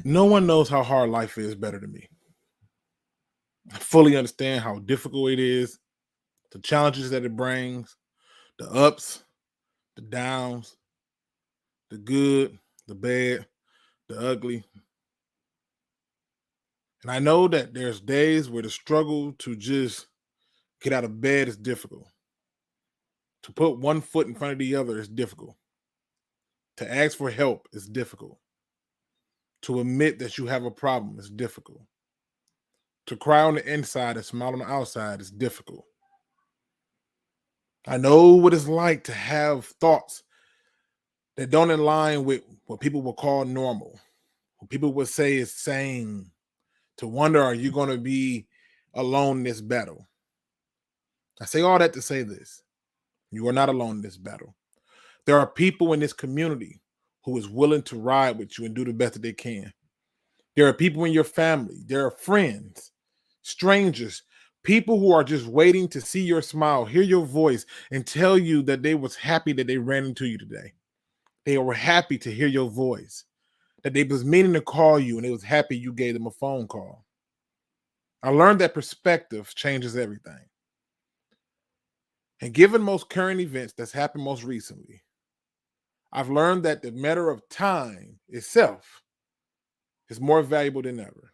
No one knows how hard life is better than me. I fully understand how difficult it is, the challenges that it brings, the ups, the downs, the good, the bad, the ugly. And I know that there's days where the struggle to just get out of bed is difficult. To put one foot in front of the other is difficult. To ask for help is difficult. To admit that you have a problem is difficult. To cry on the inside and smile on the outside is difficult. I know what it's like to have thoughts that don't align with what people will call normal, what people would say is sane. To wonder, are you going to be alone in this battle? I say all that to say this. You are not alone in this battle. There are people in this community who is willing to ride with you and do the best that they can. There are people in your family. There are friends, strangers, people who are just waiting to see your smile, hear your voice, and tell you that they was happy that they ran into you today. They were happy to hear your voice, that they was meaning to call you, and they was happy you gave them a phone call. I learned that perspective changes everything. And given most current events that's happened most recently, I've learned that the matter of time itself is more valuable than ever.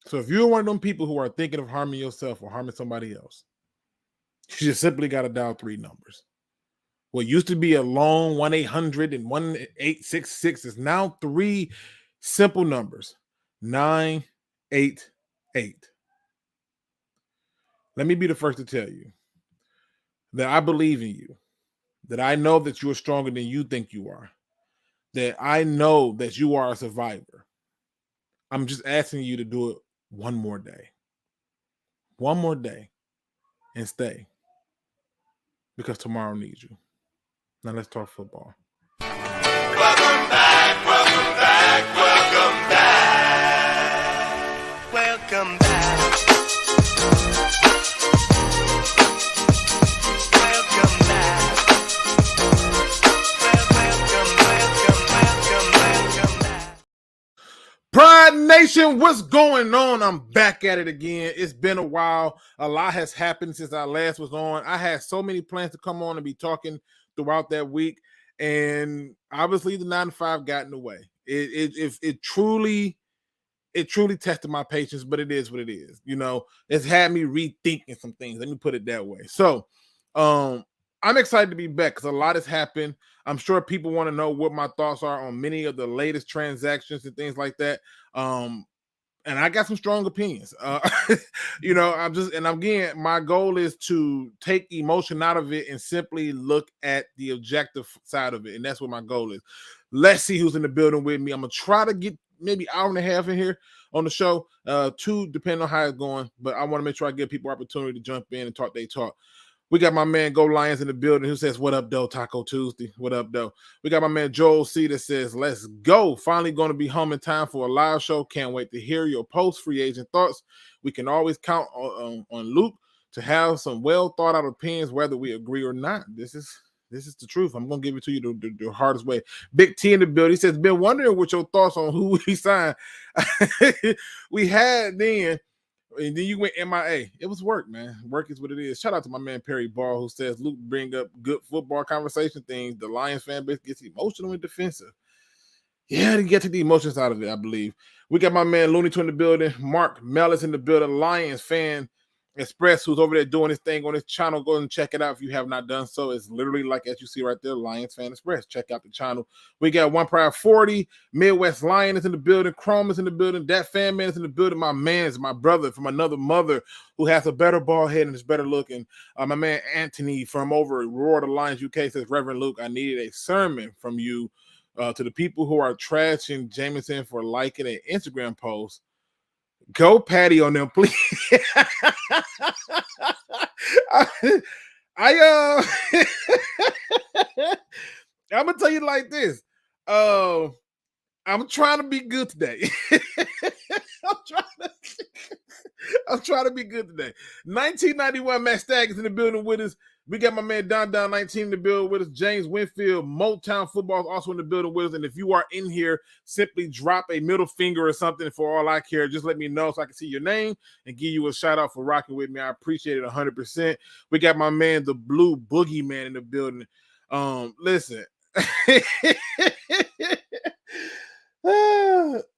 So if you're one of them people who are thinking of harming yourself or harming somebody else, you just simply got to dial 3 numbers. What used to be a long 1-800 and 1-866 is now 3 simple numbers, 988. Let me be the first to tell you that I believe in you, that I know that you are stronger than you think you are, that I know that you are a survivor. I'm just asking you to do it one more day. One more day and stay, because tomorrow needs you. Now let's talk football. Welcome back, welcome back, welcome back. Welcome back. Welcome back. Welcome back. Pride Nation, what's going on? I'm back at it again. It's been a while. A lot has happened since I last was on. I had so many plans to come on and be talking throughout that week, and obviously the 9 to 5 got in the way. It truly tested my patience, but it is what it is. You know, it's had me rethinking some things. Let me put it that way. So, I'm excited to be back because a lot has happened. I'm sure people want to know what my thoughts are on many of the latest transactions and things like that. And I got some strong opinions. You know, again, my goal is to take emotion out of it and simply look at the objective side of it. And that's what my goal is. Let's see who's in the building with me. I'm going to try to get maybe an hour and a half in here on the show, 2, depending on how it's going. But I want to make sure I give people opportunity to jump in and talk their talk. We got my man Go Lions in the building who says, what up, though, Taco Tuesday? What up, though? We got my man Joel C that says, let's go. Finally going to be home in time for a live show. Can't wait to hear your post-free agent thoughts. We can always count on Luke to have some well-thought-out opinions, whether we agree or not. This is the truth. I'm going to give it to you the hardest way. Big T in the building. He says, been wondering what your thoughts on who we signed. We had then. And then you went MIA. It was work, man. Work is what it is. Shout out to my man Perry Ball, who says Luke bring up good football conversation things. The Lions fan base gets emotional and defensive. Yeah, to get to the emotions out of it, I believe. We got my man Looney Tunes in the building. Mark Mellis in the building. Lions fan Express, who's over there doing his thing on his channel. Go and check it out if you have not done so. It's literally like as you see right there, Lions Fan Express. Check out the channel. We got One Pride 40. Midwest Lion is in the building. Chrome is in the building. That fan man is in the building. My man is my brother from another mother who has a better bald head and is better looking. My man Anthony from over Roar the Lions UK says, Reverend Luke, I needed a sermon from you to the people who are trashing Jameson for liking an Instagram post. Go Patty on them, please. I'm gonna tell you like this. I'm trying to be good today. I'm trying to be good today. 1991 Matt Stagg is in the building with us. We got my man Don 19 in the building with us. James Winfield, Motown Football is also in the building with us. And if you are in here, simply drop a middle finger or something for all I care. Just let me know so I can see your name and give you a shout out for rocking with me. I appreciate it 100%. We got my man, the Blue Boogeyman, in the building. Listen.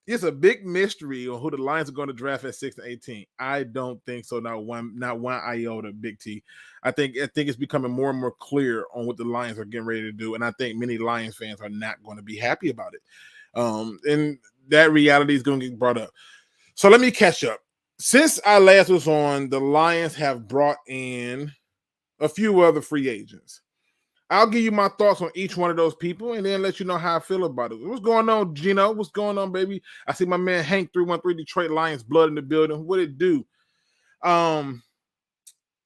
It's a big mystery on who the Lions are going to draft at 6 to 18. I don't think so. Not one iota, Big T. I think it's becoming more and more clear on what the Lions are getting ready to do, and I think many Lions fans are not going to be happy about it. And that reality is going to get brought up. So let me catch up. Since I last was on, the Lions have brought in a few other free agents. I'll give you my thoughts on each one of those people and then let you know how I feel about it. What's going on, Gino? What's going on, baby? I see my man Hank 313 Detroit Lions blood in the building. What it do? All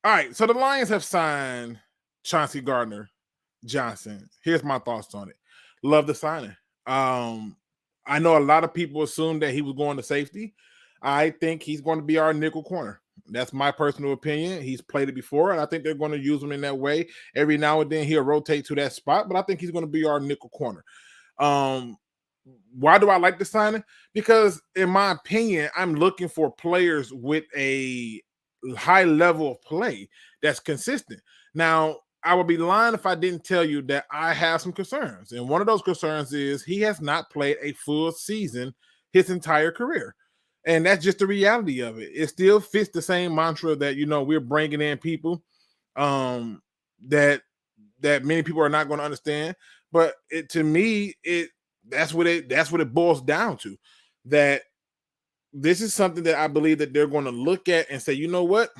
right, so the Lions have signed Chauncey Gardner-Johnson. Here's my thoughts on it. Love the signing. I know a lot of people assumed that he was going to safety. I think he's going to be our nickel corner. That's my personal opinion. He's played it before, and I think they're going to use him in that way. Every now and then he'll rotate to that spot, but I think he's going to be our nickel corner. Why do I like the signing? Because in my opinion, I'm looking for players with a high level of play that's consistent. Now, I would be lying if I didn't tell you that I have some concerns. And one of those concerns is he has not played a full season his entire career. And that's just the reality of it. It still fits the same mantra that, we're bringing in people that many people are not going to understand. But to me, that's what it boils down to. That this is something that I believe that they're going to look at and say, you know what?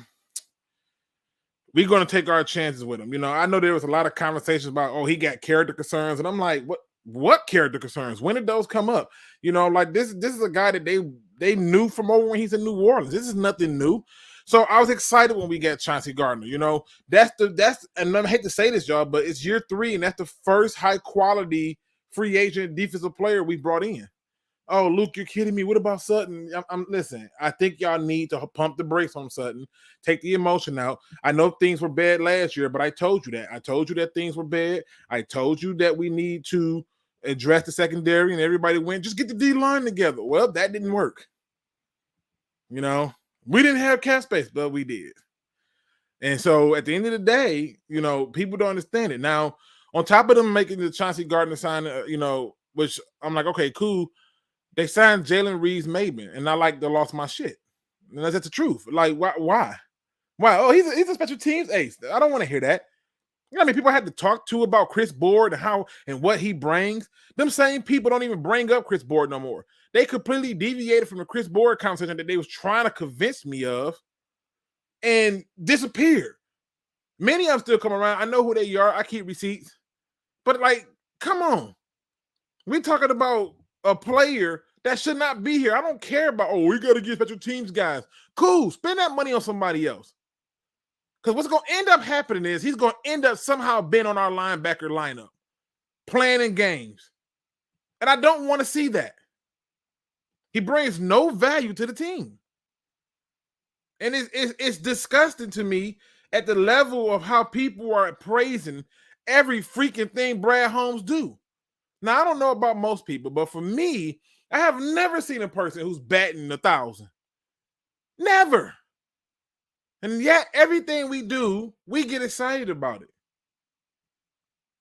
We're going to take our chances with him. I know there was a lot of conversations about, he got character concerns. And I'm like, what character concerns? When did those come up? This is a guy that they knew from over when he's in New Orleans. This is nothing new. So I was excited when we got Chauncey Gardner. And I hate to say this, y'all, but it's year 3, and that's the first high quality free agent defensive player we brought in. Oh, Luke, you're kidding me. What about Sutton? Listen, I think y'all need to pump the brakes on Sutton, take the emotion out. I know things were bad last year, but I told you that. I told you that things were bad. I told you that we need to address the secondary, and everybody went, just get the D-line together. Well, that didn't work. We didn't have cap space, but we did. And so at the end of the day, people don't understand it. Now, on top of them making the Chauncey Gardner sign, which I'm like, okay, cool. They signed Jalen Reeves-Maybin, and I they lost my shit. And that's the truth. Like, why? Oh, he's a special teams ace. I don't want to hear that. People I had to talk to about Chris Board and how and what he brings. Them same people don't even bring up Chris Board no more. They completely deviated from the Chris Board conversation that they was trying to convince me of and disappeared. Many of them still come around. I know who they are. I keep receipts. But, come on. We're talking about a player that should not be here. I don't care about, we got to get special teams guys. Cool. Spend that money on somebody else. Because what's going to end up happening is he's going to end up somehow being on our linebacker lineup, playing in games. And I don't want to see that. He brings no value to the team. And it's disgusting to me at the level of how people are praising every freaking thing Brad Holmes do. Now, I don't know about most people, but for me, I have never seen a person who's batting 1,000. Never. And yet, everything we do, we get excited about it.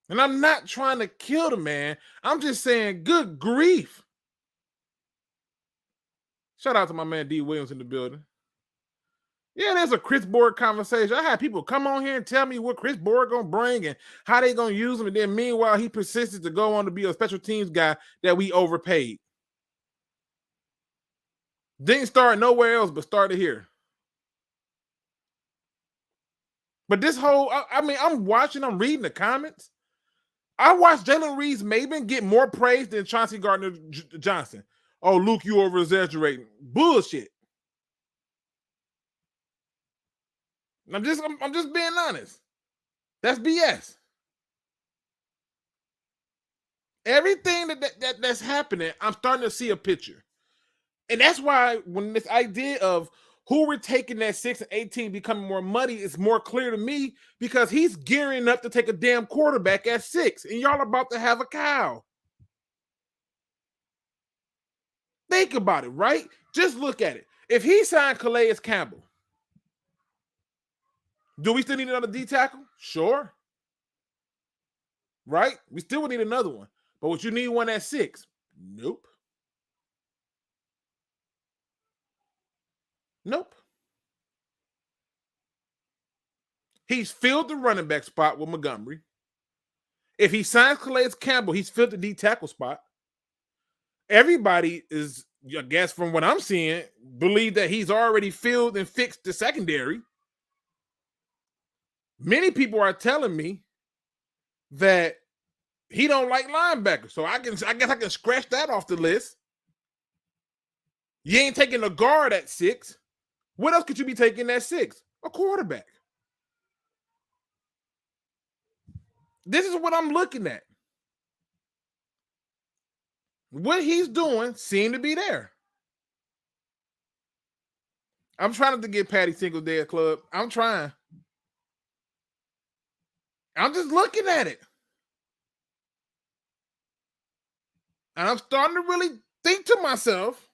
And I'm not trying to kill the man. I'm just saying, good grief. Shout out to my man D. Williams in the building. Yeah, there's a Chris Board conversation. I had people come on here and tell me what Chris Board going to bring and how they going to use him. And then meanwhile, he persisted to go on to be a special teams guy that we overpaid. Didn't start nowhere else, but started here. But this whole, I'm watching, I'm reading the comments. I watched Jalen Reeves-Maybin get more praise than Chauncey Gardner-Johnson. Oh, Luke, you over-exaggerating. Bullshit. I'm just being honest. That's BS. Everything that's happening, I'm starting to see a picture. And that's why when this idea of who we're taking at 6 and 18 becoming more muddy is more clear to me because he's gearing up to take a damn quarterback at 6, and y'all about to have a cow. Think about it, right? Just look at it. If he signed Calais Campbell, do we still need another D tackle? Sure. Right? We still would need another one. But would you need one at 6? Nope. Nope. He's filled the running back spot with Montgomery. If he signs Calais Campbell, he's filled the D tackle spot. Everybody is, I guess from what I'm seeing, believe that he's already filled and fixed the secondary. Many people are telling me that he don't like linebackers. So I guess I can scratch that off the list. You ain't taking a guard at 6. What else could you be taking at 6? A quarterback. This is what I'm looking at. What he's doing seemed to be there. I'm trying to get Patty Singletary club. I'm trying. I'm just looking at it. And I'm starting to really think to myself,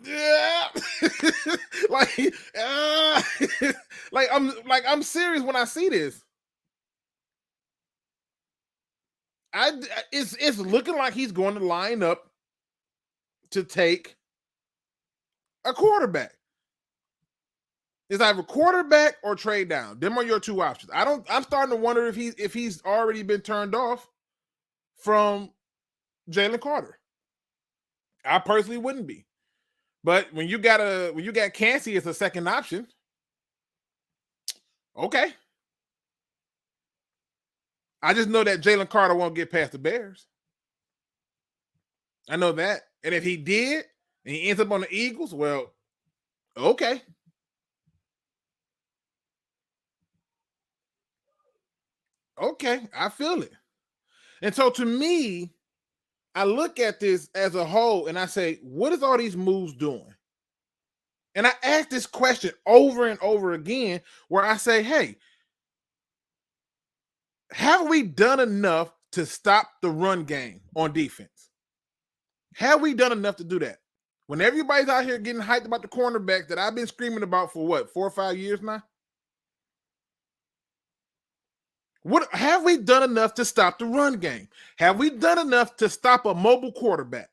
yeah, I'm serious when I see this. It's looking like he's going to line up to take a quarterback. It's either quarterback or trade down. Them are your two options. I'm starting to wonder if he's already been turned off from Jalen Carter. I personally wouldn't be. But when you got Cansey as a second option, okay. I just know that Jalen Carter won't get past the Bears. I know that. And if he did, and he ends up on the Eagles, well, okay. Okay, I feel it. And so to me, I look at this as a whole and I say, what is all these moves doing? And I ask this question over and over again where I say, hey, have we done enough to stop the run game on defense? Have we done enough to do that? When everybody's out here getting hyped about the cornerbacks that I've been screaming about for what, 4 or 5 years now? What have we done enough to stop the run game? Have we done enough to stop a mobile quarterback?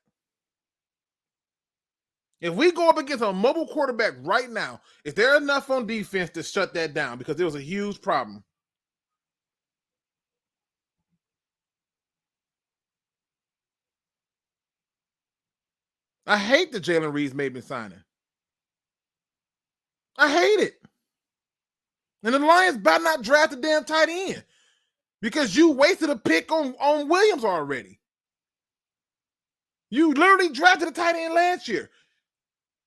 If we go up against a mobile quarterback right now, is there enough on defense to shut that down? Because there was a huge problem. I hate the Jalen Reed's Maven signing. I hate it. And the Lions better not draft a damn tight end because you wasted a pick on Williams already. You literally drafted a tight end last year.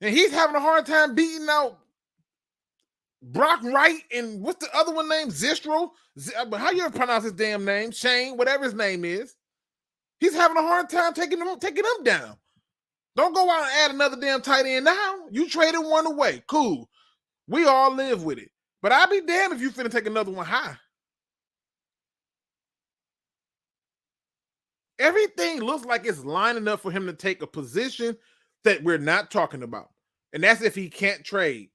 And he's having a hard time beating out Brock Wright and what's the other one named? Zistro? How you ever pronounce his damn name? Shane, whatever his name is. He's having a hard time taking them down. Don't go out and add another damn tight end now. You traded one away. Cool. We all live with it. But I'll be damned if you finna take another one high. Everything looks like it's lining up for him to take a position that we're not talking about. And that's if he can't trade.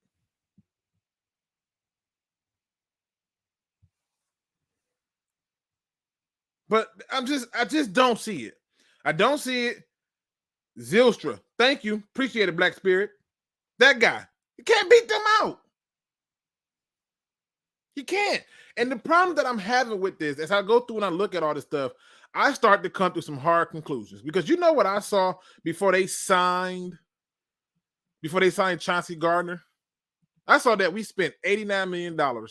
But I just don't see it. I don't see it. Zylstra, thank you. Appreciate it, Black Spirit. That guy. You can't beat them out. You can't. And the problem that I'm having with this, as I go through and I look at all this stuff, I start to come to some hard conclusions. Because you know what I saw before they signed Chauncey Gardner? I saw that we spent $89 million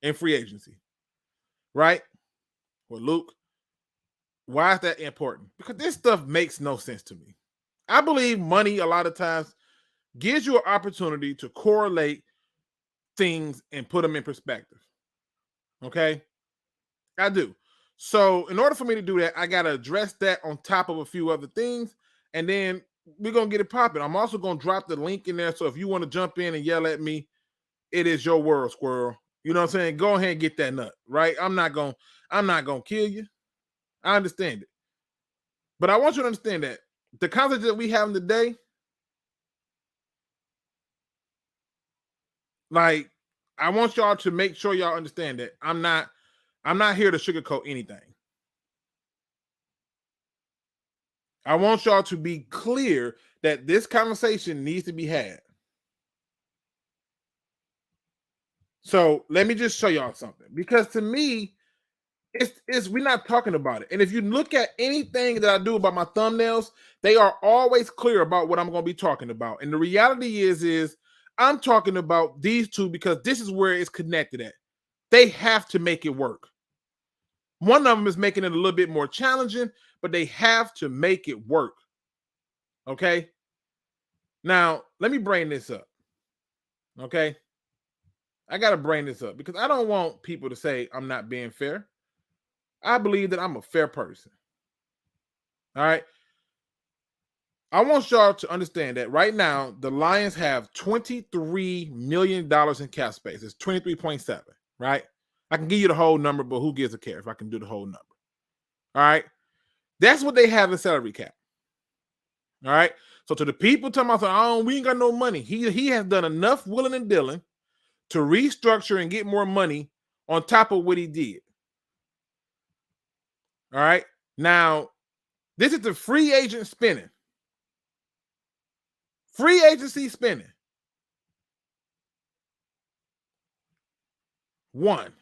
in free agency. Right? Well, Luke, why is that important? Because this stuff makes no sense to me. I believe money a lot of times gives you an opportunity to correlate things and put them in perspective. Okay? I do. So in order for me to do that, I got to address that on top of a few other things. And then we're going to get it popping. I'm also going to drop the link in there. So if you want to jump in and yell at me, it is your world, squirrel. You know what I'm saying? Go ahead and get that nut, right? I'm not going to kill you. I understand it. But I want you to understand that the concept that we have today, like, I want y'all to make sure y'all understand that I'm not here to sugarcoat anything. I want y'all to be clear that this conversation needs to be had. So let me just show y'all something, because to me, it's we're not talking about it. And if you look at anything that I do about my thumbnails, they are always clear about what I'm going to be talking about. And the reality is I'm talking about these two because this is where it's connected at. They have to make it work. One of them is making it a little bit more challenging, but they have to make it work. Okay? Now, let me bring this up. Okay? I got to bring this up because I don't want people to say I'm not being fair. I believe that I'm a fair person. All right? I want y'all to understand that right now, the Lions have $23 million in cap space. It's 23.7, right? I can give you the whole number, but who gives a care if I can do the whole number? All right? That's what they have in salary cap. All right? So to the people talking about, oh, we ain't got no money. He has done enough willing and dealing to restructure and get more money on top of what he did. All right? Now, this is the free agent spending. Free agency spending. 1,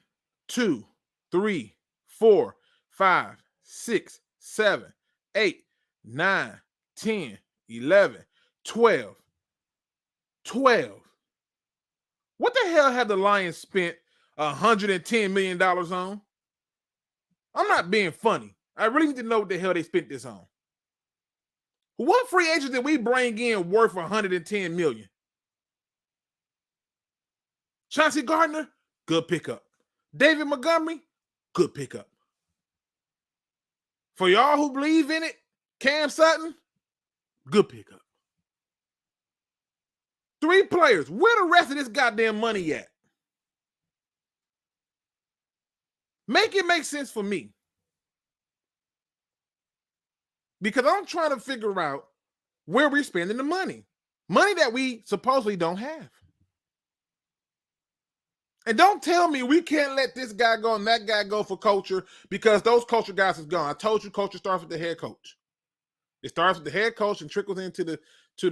2, 3, 4, 5, 6, 7, 8, 9, 10, 11, 12. 12. What the hell have the Lions spent $110 million on? I'm not being funny. I really need to know what the hell they spent this on. What free agent did we bring in worth $110 million? Chauncey Gardner, good pickup. David Montgomery, good pickup. For y'all who believe in it, Cam Sutton, good pickup. 3 players. Where the rest of this goddamn money at? Make it make sense for me. Because I'm trying to figure out where we're spending the money. Money that we supposedly don't have. And don't tell me we can't let this guy go and that guy go for culture because those culture guys is gone. I told you culture starts with the head coach. It starts with the head coach and trickles into the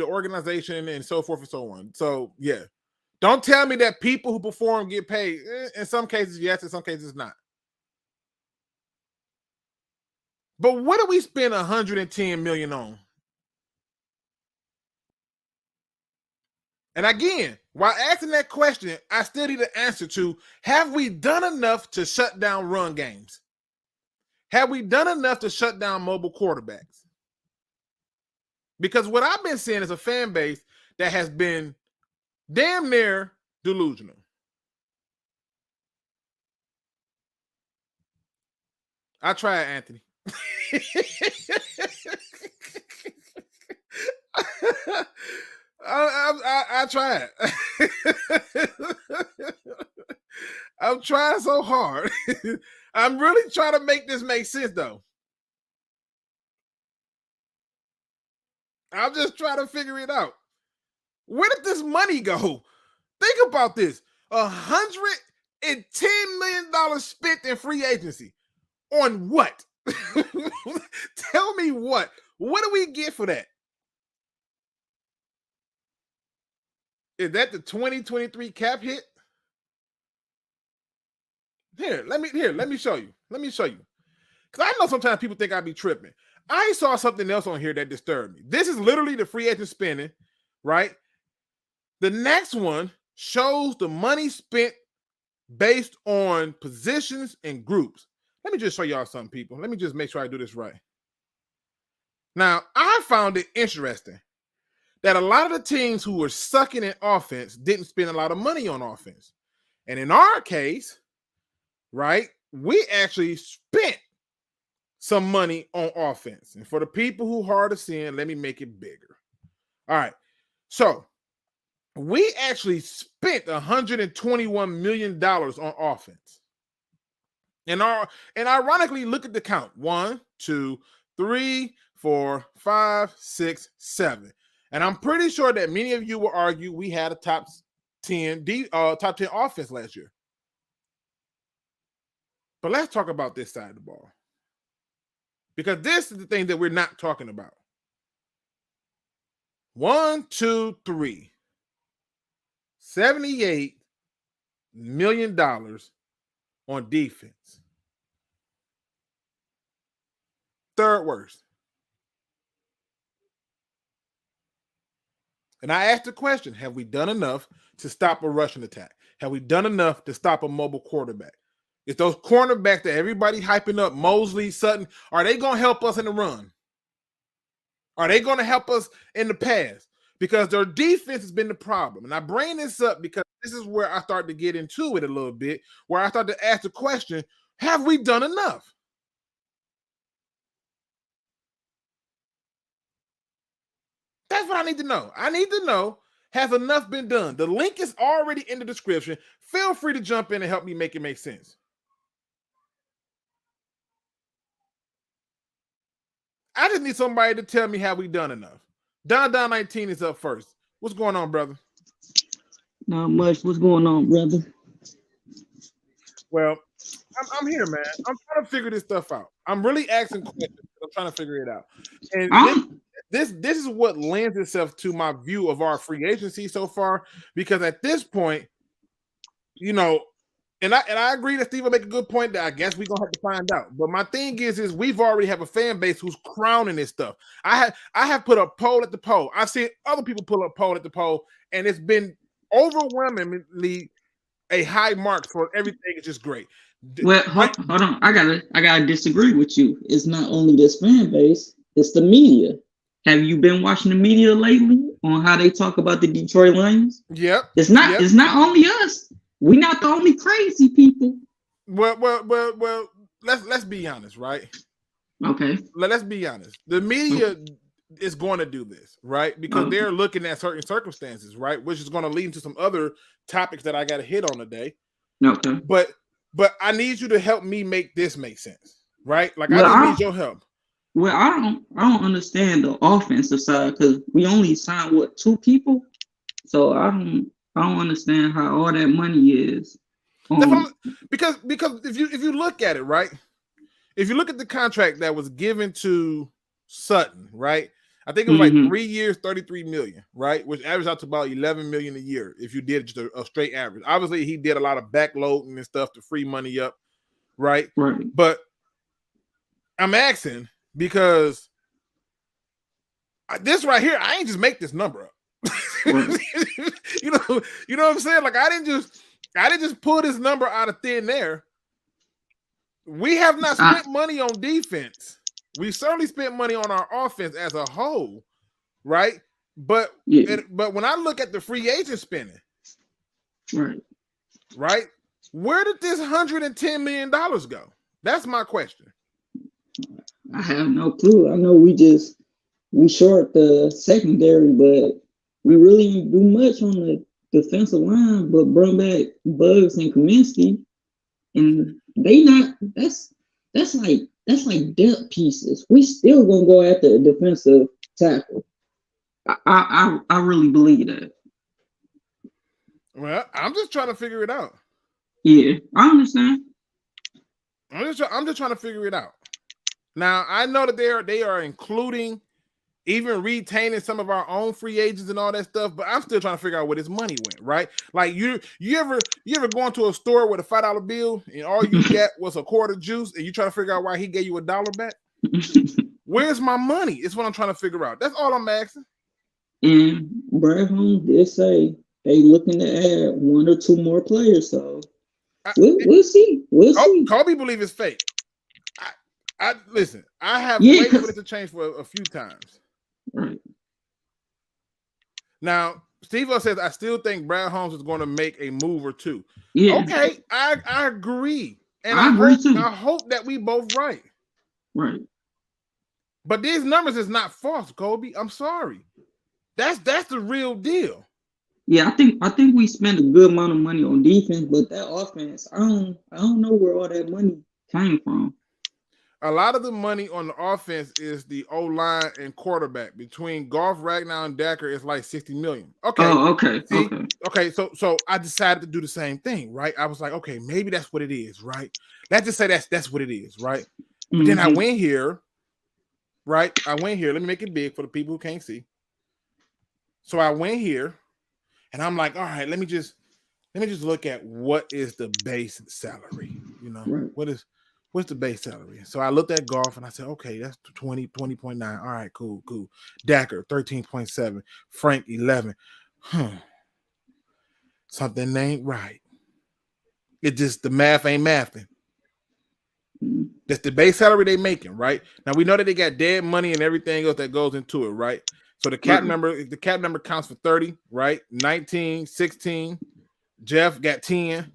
organization and so forth and so on. So, yeah. Don't tell me that people who perform get paid. In some cases, yes. In some cases, not. But what do we spend $110 million on? And again, while asking that question, I still need an answer to, have we done enough to shut down run games? Have we done enough to shut down mobile quarterbacks? Because what I've been seeing is a fan base that has been damn near delusional. I tried, Anthony. I tried. I'm trying so hard. I'm really trying to make this make sense, though. I'm just trying to figure it out. Where did this money go? Think about this. $110 million spent in free agency. On what? Tell me what. What do we get for that? Is that the 2023 cap hit? Let me show you. Because I know sometimes people think I be tripping. I saw something else on here that disturbed me. This is literally the free agent spending, right? The next one shows the money spent based on positions and groups. Let me just show y'all something, people. Let me just make sure I do this right. Now, I found it interesting that a lot of the teams who were sucking in offense didn't spend a lot of money on offense. And in our case, right, we actually spent some money on offense. And for the people who hard to sin, let me make it bigger. All right. So we actually spent $121 million on offense. And ironically, look at the count. 1, 2, 3, 4, 5, 6, 7. And I'm pretty sure that many of you will argue we had a top 10 offense last year. But let's talk about this side of the ball. Because this is the thing that we're not talking about. 1, 2, 3. $78 million on defense. Third worst. And I asked the question, have we done enough to stop a rushing attack? Have we done enough to stop a mobile quarterback? It's those cornerbacks that everybody hyping up, Mosley, Sutton, are they going to help us in the run? Are they going to help us in the pass? Because their defense has been the problem. And I bring this up because this is where I start to get into it a little bit, where I start to ask the question, have we done enough? That's what I need to know. I need to know, has enough been done? The link is already in the description. Feel free to jump in and help me make it make sense. I just need somebody to tell me, have we done enough? Down 19 is up first. What's going on, brother? Not much. What's going on, brother? Well, I'm here, man. I'm trying to figure this stuff out. I'm really asking questions. I'm trying to figure it out. And this is what lends itself to my view of our free agency so far, because at this point, you know, and I agree that Steve will make a good point that I guess we're gonna have to find out. But my thing is we've already have a fan base who's crowning this stuff. I have put a poll at the poll. I've seen other people pull up poll at the poll, and it's been overwhelmingly a high mark for everything. It's just great. Well, hold on. I gotta disagree with you. It's not only this fan base, it's the media. Have you been watching the media lately on how they talk about the Detroit Lions? Yep. It's not only us. We're not the only crazy people. Well. Let's be honest, right? Okay. Let's be honest. The media is going to do this, right? Because they're looking at certain circumstances, right? Which is going to lead into some other topics that I got to hit on today. Okay. But I need you to help me make this make sense, right? Like, well, I just need your help. Well, I don't understand the offensive side because we only signed 2 people, so I don't understand how all that money is. Because if you look at it, right? If you look at the contract that was given to Sutton, right? I think it was like 3 years, $33 million, right? Which averaged out to about $11 million a year if you did just a straight average. Obviously, he did a lot of backloading and stuff to free money up, right? Right. But I'm asking because this right here, I ain't just make this number up. Right. you know what I'm saying? Like I didn't just pull this number out of thin air. We have not spent money on defense. We certainly spent money on our offense as a whole, right? But when I look at the free agent spending, right, where did this $110 million go? That's my question. I have no clue. I know we short the secondary, but we really didn't do much on the defensive line, but bring back Bugs and Kaminsky, and they not. That's like depth pieces. We still gonna go after a defensive tackle. I really believe that. Well, I'm just trying to figure it out. Yeah, I understand. I'm just trying to figure it out. Now I know that they are including, even retaining some of our own free agents and all that stuff, but I'm still trying to figure out where this money went, right? Like you ever go into a store with a $5 bill and all you got was a quart of juice and you try to figure out why he gave you $1 back? Where's my money? It's what I'm trying to figure out. That's all I'm asking. And Brad Holmes did say they looking to add 1 or 2 more players, so we'll see. We'll see. Kobe believe it's fake. I listen. I have waited for it to change for a few times. Right. Now, Steve-O says, I still think Brad Holmes is going to make a move or 2. Yeah. Okay, I agree. And I agree too. I hope that we both right. Right. But these numbers is not false, Kobe. I'm sorry. That's the real deal. Yeah, I think we spend a good amount of money on defense, but that offense, I don't know where all that money came from. A lot of the money on the offense is the O-line and quarterback. Between Goff, Ragnar, and Decker, it's like $60 million. Okay. Oh, okay. See? Okay. Okay, so I decided to do the same thing, right? I was like, okay, maybe that's what it is, right? Let's just say that's what it is, right? But then I went here, right? I went here. Let me make it big for the people who can't see. So I went here, and I'm like, all right, let me just look at what is the base salary, you know? Right. What's the base salary? So I looked at Goff and I said, okay, that's 20.9. All right, cool. Dacker, 13.7. Frank, 11. Something ain't right. It just, the math ain't mathing. That's the base salary they making, right? Now we know that they got dead money and everything else that goes into it, right? So the cap number counts for 30, right? 19, 16. Jeff got 10.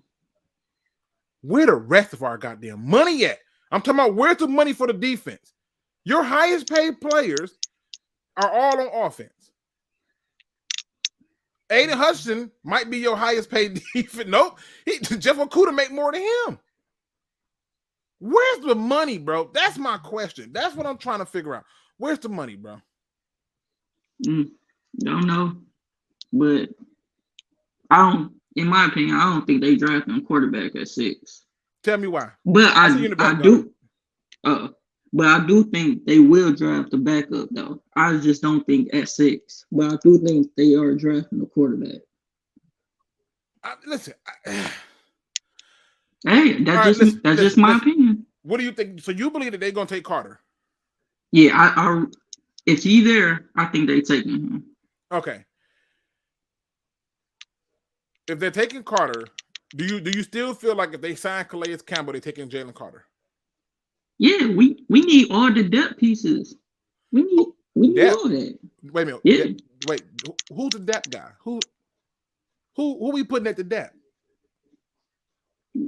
Where the rest of our goddamn money at? I'm talking about where's the money for the defense? Your highest paid players are all on offense. Aiden Hutchinson might be your highest paid defense. Nope. Jeff Okudah make more than him. Where's the money, bro? That's my question. That's what I'm trying to figure out. Where's the money, bro? Don't know. But in my opinion, I don't think they drafted a quarterback at 6. Tell me why. But I do think they will draft a backup though. I just don't think at 6. But I do think they are drafting a quarterback. Hey, that's just my opinion. What do you think? So you believe that they're gonna take Carter? Yeah, I if he's there, I think they're taking him. Okay. If they're taking Carter, do you still feel like if they sign Calais Campbell, they're taking Jalen Carter? Yeah, we need all the depth pieces. We need all that. Wait a minute. Yeah. Wait, who's the depth guy? Who we putting at the depth?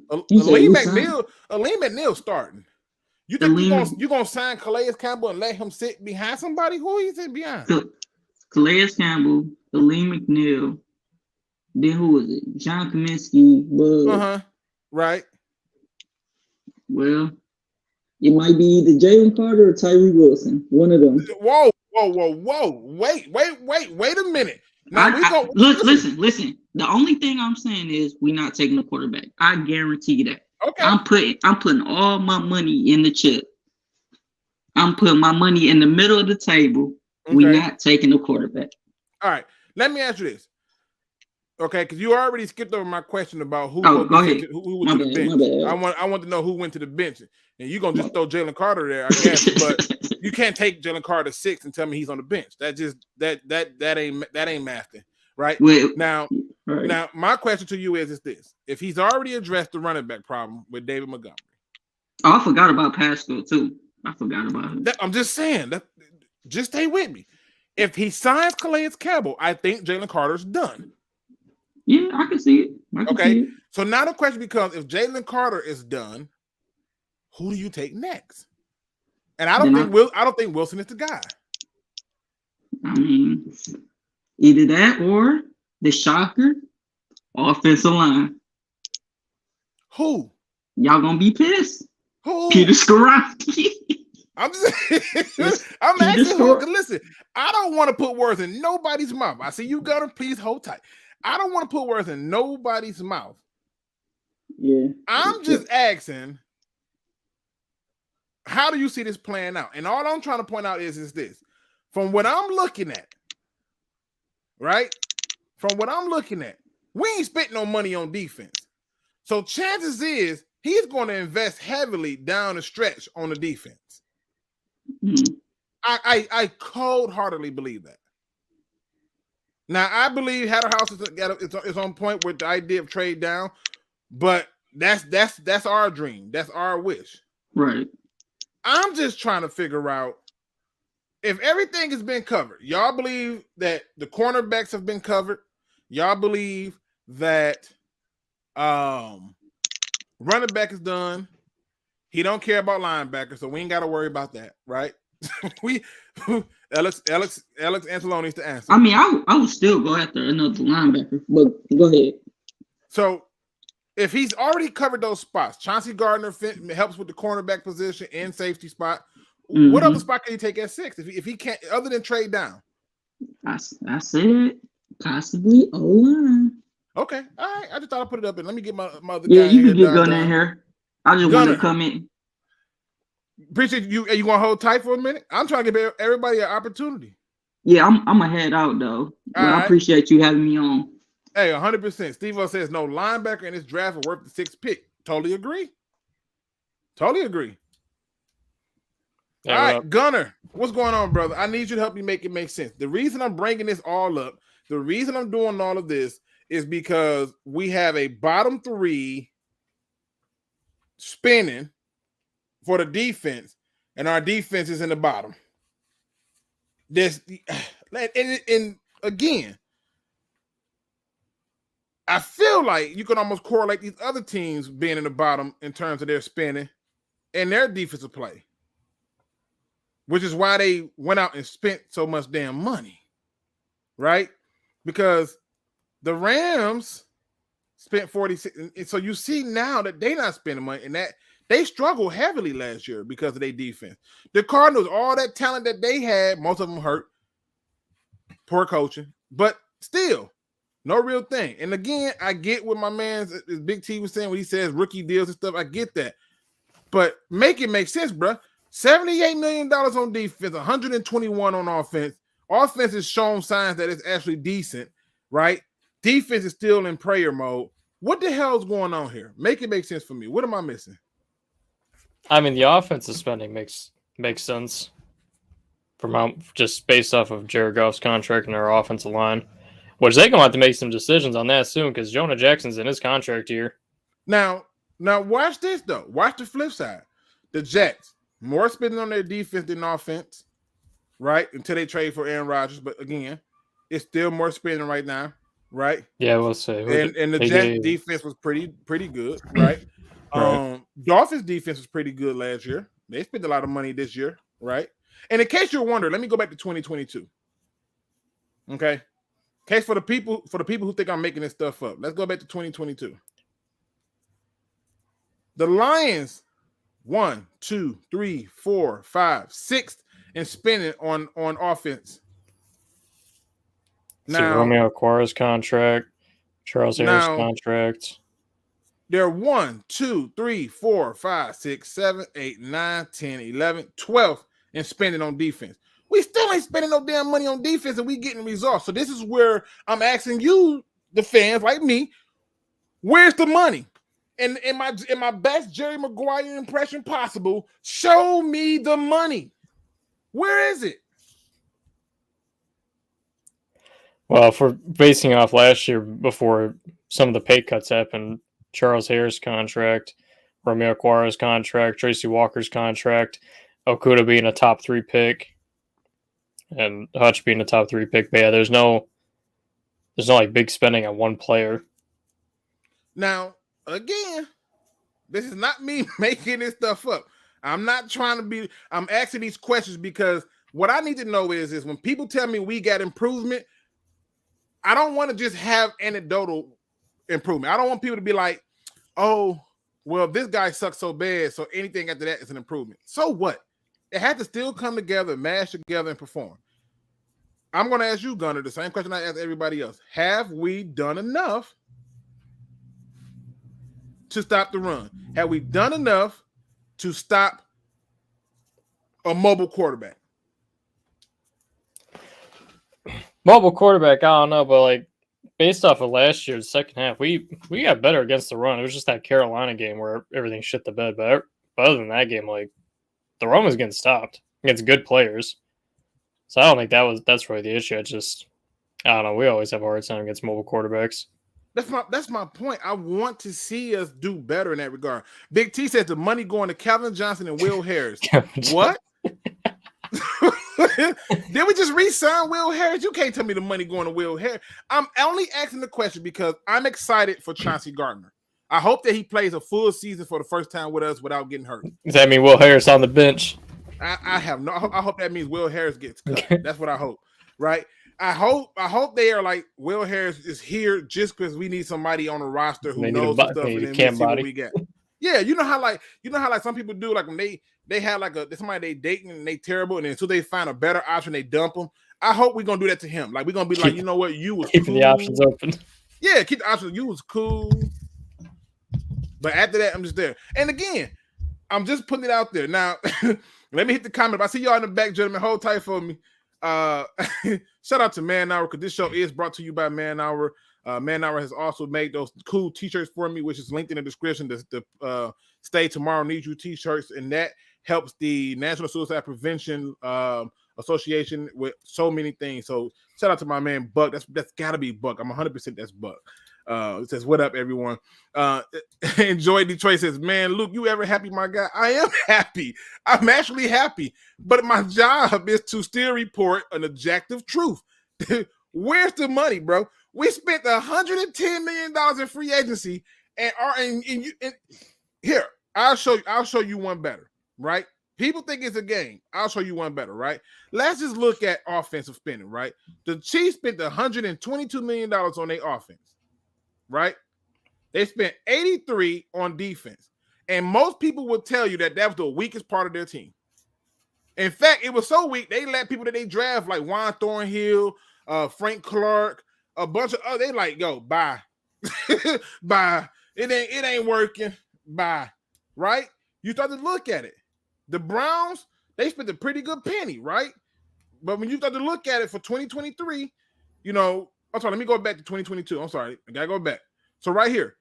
Aleem McNeil starting. You think you're gonna sign Calais Campbell and let him sit behind somebody? Who he sit behind? Calais Campbell, Aleem McNeil. Then who was it? John Kaminsky. Right. Well, it might be either Jalen Carter or Tyree Wilson. One of them. Whoa. Wait a minute. Now listen. The only thing I'm saying is we're not taking a quarterback. I guarantee that. Okay. I'm putting all my money in the chip. I'm putting my money in the middle of the table. Okay. We're not taking a quarterback. All right. Let me ask you this. Okay, because you already skipped over my question about who went to the bench. I want to know who went to the bench. And you're gonna just throw Jalen Carter there, I guess, but you can't take Jalen Carter 6 and tell me he's on the bench. That ain't mathing, right? Now, my question to you is this: if he's already addressed the running back problem with David Montgomery. Oh, I forgot about Pascal too. I forgot about him. I'm just saying that. Just stay with me. If he signs Calais Campbell, I think Jalen Carter's done. Yeah, I can see it. Okay, so now the question becomes: if Jalen Carter is done, who do you take next? And I don't think Wilson is the guy. I mean, either that or the shocker, offensive line. Who? Y'all gonna be pissed? Who? Peter Skoronski. I'm asking who. Listen, I don't want to put words in nobody's mouth. I see you, Gunner. Please hold tight. I don't want to put words in nobody's mouth. Yeah. I'm just asking, how do you see this playing out? And all I'm trying to point out is this. From what I'm looking at, right? From what I'm looking at, we ain't spending no money on defense. So chances is he's going to invest heavily down the stretch on the defense. Mm-hmm. I cold-heartedly believe that. Now, I believe Hatter House is on point with the idea of trade down, but that's our dream. That's our wish. Right. I'm just trying to figure out if everything has been covered. Y'all believe that the cornerbacks have been covered. Y'all believe that running back is done. He don't care about linebackers, so we ain't got to worry about that, right? we Alex Anzalone needs to answer. I mean, I would still go after another linebacker, but go ahead. So if he's already covered those spots, Chauncey Gardner helps with the cornerback position and safety spot. Mm-hmm. What other spot can he take at 6 if he can't, other than trade down? I said possibly O-line. Okay, all right. I just thought I'd put it up, and let me get my other Yeah, guy you here, can get Gunner in here. I just want to come in. Appreciate you. Are you going to hold tight for a minute? I'm trying to give everybody an opportunity. Yeah, I'm going to head out, though. But I appreciate you having me on. Hey, 100%. Steve-O says no linebacker in this draft are worth the 6th pick. Totally agree. Yeah, all right, Gunner, what's going on, brother? I need you to help me make it make sense. The reason I'm bringing this all up, the reason I'm doing all of this is because we have a bottom 3 spinning for the defense, and our defense is in the bottom. And again, I feel like you can almost correlate these other teams being in the bottom in terms of their spinning and their defensive play, which is why they went out and spent so much damn money, right? Because the Rams spent 46, and so you see now that they're not spending money, and that they struggled heavily last year because of their defense. The Cardinals, all that talent that they had, most of them hurt, poor coaching, but still, no real thing. And again, I get what my man Big T was saying when he says rookie deals and stuff. I get that, but make it make sense, bro. $78 million on defense, 121 on offense. Offense has shown signs that it's actually decent, right? Defense is still in prayer mode. What the hell is going on here? Make it make sense for me. What am I missing? I mean, the offensive spending makes sense from just based off of Jared Goff's contract and our offensive line, which they're going to have to make some decisions on that soon because Jonah Jackson's in his contract year. Now watch this, though. Watch the flip side. The Jets, more spending on their defense than offense, right? Until they trade for Aaron Rodgers. But again, it's still more spending right now, right? Yeah, we'll see. And the Jets defense was pretty good, right? Right. Dolphins defense was pretty good last year. They spent a lot of money this year, right? And in case you're wondering, let me go back to 2022. Okay. In case for the people who think I'm making this stuff up. Let's go back to 2022. The Lions 1, 2, 3, 4, 5, 6th in spending on offense. Now, Romeo Okwara's contract, Charles Harris' contract. They're 1, 2, 3, 4, 5, 6, 7, 8, 9, 10, 11, 12 in spending on defense. We still ain't spending no damn money on defense, and we getting results. So this is where I'm asking you, the fans like me, where's the money? And in my best Jerry Maguire impression possible, show me the money. Where is it? Well, if we're basing off last year before some of the pay cuts happened, Charles Harris' contract, Romeo Okwara's contract, Tracy Walker's contract, Okuda being a top 3 pick, and Hutch being a top 3 pick. But yeah, there's no like big spending on one player. Now, again, this is not me making this stuff up. I'm not trying to be. I'm asking these questions because what I need to know is when people tell me we got improvement, I don't want to just have anecdotal improvement. I don't want people to be like, oh, well, this guy sucks so bad, so anything after that is an improvement. So what? It had to still come together, mash together, and perform. I'm going to ask you, Gunner, the same question I asked everybody else. Have we done enough to stop the run? Have we done enough to stop a mobile quarterback? Mobile quarterback, I don't know, but like based off of last year's second half, we got better against the run. It was just that Carolina game where everything shit the bed. But other than that game, like the run was getting stopped against good players. So I don't think that's really the issue. It's just I don't know. We always have a hard time against mobile quarterbacks. That's my point. I want to see us do better in that regard. Big T says the money going to Calvin Johnson and Will Harris. What? Did we just re-sign Will Harris? You can't tell me the money going to Will Harris. I'm only asking the question because I'm excited for Chauncey Gardner. I hope that he plays a full season for the first time with us without getting hurt. Does that mean Will Harris on the bench? I have no. I hope that means Will Harris gets cut. That's what I hope, right? I hope they are like Will Harris is here just because we need somebody on the roster who knows some stuff, and then we see what we get. Yeah, you know how like some people do, like when they have like somebody they dating and they terrible, and then until they find a better option, they dump them. I hope we're gonna do that to him. Like we're gonna be like, you know what, you was keeping cool. the options open. Yeah, keep the options. You was cool, but after that, I'm just there. And again, I'm just putting it out there now. Let me hit the comment. If I see y'all in the back, gentlemen, hold tight for me. Shout out to Man Hour, because this show is brought to you by Man Hour. Man Hour has also made those cool t-shirts for me, which is linked in the description. The Stay Tomorrow Need You t-shirts, and that helps the National Suicide Prevention Association with so many things. So shout out to my man Buck. That's gotta be Buck. I'm 100% that's Buck. It says, what up, everyone? Enjoy Detroit says, man, Luke, you ever happy, my guy? I am happy. I'm actually happy. But my job is to still report an objective truth. Where's the money, bro? We spent $110 million in free agency, and here, I'll show you one better, right? People think it's a game. I'll show you one better, right? Let's just look at offensive spending, right? The Chiefs spent $122 million on their offense. Right? They spent 83 on defense. And most people would tell you that was the weakest part of their team. In fact, it was so weak, they let people that they draft like Juan Thornhill, Frank Clark, a bunch of they like, yo, bye. Bye. It ain't working. Bye. Right? You start to look at it. The Browns, they spent a pretty good penny, right? But when you start to look at it for 2023, you know, I'm sorry, let me go back to 2022. I'm sorry. I got to go back. So right here,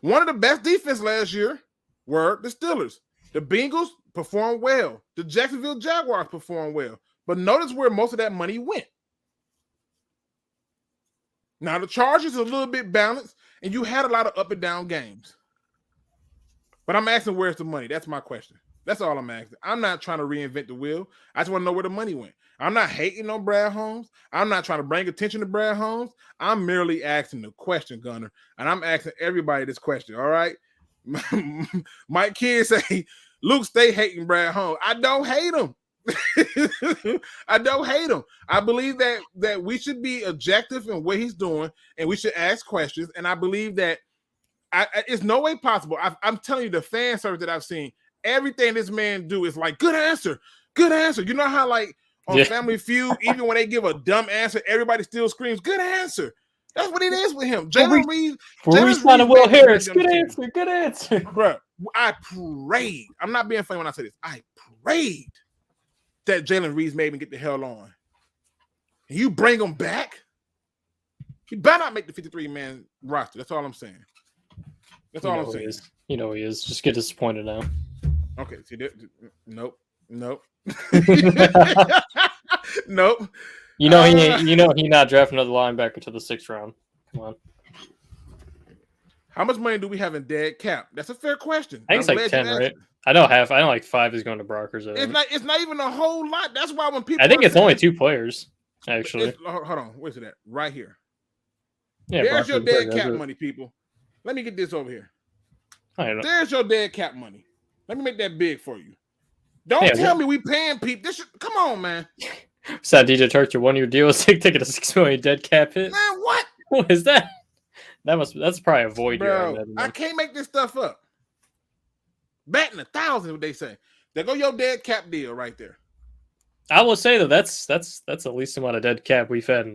one of the best defense last year were the Steelers. The Bengals performed well. The Jacksonville Jaguars performed well. But notice where most of that money went. Now, the Chargers are a little bit balanced, and you had a lot of up and down games. But I'm asking, where's the money? That's my question. That's all I'm asking. I'm not trying to reinvent the wheel. I just want to know where the money went. I'm not hating on Brad Holmes. I'm not trying to bring attention to Brad Holmes. I'm merely asking the question, Gunner. And I'm asking everybody this question, all right? Mike Kidd say, Luke, stay hating Brad Holmes. I don't hate him. I don't hate him. I believe that we should be objective in what he's doing, and we should ask questions. And I believe that it's no way possible. I'm telling you, the fan service that I've seen, everything this man do is like, good answer. Good answer. You know how like on Family Feud, even when they give a dumb answer, everybody still screams, good answer. That's what it is with him. Jalen Reed. Will Harris. Good answer. Good answer. Bro, I prayed. I'm not being funny when I say this. I prayed that Jalen Reed made me get the hell on. And you bring him back? He better not make the 53-man roster. That's all I'm saying. That's all I'm saying. You know he is. Just get disappointed now. Okay. See, nope. Nope. Nope. You know he ain't. You know he not drafting another linebacker to the 6th round. Come on. How much money do we have in dead cap? That's a fair question. I think it's like 10, right? I know half. I know like 5 is going to Brockers. It's not even a whole lot. That's why when people. I think it's only 2 players. Actually, hold on. Where's it at? Right here. Yeah. There's your dead cap money, people. Let me get this over here. There's your dead cap money. Let me make that big for you. Don't tell me we paying people. Come on, man. So DJ Turk, your 1-year deal is taking a $6 million dead cap hit. Man, what? What is that? That's probably a void year. I can't make this stuff up. Batting 1,000, what they say. There go your dead cap deal right there. I will say though, that's the least amount of dead cap we've had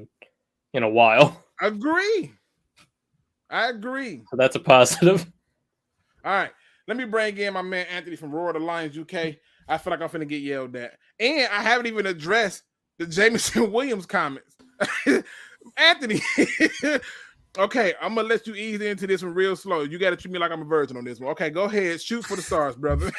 in a while. I agree. So that's a positive. All right. Let me bring in my man Anthony from Roar-Alliance UK. I feel like I'm finna get yelled at. And I haven't even addressed the Jameson Williams comments. Anthony, okay, I'm gonna let you ease into this one real slow. You gotta treat me like I'm a virgin on this one. Okay, go ahead, shoot for the stars, brother.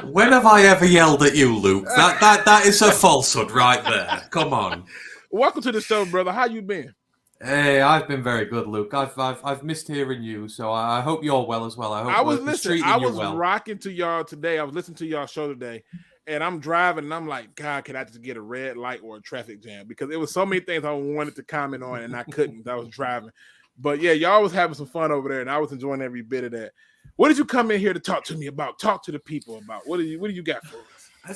When have I ever yelled at you, Luke? That is a falsehood right there. Come on. Welcome to the show, brother. How you been? Hey, I've been very good, Luke. I've missed hearing you, so I hope you're well as well. I was rocking to y'all today. I was listening to y'all show today, and I'm driving, and I'm like, God, can I just get a red light or a traffic jam? Because it was so many things I wanted to comment on, and I couldn't. I was driving. But yeah, y'all was having some fun over there, and I was enjoying every bit of that. What did you come in here to talk to me about? Talk to the people about. What do you got for us? I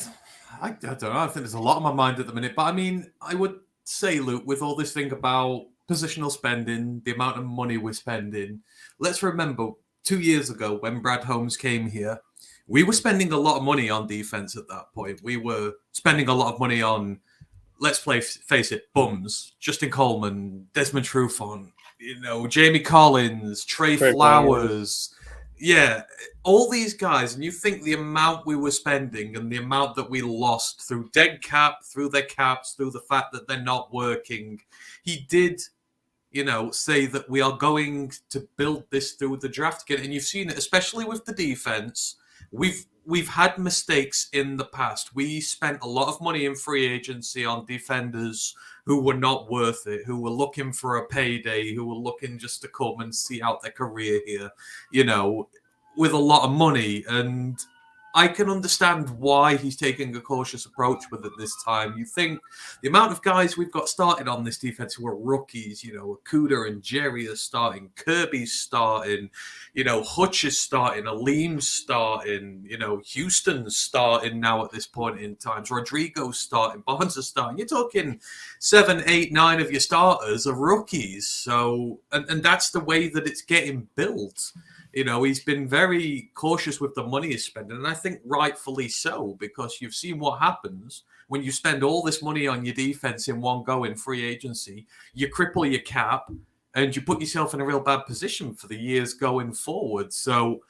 don't know. I think there's a lot on my mind at the minute. But I mean, I would say, Luke, with all this thing about positional spending, the amount of money we're spending, let's remember 2 years ago when Brad Holmes came here, we were spending a lot of money on defense at that point. We were spending a lot of money on, face it, bums. Justin Coleman, Desmond Trufant, Jamie Collins, Trey Flowers. Yeah, all these guys, and you think the amount we were spending and the amount that we lost through dead cap, through their caps, through the fact that they're not working. He did, say that we are going to build this through the draft again. And you've seen it, especially with the defense. We've had mistakes in the past. We spent a lot of money in free agency on defenders who were not worth it, who were looking for a payday, who were looking just to come and see out their career here, with a lot of money. And I can understand why he's taking a cautious approach with it this time. You think the amount of guys we've got started on this defense who are rookies, Akuda and Jerry are starting, Kirby's starting, Hutch is starting, Aleem's starting, Houston's starting now at this point in time, Rodrigo's starting, Barnes is starting. You're talking 7, 8, 9 of your starters are rookies. So, and that's the way that it's getting built. He's been very cautious with the money he's spending, and I think rightfully so, because you've seen what happens when you spend all this money on your defense in one go in free agency. You cripple your cap, and you put yourself in a real bad position for the years going forward. So,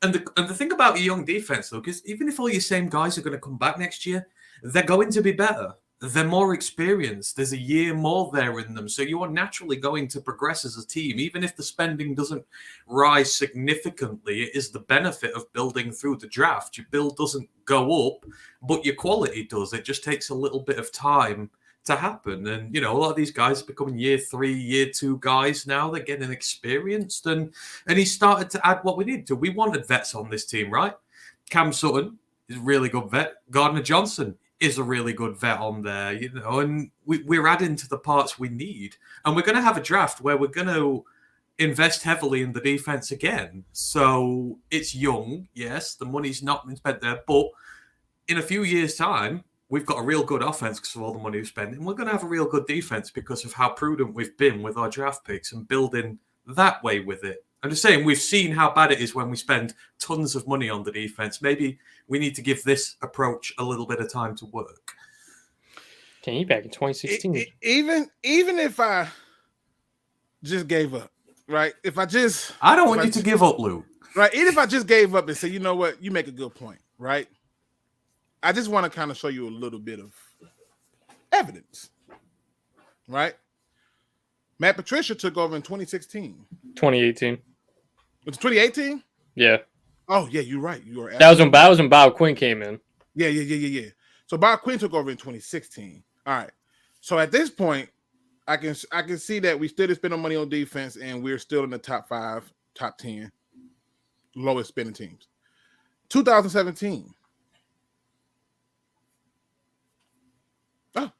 and the thing about your young defense, Luke, is even if all your same guys are going to come back next year, they're going to be better. They're more experienced. There's a year more there in them. So you are naturally going to progress as a team. Even if the spending doesn't rise significantly, it is the benefit of building through the draft. Your build doesn't go up, but your quality does. It just takes a little bit of time to happen. And, a lot of these guys are becoming year 3, year 2 guys now. They're getting experienced. And he started to add what we need to. We wanted vets on this team, right? Cam Sutton is a really good vet. Gardner Johnson is a really good vet on there, and we're adding to the parts we need. And we're going to have a draft where we're going to invest heavily in the defense again. So it's young, yes, the money's not been spent there, but in a few years' time, we've got a real good offense because of all the money we've spent, and we're going to have a real good defense because of how prudent we've been with our draft picks and building that way with it. I'm just saying, we've seen how bad it is when we spend tons of money on the defense. Maybe we need to give this approach a little bit of time to work. Can you back in 2016? Even if I just gave up, right? I don't want you to give up, Lou. Right? Even if I just gave up and say, you know what, you make a good point, right? I just want to kind of show you a little bit of evidence, right? Matt Patricia took over in 2016. 2018. Was it 2018? Yeah. Oh, yeah, you're right. You are. That was when Bob Quinn came in. Yeah. So Bob Quinn took over in 2016. All right. So at this point, I can see that we still spend money on defense, and we're still in the top 5, top 10 lowest spending teams. 2017. Oh,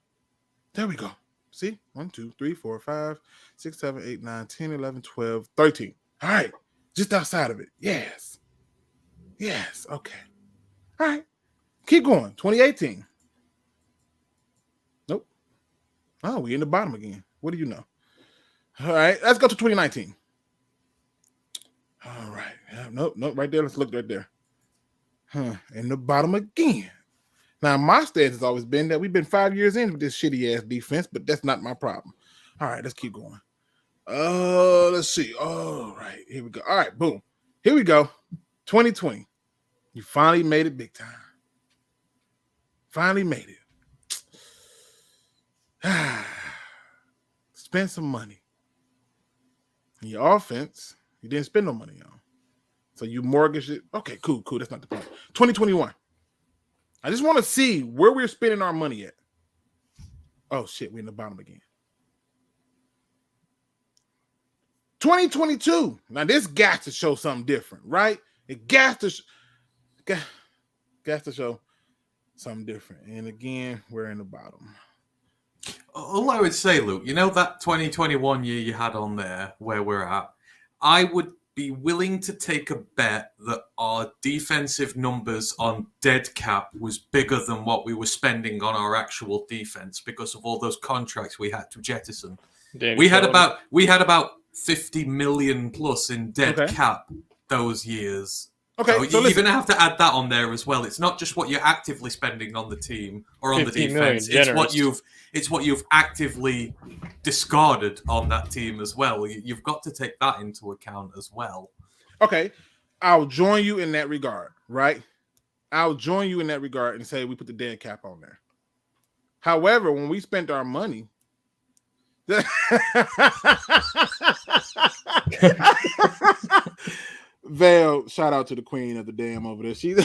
there we go. See? 1, 2, 3, 4, 5, 6, 7, 8, 9, 10, 11, 12, 13. All right. Just outside of it. Yes. Okay. All right. Keep going. 2018. Nope. Oh, we're in the bottom again. What do you know? All right. Let's go to 2019. All right. Nope. Right there. Let's look right there. In the bottom again. Now, my stance has always been that we've been 5 years in with this shitty-ass defense, but that's not my problem. All right, let's keep going. Let's see. All right, here we go. All right, boom. Here we go. 2020. You finally made it big time. Finally made it. Spend some money. And your offense, you didn't spend no money on. So you mortgaged it. Okay, cool. That's not the point. 2021. I just want to see where we're spending our money at. Oh, shit. We're in the bottom again. 2022. Now, this got to show something different, right? It got to show something different. And again, we're in the bottom. All I would say, Luke, that 2021 year you had on there where we're at, I would be willing to take a bet that our defensive numbers on dead cap was bigger than what we were spending on our actual defense because of all those contracts we had to jettison. We had about 50 million plus in dead cap those years. Okay, so you're going to have to add that on there as well. It's not just what you're actively spending on the team or on the defense. It's what you've actively discarded on that team as well. You've got to take that into account as well. Okay, I'll join you in that regard, right? I'll join you in that regard and say we put the dead cap on there. However, when we spent our money, Val, shout out to the queen of the damn over there. She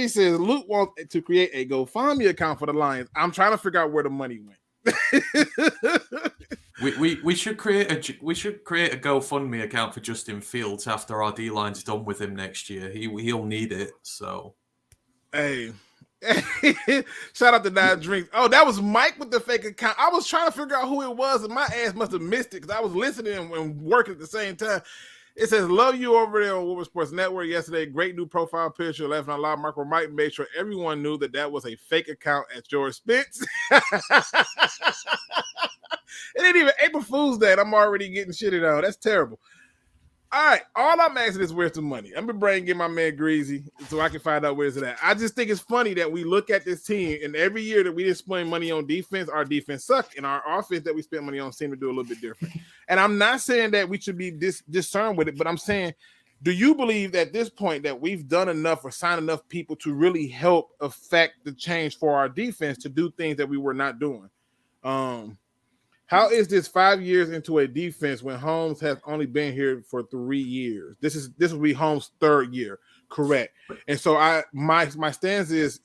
says Luke wants to create a GoFundMe account for the Lions. I'm trying to figure out where the money went. we should create a GoFundMe account for Justin Fields after our D-line's done with him next year. He'll need it. So, hey. Shout out to Nine Drinks. Oh, that was Mike with the fake account. I was trying to figure out who it was, and my ass must have missed it because I was listening and working at the same time. It says, love you over there on Women's Sports Network yesterday. Great new profile picture. Laughing out loud. Marco Mike made sure everyone knew that was a fake account at your expense. It ain't even April Fool's Day. I'm already getting shitted on. That's terrible. All right. All I'm asking is where's the money? I'm going to get my man Greasy so I can find out where's it at. I just think it's funny that we look at this team and every year that we didn't spend money on defense, our defense sucked. And our offense that we spent money on seemed to do a little bit different. And I'm not saying that we should be discerned with it, but I'm saying, do you believe at this point that we've done enough or signed enough people to really help affect the change for our defense to do things that we were not doing? How is this 5 years into a defense when Holmes has only been here for 3 years? This will be Holmes' third year, correct? And so my stance is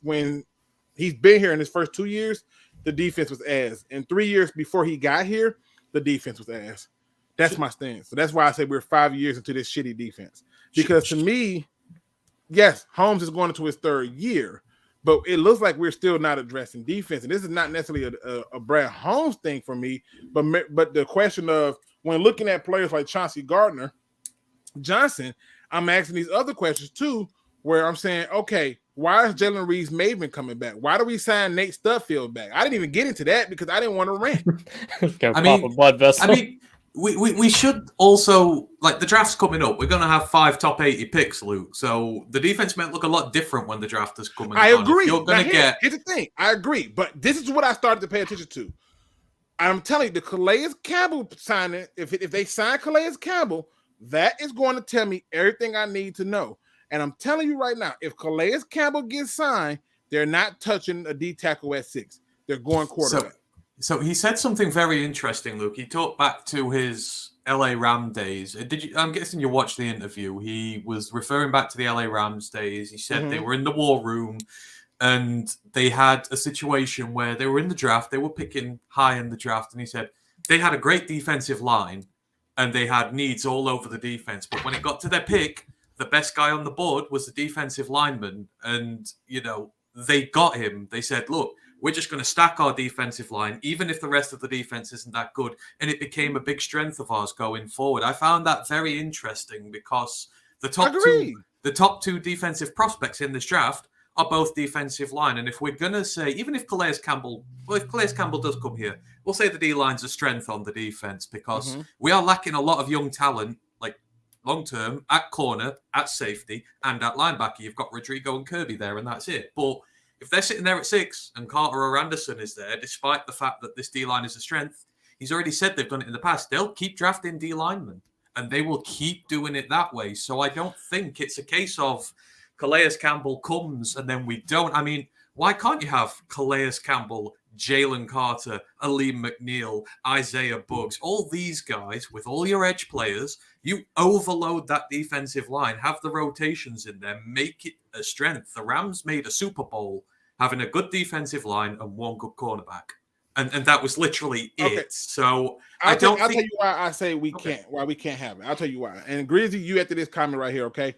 when he's been here in his first 2 years, the defense was ass. In 3 years before he got here, the defense was ass. That's my stance. So that's why I say we're 5 years into this shitty defense. Because to me, yes, Holmes is going into his third year. But it looks like we're still not addressing defense. And this is not necessarily a Brad Holmes thing for me, but the question of when looking at players like Chauncey Gardner-Johnson, I'm asking these other questions too, where I'm saying, okay, why is Jalen Reeves-Maven coming back? Why do we sign Nate Studfield back? I didn't even get into that because I didn't want to rant. Pop a blood vessel. We should also, like, the draft's coming up. We're going to have 5 top 80 picks, Luke. So the defense might look a lot different when the draft is coming. I agree. You're going to get. Here's the thing. I agree. But this is what I started to pay attention to. I'm telling you, the Calais Campbell signing, if they sign Calais Campbell, that is going to tell me everything I need to know. And I'm telling you right now, if Calais Campbell gets signed, they're not touching a D tackle at 6. They're going quarterback. So he said something very interesting, Luke. He talked back to his LA Ram days. I'm guessing you watched the interview. He was referring back to the LA Rams days. He said they were in the war room and they had a situation where they were in the draft. They were picking high in the draft. And he said they had a great defensive line and they had needs all over the defense. But when it got to their pick, the best guy on the board was the defensive lineman. And, they got him. They said, look, we're just going to stack our defensive line, even if the rest of the defense isn't that good. And it became a big strength of ours going forward. I found that very interesting because the top two defensive prospects in this draft are both defensive line. And if we're going to say, even if Calais Campbell does come here, we'll say the D-line's a strength on the defense because we are lacking a lot of young talent, like long-term, at corner, at safety, and at linebacker. You've got Rodrigo and Kirby there, and that's it. But if they're sitting there at 6 and Carter or Anderson is there, despite the fact that this D-line is a strength, he's already said they've done it in the past. They'll keep drafting D-linemen, and they will keep doing it that way. So I don't think it's a case of Calais Campbell comes and then we don't. I mean, why can't you have Calais Campbell, Jalen Carter, Aleem McNeil, Isaiah Buggs, all these guys with all your edge players? You overload that defensive line, have the rotations in there, make it a strength. The Rams made a Super Bowl having a good defensive line and one good cornerback. And that was literally it. Okay. So I'll tell you why I say we can't have it. I'll tell you why. And Grizzly, you after this comment right here, okay?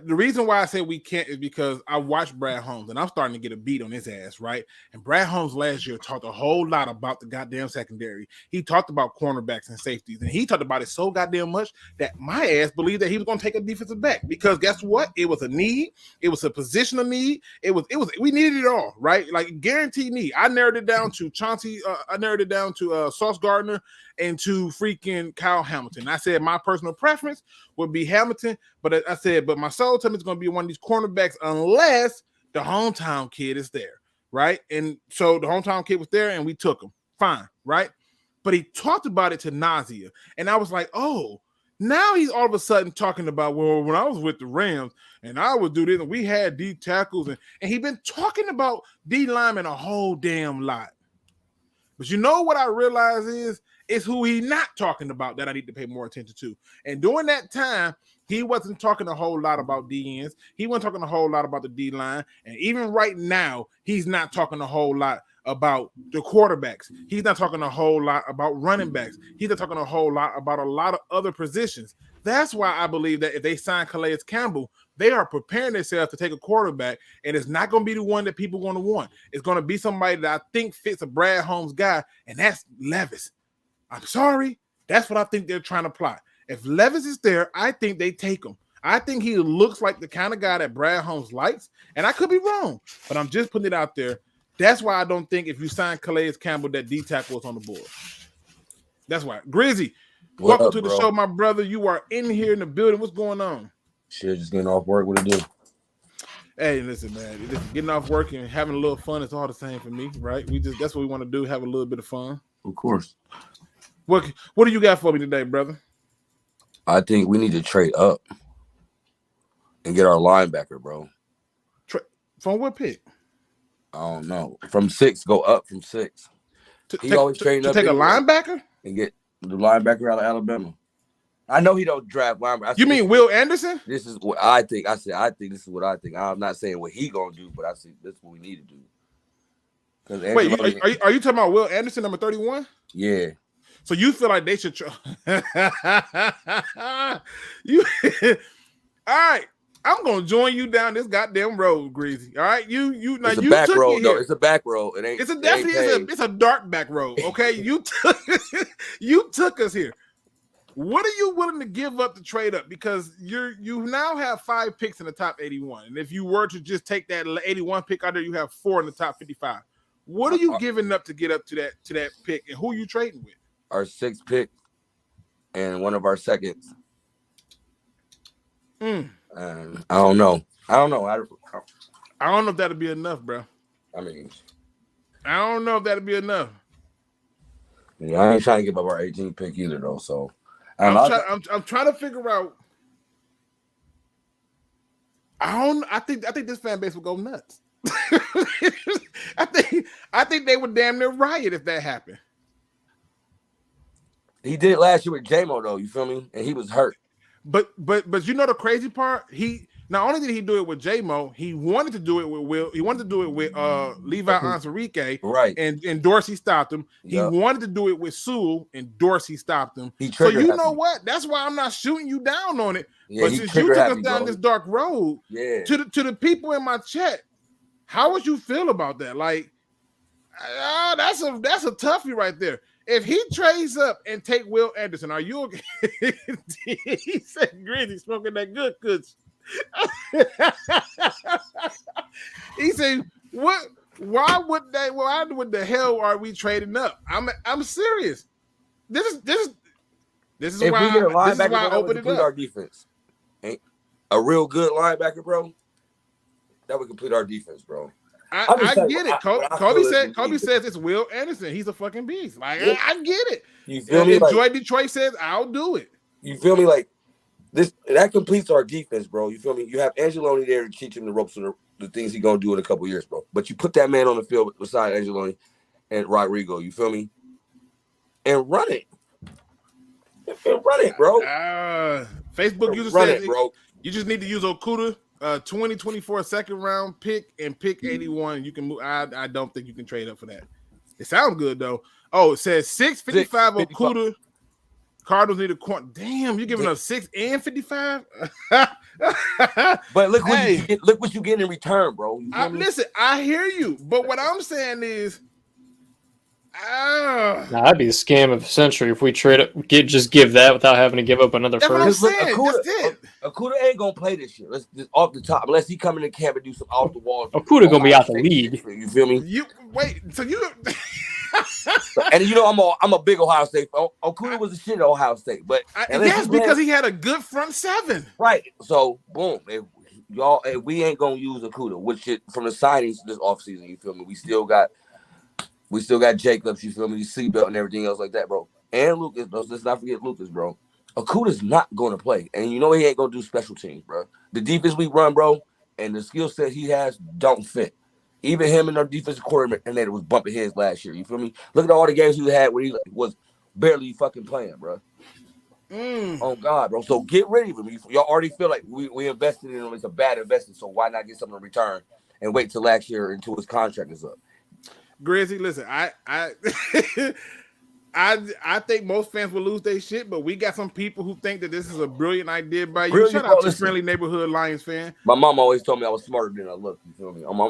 The reason why I say we can't is because I watched Brad Holmes and I'm starting to get a beat on his ass, right? And Brad Holmes last year talked a whole lot about the goddamn secondary. He talked about cornerbacks and safeties, and he talked about it so goddamn much that my ass believed that he was going to take a defensive back because guess what? It was a need. It was a positional need. It was we needed it all, right? Like guaranteed need. I narrowed it down to Chauncey. I narrowed it down to Sauce Gardner and to freaking Kyle Hamilton. I said my personal preference would be Hamilton, but I said, but my soul told me it's going to be one of these cornerbacks unless the hometown kid is there, right? And so the hometown kid was there, and we took him. Fine, right? But he talked about it to nausea, and I was like, oh, now he's all of a sudden talking about, well, when I was with the Rams, and I would do this, and we had D tackles, and he's been talking about D linemen a whole damn lot. But you know what I realize is who he's not talking about that I need to pay more attention to. And during that time, he wasn't talking a whole lot about D ends. He wasn't talking a whole lot about the D line. And even right now, he's not talking a whole lot about the quarterbacks. He's not talking a whole lot about running backs. He's not talking a whole lot about a lot of other positions. That's why I believe that if they sign Calais Campbell, they are preparing themselves to take a quarterback, and it's not going to be the one that people are going to want. It's going to be somebody that I think fits a Brad Holmes guy, and that's Levis. I'm sorry. That's what I think they're trying to plot. If Levis is there, I think they take him. I think he looks like the kind of guy that Brad Holmes likes, and I could be wrong, but I'm just putting it out there. That's why I don't think if you sign Calais Campbell, that D tackle is on the board. That's why. Grizzy, welcome to the show, my brother. You are in here in the building. What's going on? Shit, just getting off work. What it do? Hey, listen, man. Getting off work and having a little fun is all the same for me, right? That's what we want to do, have a little bit of fun. Of course. What do you got for me today, brother? I think we need to trade up and get our linebacker, bro. From what pick? I don't know. From 6, go up from 6. He always trading up. Take a linebacker? And get the linebacker out of Alabama. I know he don't draft linebacker. You mean Will Anderson? This is what I think. I think this is what I think. I'm not saying what he gonna do, but I see this is what we need to do. Wait, are you talking about Will Anderson, number 31? Yeah. So you feel like they should you all right. I'm gonna join you down this goddamn road, Greasy. All right, you now it's you a back took road. No, it's a back road. It ain't. It's a dark back road. Okay, you took us here. What are you willing to give up to trade up? Because you now have 5 picks in the top 81, and if you were to just take that 81 pick out there, you have 4 in the top 55. What are you giving up to get up to that pick, and who are you trading with? Our 6th pick and one of our seconds. I don't know. I don't know if that'll be enough, bro. I mean, I don't know if that'll be enough. Yeah, I ain't trying to give up our 18th pick either, though. So I'm trying to figure out. I think this fan base will go nuts. I think they would damn near riot if that happened. He did it last year with JEMO, though. You feel me? And he was hurt. But you know the crazy part? He not only did he do it with JEMO, he wanted to do it with Will. He wanted to do it with Levi Onwuzurike, right? And Dorsey stopped him. Yep. He wanted to do it with Sewell, and Dorsey stopped him. So you know what? That's why I'm not shooting you down on it. Yeah, but since you took us down this dark road, yeah. To the people in my chat, how would you feel about that? Like, that's a toughie right there. If he trades up and take Will Anderson, are you okay? He said Grizzy smoking that good kush. He said, "What? Why would the hell are we trading up?" I'm serious. This is if why we get a linebacker, I opened it up. Our defense. Ain't a real good linebacker, bro. That would complete our defense, bro. I get it. Kobe says it's Will Anderson. He's a fucking beast. Like, yeah. I get it. You feel me? Joy Detroit says, I'll do it. You feel me? Like this, that completes our defense, bro. You feel me? You have Angeloni there to teach him the ropes and the things he's gonna do in a couple years, bro. But you put that man on the field beside Angeloni and Rodrigo. You feel me? And run it. And run it, bro. Facebook user says, bro. You just need to use Okuda. 2024 second round pick and pick 81. You can move. I don't think you can trade up for that. It sounds good though. Oh, it says 655 Okuda Cardinals need a corner. Damn, you're giving up 6 and 55. But look what Hey. you get. Look what you get in return, bro. You feel me? Listen, I hear you, but what I'm saying is, That'd be the scam of the century if we just give that without having to give up another that's what I'm first. saying. That's it. Akuda ain't gonna play this year. Let's just off the top, unless he come in the camp and do some off the wall. Akuda gonna be out the league. You feel me? You wait. So you. And you know I'm a big Ohio State fan. Okuda was a shit at Ohio State, but Yes, because he had a good front seven. Right. So boom, if we ain't gonna use Akuda, which from the signings this offseason, you feel me? We still got Jacobs, you feel me? The seatbelt and everything else like that, bro. And Lucas, let's not forget Lucas, bro. Akuda's not gonna play, and you know he ain't gonna do special teams, bro. The defense we run, bro, and the skill set he has don't fit. Even him and our defensive coordinator was bumping heads last year. You feel me? Look at all the games he had where he was barely fucking playing, bro. Oh God, bro. So get rid of him. Y'all already feel like we invested in him. It's a bad investment. So why not get something in return and wait till last year until his contract is up? Grizzly, listen, I think most fans will lose their shit, but we got some people who think that this is a brilliant idea by you. Brilliant, Shout bro, out to listen. friendly neighborhood Lions fan. My mom always told me I was smarter than I look. You feel me? I'm a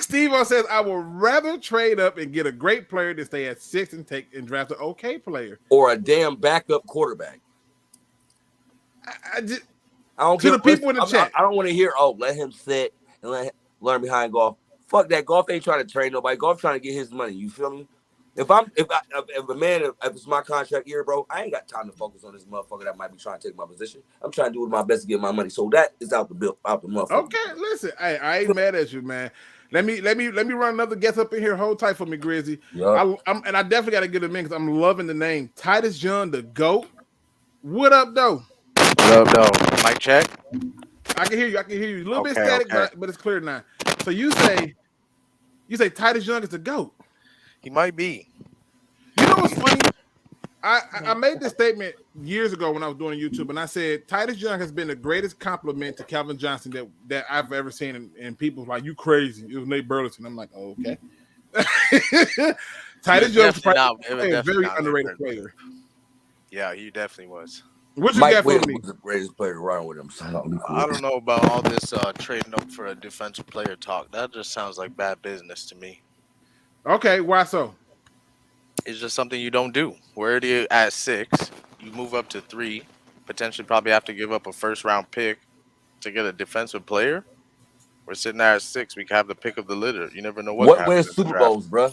Steve says, I would rather trade up and get a great player than stay at 6 and draft an okay player. Or a damn backup quarterback. I just, I don't to care. the people in the chat. I don't want to hear, let him sit and learn behind golf. Fuck that. Golf ain't trying to trade nobody. Golf trying to get his money. You feel me? If it's my contract year, bro, I ain't got time to focus on this motherfucker that might be trying to take my position. I'm trying to do my best to get my money. So that is out the motherfucker. Okay, listen, I ain't mad at you, man. Let me run another guest up in here. Hold tight for me, Grizzly. Yeah. I definitely got to get him in because I'm loving the name Titus Young, the GOAT. What up, though? What up, though? Mic check. I can hear you. A little bit static, but it's clear now. So you say Titus Young is the GOAT. He might be. You know what's funny? I made this statement years ago when I was doing YouTube, and I said Titus Young has been the greatest compliment to Calvin Johnson that I've ever seen, and people like, you crazy. It was Nate Burleson. I'm like, oh, okay. Titus Young is a very underrated player. Yeah, he definitely was. What you Mike got for Williams me? was the greatest player around with him. So I don't know about all this trading up for a defensive player talk. That just sounds like bad business to me. Okay, why so? It's just something you don't do. We're already at 6. You move up to 3. Potentially probably have to give up a first-round pick to get a defensive player. We're sitting there at 6. We can have the pick of the litter. You never know what wins Super Bowls, bro?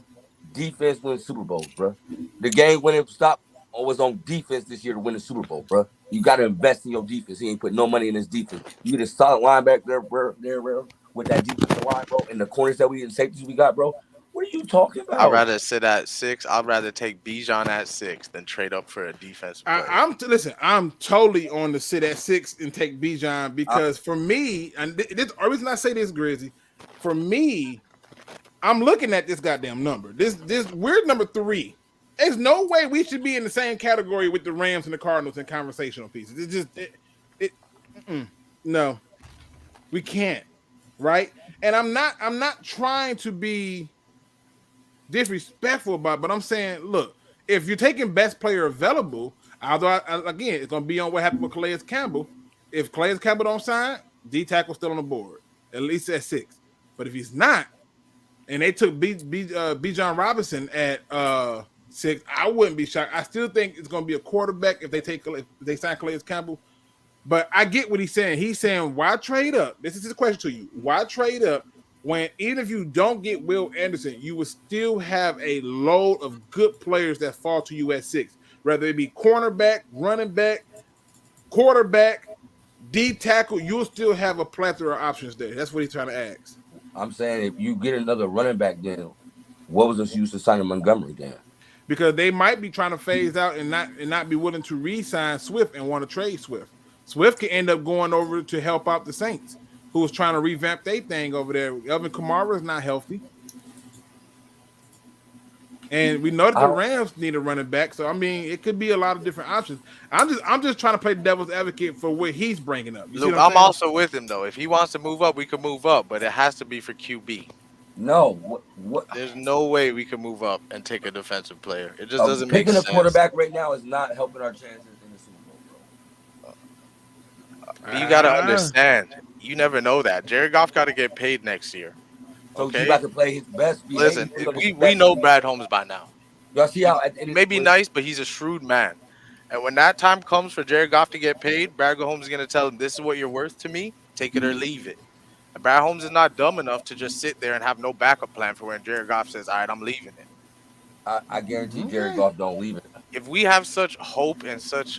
Defense wins Super Bowls, bro. The game winning stop was on defense this year to win the Super Bowl, bro. You got to invest in your defense. He ain't put no money in his defense. You get a solid linebacker there, bro, with that defensive line, bro, and the corners that and safeties we got, bro. What are you talking about? I'd rather sit at 6. I'd rather take Bijan at 6 than trade up for a defensive player. Listen, I'm totally on the sit at 6 and take Bijan because for me, and the reason I say this, Grizzly, for me, I'm looking at this goddamn number. This we're number 3. There's no way we should be in the same category with the Rams and the Cardinals in conversational pieces. No, we can't, right? And I'm not trying to be disrespectful about it, but I'm saying, look, if you're taking best player available, although again, it's gonna be on what happened with Calais Campbell. If Calais Campbell don't sign, D tackle's still on the board, at least at 6. But if he's not, and they took Bijan Robinson at 6, I wouldn't be shocked. I still think it's gonna be a quarterback if they sign Calais Campbell. But I get what he's saying. He's saying, why trade up? This is his question to you. Why trade up when even if you don't get Will Anderson, you will still have a load of good players that fall to you at 6, whether it be cornerback, running back, quarterback, D tackle, you'll still have a plethora of options there. That's what he's trying to ask. I'm saying if you get another running back, then what was this use to signing Montgomery then? Because they might be trying to phase out and not be willing to re-sign Swift and want to trade Swift. Swift can end up going over to help out the Saints, who was trying to revamp their thing over there. Alvin Kamara is not healthy. And we know that the Rams need a running back. So, I mean, it could be a lot of different options. I'm just trying to play the devil's advocate for what he's bringing up. Luke, I'm also with him, though. If he wants to move up, we can move up. But it has to be for QB. No, what? There's no way we can move up and take a defensive player. It just doesn't make Picking a sense. quarterback right now is not helping our chances in the Super Bowl, bro. But you got to understand, you never know that. Jared Goff got to get paid next year. So Okay? he's about to play his best. Listen, we know Brad Holmes by now. Y'all see how He may be nice, but he's a shrewd man. And when that time comes for Jared Goff to get paid, Brad Holmes is going to tell him, this is what you're worth to me. Take it or leave it. And Brad Holmes is not dumb enough to just sit there and have no backup plan for when Jared Goff says, all right, I'm leaving it. I guarantee Jared Goff don't leave it. If we have such hope and such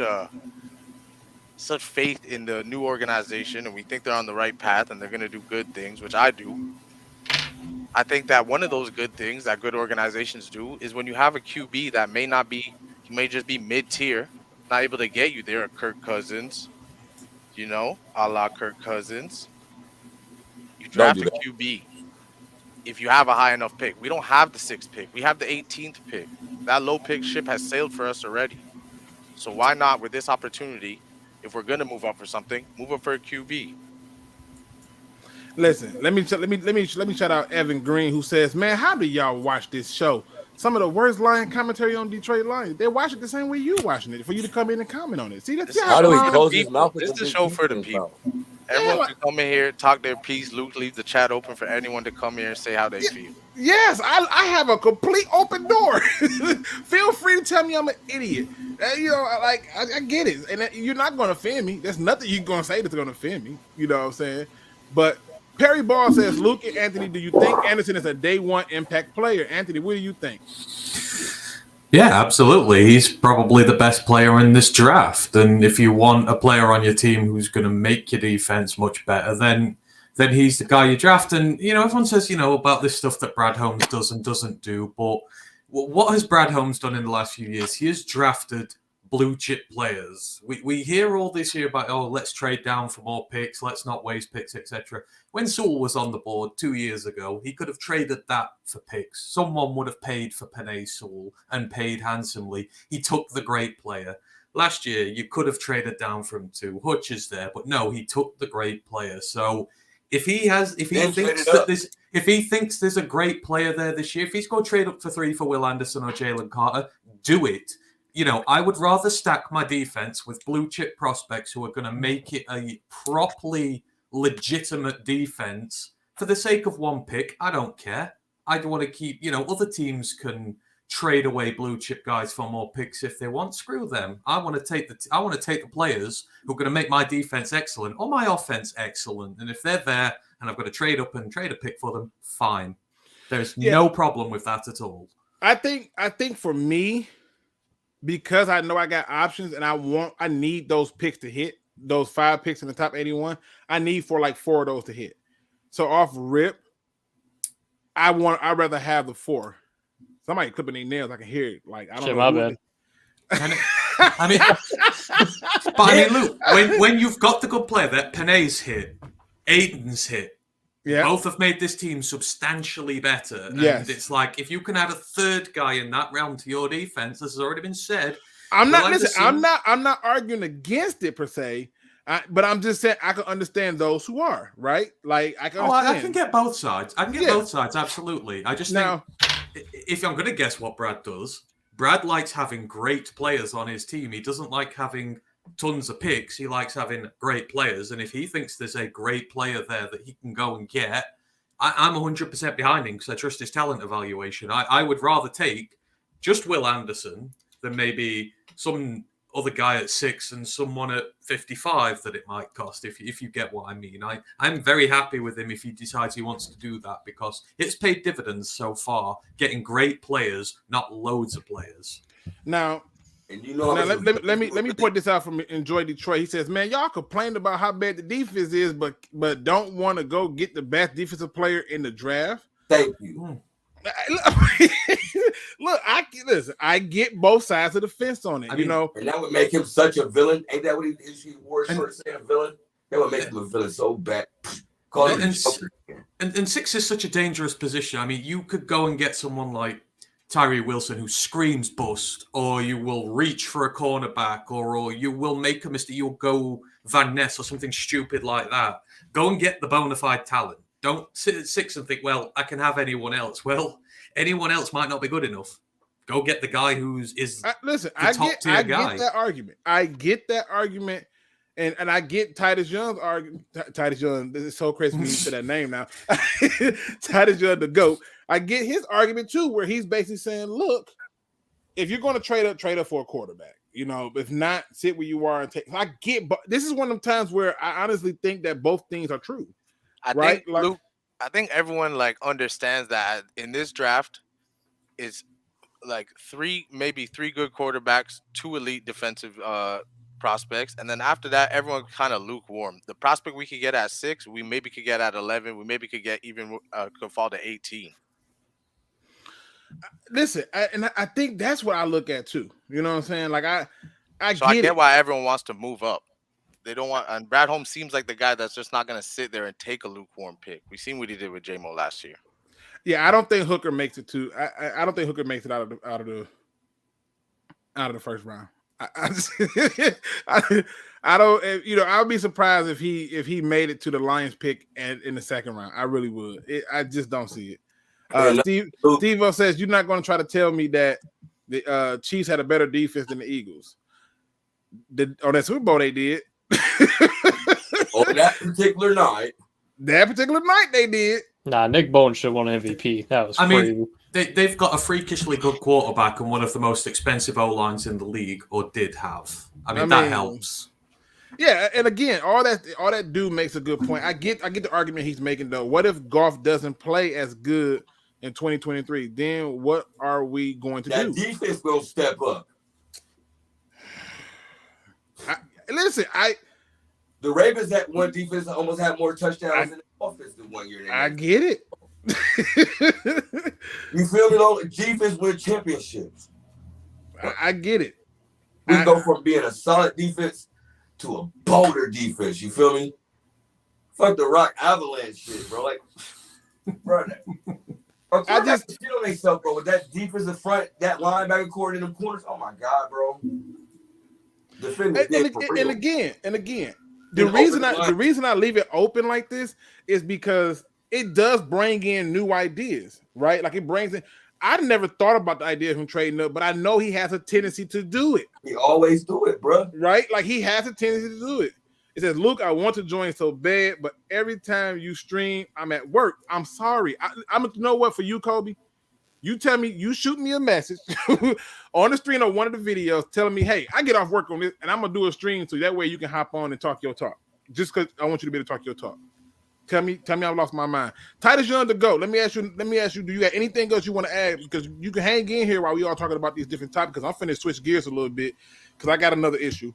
faith in the new organization and we think they're on the right path and they're going to do good things, which I do, I think that one of those good things that good organizations do is when you have a QB that may not be, he may just be mid-tier, not able to get you there, Kirk Cousins, you know, a la Kirk Cousins. You draft a QB if you have a high enough pick. We don't have the 6th pick. We have the 18th pick. That low pick ship has sailed for us already. So why not with this opportunity, if we're going to move up for something, move up for a QB? Listen, let me shout out Evan Green, who says, man, how do y'all watch this show? Some of the worst Lion commentary on Detroit Lions. They watch it the same way you watching it for you to come in and comment on it. See, that's how do we close his mouth? This is the show for the people. Everyone can come in here, talk their piece. Luke, leave the chat open for anyone to come here and say how they feel. Yes, I have a complete open door. Feel free to tell me I'm an idiot. You know, like I get it, and you're not going to offend me. There's nothing you're going to say that's going to offend me. You know what I'm saying? But Perry Ball says, Luke and Anthony, do you think Anderson is a day one impact player? Anthony, what do you think? Yeah, absolutely. He's probably the best player in this draft. And if you want a player on your team who's going to make your defense much better, then he's the guy you draft. And, you know, everyone says, you know, about this stuff that Brad Holmes does and doesn't do. But what has Brad Holmes done in the last few years? He has drafted blue chip players. We hear all this here about, oh, let's trade down for more picks, let's not waste picks, etc. When Sewell was on the board 2 years ago, he could have traded that for picks. Someone would have paid for Penei Sewell and paid handsomely. He took the great player. Last year, you could have traded down from 2. Hutch is there, but no, he took the great player. So if he thinks there's a great player there this year, if he's going to trade up for 3 for Will Anderson or Jalen Carter, do it. You know, I would rather stack my defense with blue chip prospects who are going to make it a properly legitimate defense for the sake of 1 pick. I don't care. I want to keep, you know, other teams can trade away blue chip guys for more picks if they want. Screw them. I want to take the players who are going to make my defense excellent or my offense excellent. And if they're there and I've got to trade up and trade a pick for them, fine. There's no problem with that at all. I think for me, because I know I got options and I need those picks to hit, those 5 picks in the top 81. I need for like 4 of those to hit. So off rip, I'd rather have the 4. Somebody clipping their nails, I can hear it. Like I don't know. My bad. I mean, Luke, when you've got the good player that Penei's hit, Aiden's hit. Yeah. Both have made this team substantially better. Yes. And it's like, if you can add a 3rd guy in that round to your defense, this has already been said. I'm not arguing against it per se. But I'm just saying I can understand those who are, right? Like I can understand. I can get both sides. I can get both sides, absolutely. I just think if I'm going to guess what Brad does, Brad likes having great players on his team. He doesn't like having tons of picks. He likes having great players. And if he thinks there's a great player there that he can go and get, I'm 100% behind him because I trust his talent evaluation. I would rather take just Will Anderson than maybe some other guy at 6 and someone at 55 that it might cost, if you get what I mean. I'm very happy with him if he decides he wants to do that because it's paid dividends so far, getting great players, not loads of players. Now, and you know, let me point this out from Enjoy Detroit. He says, man, y'all complained about how bad the defense is, but don't want to go get the best defensive player in the draft. Thank you. Look, I get both sides of the fence on it. You know, and that would make him such a villain. Ain't that what he wore shirt saying villain? That would make him a villain so bad. And 6 is such a dangerous position. I mean, you could go and get someone like Tyree Wilson who screams bust, or you will reach for a cornerback, or you will make a mistake. You'll go Van Ness or something stupid like that. Go and get the bona fide talent. Don't sit at 6 and think, well, I can have anyone else. Well, anyone else might not be good enough. Go get the guy I get that argument. I get that argument. And I get Titus Young's argument. Titus Young, this is so crazy when you say that name now. Titus Young, the GOAT. I get his argument too, where he's basically saying, look, if you're going to trade up for a quarterback, if not, sit where you are and take. I get, but this is one of the times where I honestly think that both things are true. I think everyone understands that in this draft, it's maybe three good quarterbacks, 2 elite defensive prospects, and then after that, everyone kind of lukewarm. The prospect we could get at 6, we maybe could get at 11. We maybe could get even could fall to 18. Listen, I think that's what I look at too. You know what I'm saying? I get why everyone wants to move up. They don't want, and Brad Holmes seems like the guy that's just not going to sit there and take a lukewarm pick. We've seen what he did with JMO last year. Yeah, I don't think Hooker makes it to. I don't think Hooker makes it out of the first round. I don't. I'll be surprised if he made it to the Lions pick in the second round. I really would. I just don't see it. Steve-O says you're not going to try to tell me that the Chiefs had a better defense than the Eagles. On that Super Bowl they did. On that particular night. That particular night they did. Nah, Nick Bowen should have won MVP. That was crazy. Mean, they've got a freakishly good quarterback and one of the most expensive O-lines in the league, or did have. I mean that helps. Yeah, and again, all that dude makes a good point. I get the argument he's making though. What if Goff doesn't play as good in 2023? Then what are we going to do? That defense will step up. The Ravens had one defense that almost had more touchdowns in the offense than 1 year. I get it. You feel me though? Defense win championships. I get it. We go from being a solid defense to a bolder defense. You feel me? Fuck the Rock Avalanche shit, bro. Bro, I just shit on themselves, bro. With that defensive front, that linebacker core in the corners. Oh my god, bro. And again, the reason I leave it open like this is because it does bring in new ideas, right? It brings in. I never thought about the idea of him trading up, but I know he has a tendency to do it. He always do it, bro. Right? He has a tendency to do it. It says, Luke, I want to join so bad, but every time you stream, I'm at work. I'm sorry. You know what, for you, Kobe? You tell me, you shoot me a message on the stream of one of the videos telling me, hey, I get off work on this and I'm going to do a stream so that way you can hop on and talk your talk. Just because I want you to be able to talk your talk. Tell me I've lost my mind. Titus Young to go. Let me ask you, do you have anything else you want to add? Because you can hang in here while we all talking about these different topics, because I'm finna switch gears a little bit because I got another issue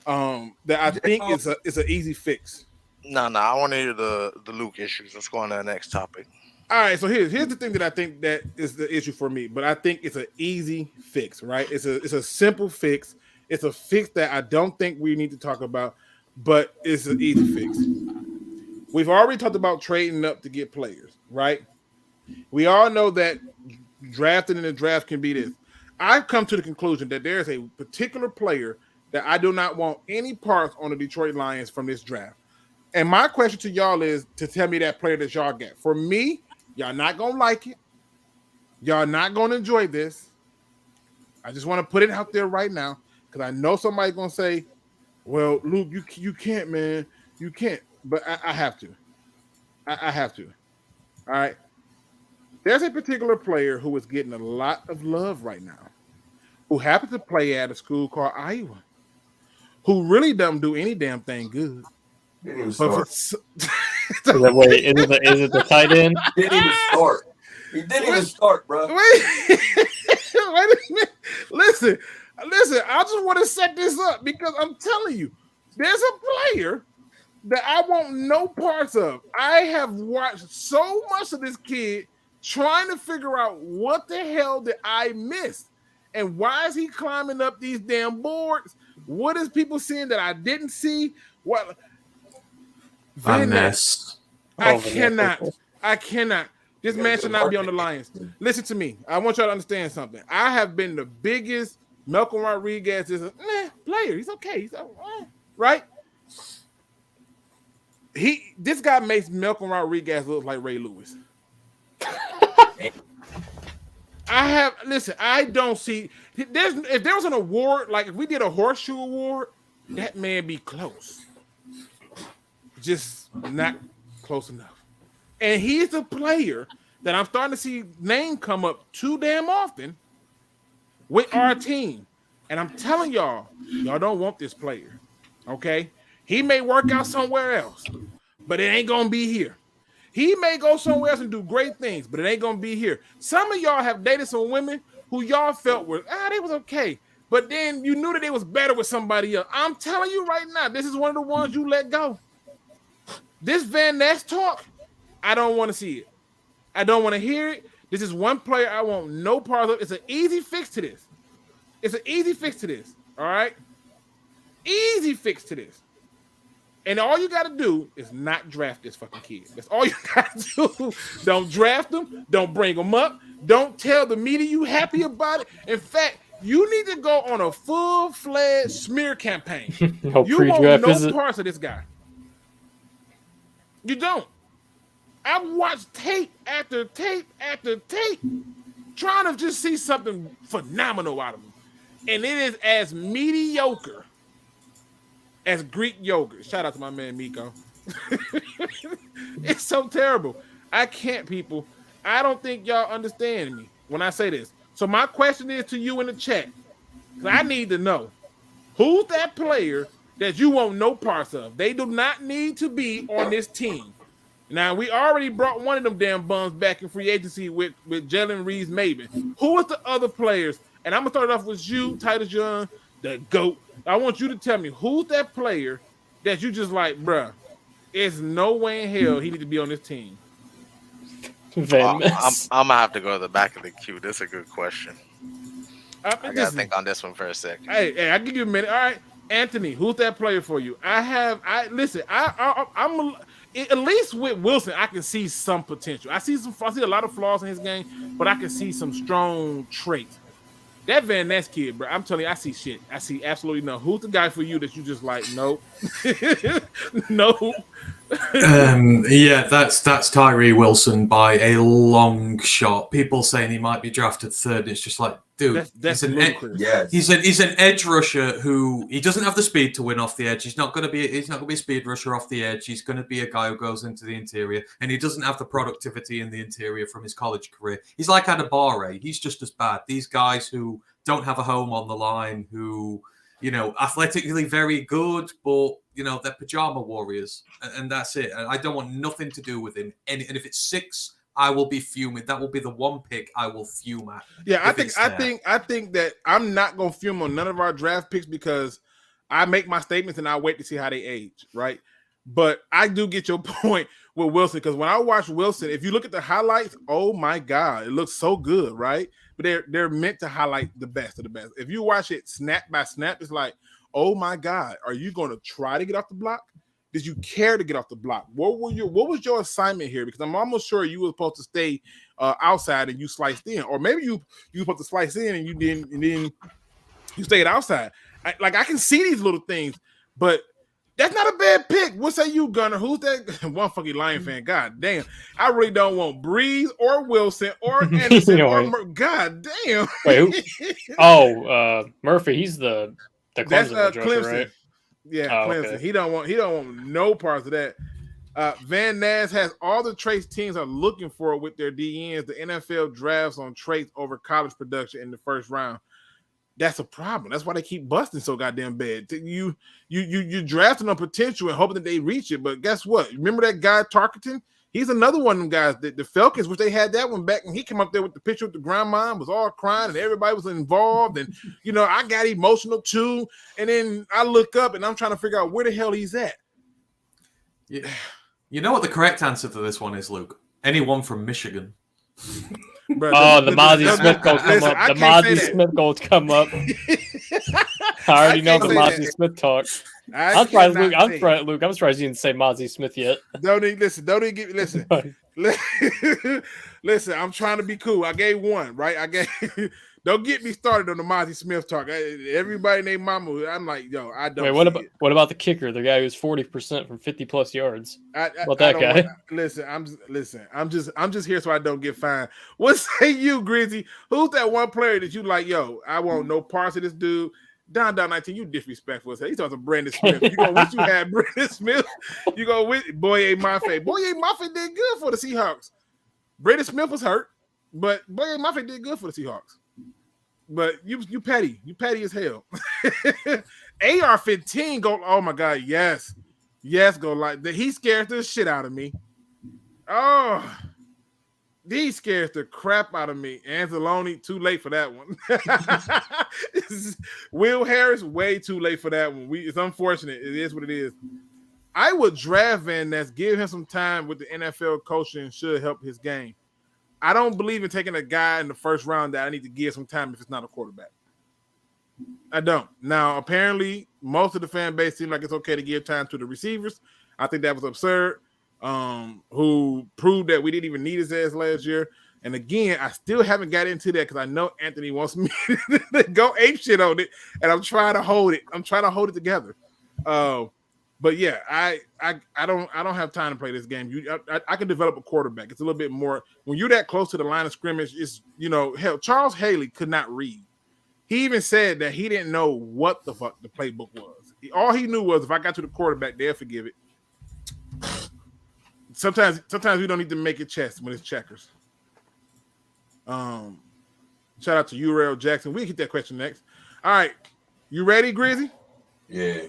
that I think is an easy fix. No, I want to hear the Luke issues. Let's go on to the next topic. All right, so here's the thing that I think that is the issue for me, but I think it's an easy fix, right? It's a simple fix. It's a fix that I don't think we need to talk about, but it's an easy fix. We've already talked about trading up to get players, right? We all know that drafting in the draft can be this. I've come to the conclusion that there's a particular player that I do not want any parts on the Detroit Lions from this draft. And my question to y'all is to tell me that player that y'all get. For me, y'all not going to like it. Y'all not going to enjoy this. I just want to put it out there right now because I know somebody's going to say, well, Luke, you can't, man. You can't. But I have to. I have to. All right. There's a particular player who is getting a lot of love right now who happens to play at a school called Iowa, who really doesn't do any damn thing good. Didn't even start. Is it the tight end? Didn't even start. He didn't even start, bro. Wait a minute. Listen. I just want to set this up because I'm telling you, there's a player that I want no parts of. I have watched so much of this kid trying to figure out what the hell did I miss, and why is he climbing up these damn boards? What is people seeing that I didn't see? What? Vanessa. I cannot. This man should not be on the Lions. Listen to me. I want y'all to understand something. I have been the biggest Malcolm Rodriguez is a player. He's okay. He's right. This guy makes Malcolm Rodriguez look like Ray Lewis. I don't see if there was an award, like if we did a horseshoe award, that man be close. Just not close enough. And he's a player that I'm starting to see name come up too damn often with our team. And I'm telling y'all don't want this player. Okay? He may work out somewhere else, but it ain't gonna be here. He may go somewhere else and do great things, but it ain't gonna be here. Some of y'all have dated some women who y'all felt were they was okay, but then you knew that they was better with somebody else. I'm telling you right now, this is one of the ones you let go. This Van Ness talk, I don't want to see it. I don't want to hear it. This is one player I want no part of. It's an easy fix to this. All right? Easy fix to this. And all you got to do is not draft this fucking kid. That's all you got to do. Don't draft him. Don't bring him up. Don't tell the media you happy about it. In fact, you need to go on a full-fledged smear campaign. You want no parts of this guy. You don't. I've watched tape after tape after tape trying to just see something phenomenal out of him. And it is as mediocre as Greek yogurt. Shout out to my man Miko. It's so terrible. I can't, people. I don't think y'all understand me when I say this. So my question is to you in the chat, because I need to know, who's that player that you want no parts of? They do not need to be on this team. Now, we already brought one of them damn bums back in free agency with Jalen Reeves-Maybin. Who is the other players? And I'm going to start off with you, Titus Young, the GOAT. I want you to tell me, who's that player that you just like, bruh, there's no way in hell he need to be on this team? I'm going to have to go to the back of the queue. This is a good question. I got to think on this one for a second. Hey, I'll give you a minute. All right, Anthony, who's that player for you? I'm at least with Wilson, I can see some potential. I see a lot of flaws in his game, but I can see some strong traits. That Van Ness kid, bro, I'm telling you, I see shit. I see absolutely no. Who's the guy for you that you just like, nope. No. Yeah, that's Tyree Wilson by a long shot. People saying he might be drafted third. It's just like, dude, that's he's an edge rusher who he doesn't have the speed to win off the edge. He's not going to be a speed rusher off the edge. He's going to be a guy who goes into the interior, and he doesn't have the productivity in the interior from his college career. He's like Adebare. He's just as bad. These guys who don't have a home on the line, who, athletically very good, but they're pajama warriors, and that's it. And I don't want nothing to do with him. And if it's 6, I will be fuming. That will be the one pick I will fume at. Yeah, I think that I'm not gonna fume on none of our draft picks because I make my statements and I wait to see how they age, right? But I do get your point with Wilson, because when I watch Wilson, if you look at the highlights, oh my God, it looks so good, right? But they're meant to highlight the best of the best. If you watch it snap by snap, it's like, oh my God, are you going to try to get off the block? Did you care to get off the block? What was your assignment here? Because I'm almost sure you were supposed to stay outside and you sliced in, or maybe you were supposed to slice in and you didn't, and then you stayed outside. I can see these little things, but that's not a bad pick. What say you, Gunner? Who's that? One fucking Lion fan. God damn. I really don't want Breeze or Wilson or Anderson or God damn. Wait, who? Murphy. He's the Clemson dresser, Clemson, right? Yeah, Clemson. Okay. He don't want no parts of that. Van Ness has all the traits teams are looking for with their DNs. The NFL drafts on traits over college production in the first round. That's a problem. That's why they keep busting so goddamn bad. You drafting on potential and hoping that they reach it. But guess what? Remember that guy Tarkenton? He's another one of them guys. The Falcons, which they had that one back, and he came up there with the picture with the grandma, was all crying, and everybody was involved. And I got emotional too. And then I look up and I'm trying to figure out where the hell he's at. Yeah. You know what the correct answer to this one is, Luke? Anyone from Michigan. Bro, the Mozzie Smith goal come up. The Mozzie Smith goals come up. I already know the Mozzie Smith talk. I'm surprised, Luke. I'm surprised you didn't say Mozzie Smith yet. Listen. Listen. I'm trying to be cool. I gave one, right? I gave Don't get me started on the Mozzie Smith talk. Everybody named Mama. I'm like, yo, I don't. Wait, what about the kicker? The guy who's 40% from 50+ yards. What that guy? I'm just here so I don't get fined. What say you, Grizzy? Who's that one player that you like? Yo, I want no parts of this dude. Down 19, you disrespectful as hell. He's talking Brandon Smith. You gonna wish you had Brandon Smith. You gonna wish Boye Mafe. Boye Mafe did good for the Seahawks. Brandon Smith was hurt, but Boye Mafe did good for the Seahawks. But you petty. You petty as hell. AR-15 go. Oh my God, yes. Go like that. He scares the shit out of me. Oh, he scares the crap out of me. Anzalone, too late for that one. Will Harris, way too late for that one. It's unfortunate. It is what it is. I would draft Van Ness, give him some time with the NFL coaching, should help his game. I don't believe in taking a guy in the first round that I need to give some time if it's not a quarterback. I don't. Now, apparently, most of the fan base seems like it's okay to give time to the receivers. I think that was absurd. Who proved that we didn't even need his ass last year. And again, I still haven't got into that because I know Anthony wants me to go ape shit on it, and I'm trying to hold it. I'm trying to hold it together. But yeah, I don't have time to play this game. I can develop a quarterback. It's a little bit more when you're that close to the line of scrimmage. It's hell. Charles Haley could not read. He even said that he didn't know what the fuck the playbook was. All he knew was if I got to the quarterback, they'll forgive it. Sometimes we don't need to make it chess when it's checkers. Shout out to Uriel Jackson. We'll get that question next. All right, you ready, Grizzy? Yeah.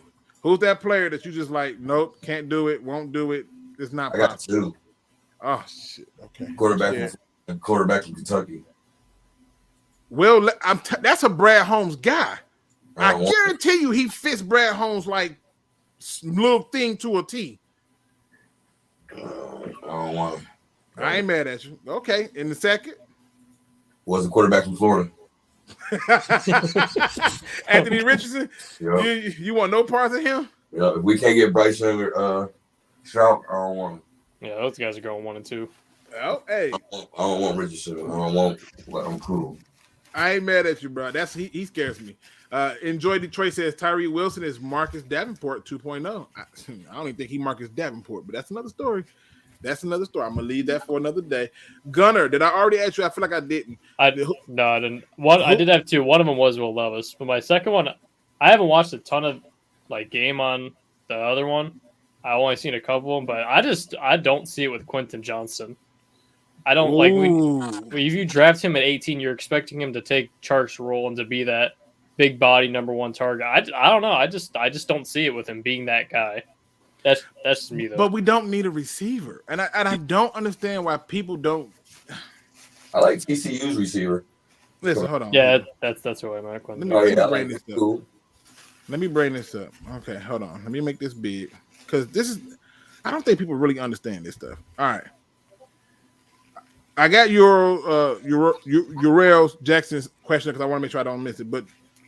Who's that player that you just like? Nope, can't do it, won't do it. It's not I got possible. two. Oh shit. Okay. Quarterback from Kentucky. Well, that's a Brad Holmes guy. I guarantee you he fits Brad Holmes like little thing to a T. I don't want him. I ain't mad at you. Okay, in the second. Was a quarterback from Florida. Anthony Richardson. Yep. You want no parts of him? Yeah, if we can't get Bryce Young or Stroud, I don't want him. Yeah, those guys are going 1 and 2. Oh, hey. I don't want Richardson. I don't want. I'm cool. I ain't mad at you, bro. He scares me. Enjoy Detroit says Tyree Wilson is Marcus Davenport 2.0. I don't even think he Marcus Davenport, but that's another story. I'm gonna leave that for another day. Gunner, did I already ask you? I feel like I didn't. No, I didn't. I did have two. One of them was Will Levis, but my second one, I haven't watched a ton of game on the other one. I only seen a couple of them, but I don't see it with Quentin Johnston. I don't if you draft him at 18, you're expecting him to take Chark's role and to be that big body number one target. I don't know. I just don't see it with him being that guy. That's just me though. But we don't need a receiver, and I don't understand why people don't. I like TCU's receiver. Listen, hold on. Yeah, that's who I'm at. Let me bring this up. Okay, hold on. Let me make this big because I don't think people really understand this stuff. All right. I got Uriel Jackson's question because I want to make sure I don't miss it. But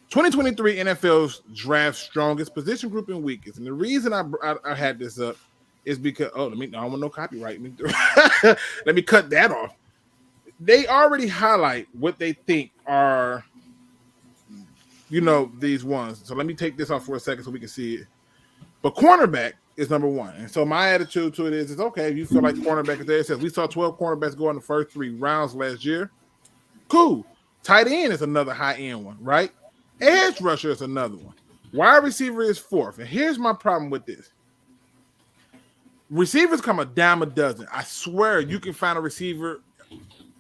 2023 NFL's draft strongest position group and weakest, and the reason I had this up is because I don't want no copyright. Let me cut that off. They already highlight what they think are, these ones. So let me take this off for a second so we can see it. But cornerback is number one. And so my attitude to it is okay, if you feel like cornerback is there, it says we saw 12 cornerbacks go in the first 3 rounds last year. Cool. Tight end is another high-end one, right? Edge rusher is another one. Wide receiver is 4th. And here's my problem with this. Receivers come a dime a dozen. I swear you can find a receiver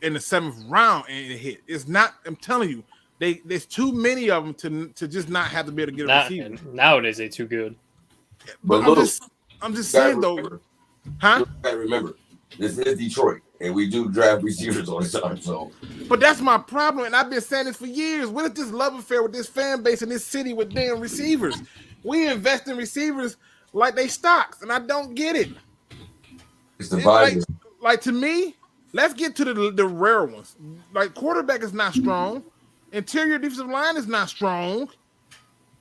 in the 7th round and it hit. It's not, I'm telling you, there's too many of them to just not have to be able to get a receiver. Nowadays, they're too good. But I'm just saying though, huh? Remember, this is Detroit, and we do draft receivers all the time. So, but that's my problem, and I've been saying this for years. What is this love affair with this fan base in this city with damn receivers? We invest in receivers like they stocks, and I don't get it. It's the vibe. Like to me, let's get to the rare ones. Like quarterback is not strong, interior defensive line is not strong.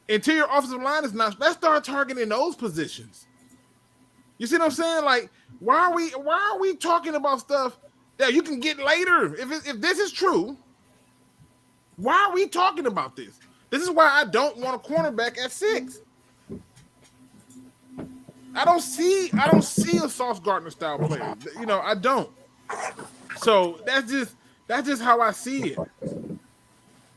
Interior offensive line is not. Let's start targeting those positions. You see what I'm saying? Like, why are we talking about stuff that you can get later? If this is true, Why are we talking about this? This is why I don't want a cornerback at 6. I don't see a Sauce Gardner style player. You know, I don't. So that's just how I see it.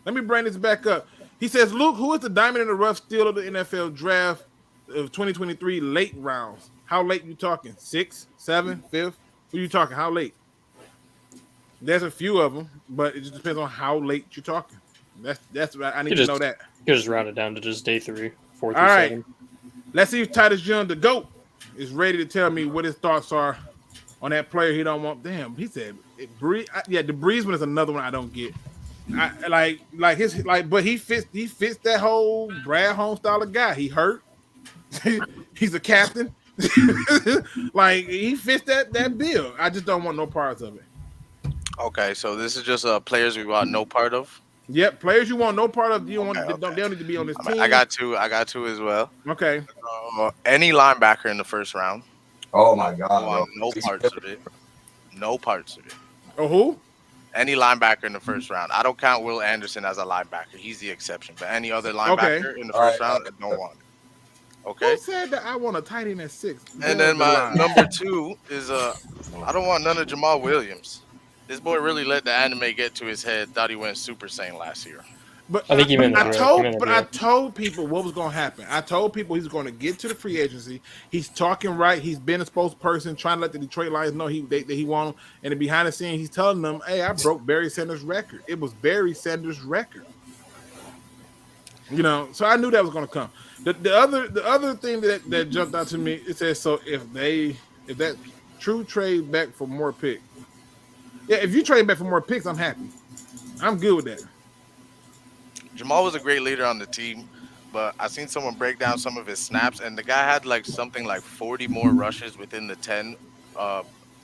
Let me bring this back up. He says, Luke, who is the diamond in the rough steal of the NFL draft of 2023 late rounds? How late you talking? 6, 7, 5th? Who you talking? How late? There's a few of them, but it just depends on how late you're talking. That's what I need to know that. You just round it down to just day 3, 4 through All right. 7. Let's see if Titus Young, the GOAT, is ready to tell me what his thoughts are on that player he don't want. Damn, he said the Breeze one is another one I don't get. But he fits that whole Brad Holmes style of guy. He hurt. He's a captain. Like he fits that bill. I just don't want no parts of it. Okay, so this is just players we want no part of. Yep, players you want no part of. You want Okay. they don't need to be on this team. I got two as well. Okay. Any linebacker in the first round. Oh my I God. want bro. no parts of it. No parts of it. Oh, who? Any linebacker in the first round. I don't count Will Anderson as a linebacker. He's the exception. But any other linebacker in the first round, I don't want it. Okay. Who said that I want a tight end at 6? And then my number 2 is I don't want none of Jamal Williams. This boy really let the anime get to his head. Thought he went Super Saiyan last year. But I think he meant I told people what was going to happen. I told people he's going to get to the free agency. He's talking right. He's been a spokesperson, trying to let the Detroit Lions know that he want him. And behind the scenes, he's telling them, "Hey, I broke Barry Sanders' record. It was Barry Sanders' record." You know, so I knew that was going to come. The other thing that jumped out to me, it says, so if that true trade back for more picks. Yeah, if you trade back for more picks, I'm happy. I'm good with that. Jamal was a great leader on the team, but I seen someone break down some of his snaps, and the guy had something like 40 more rushes within the 10,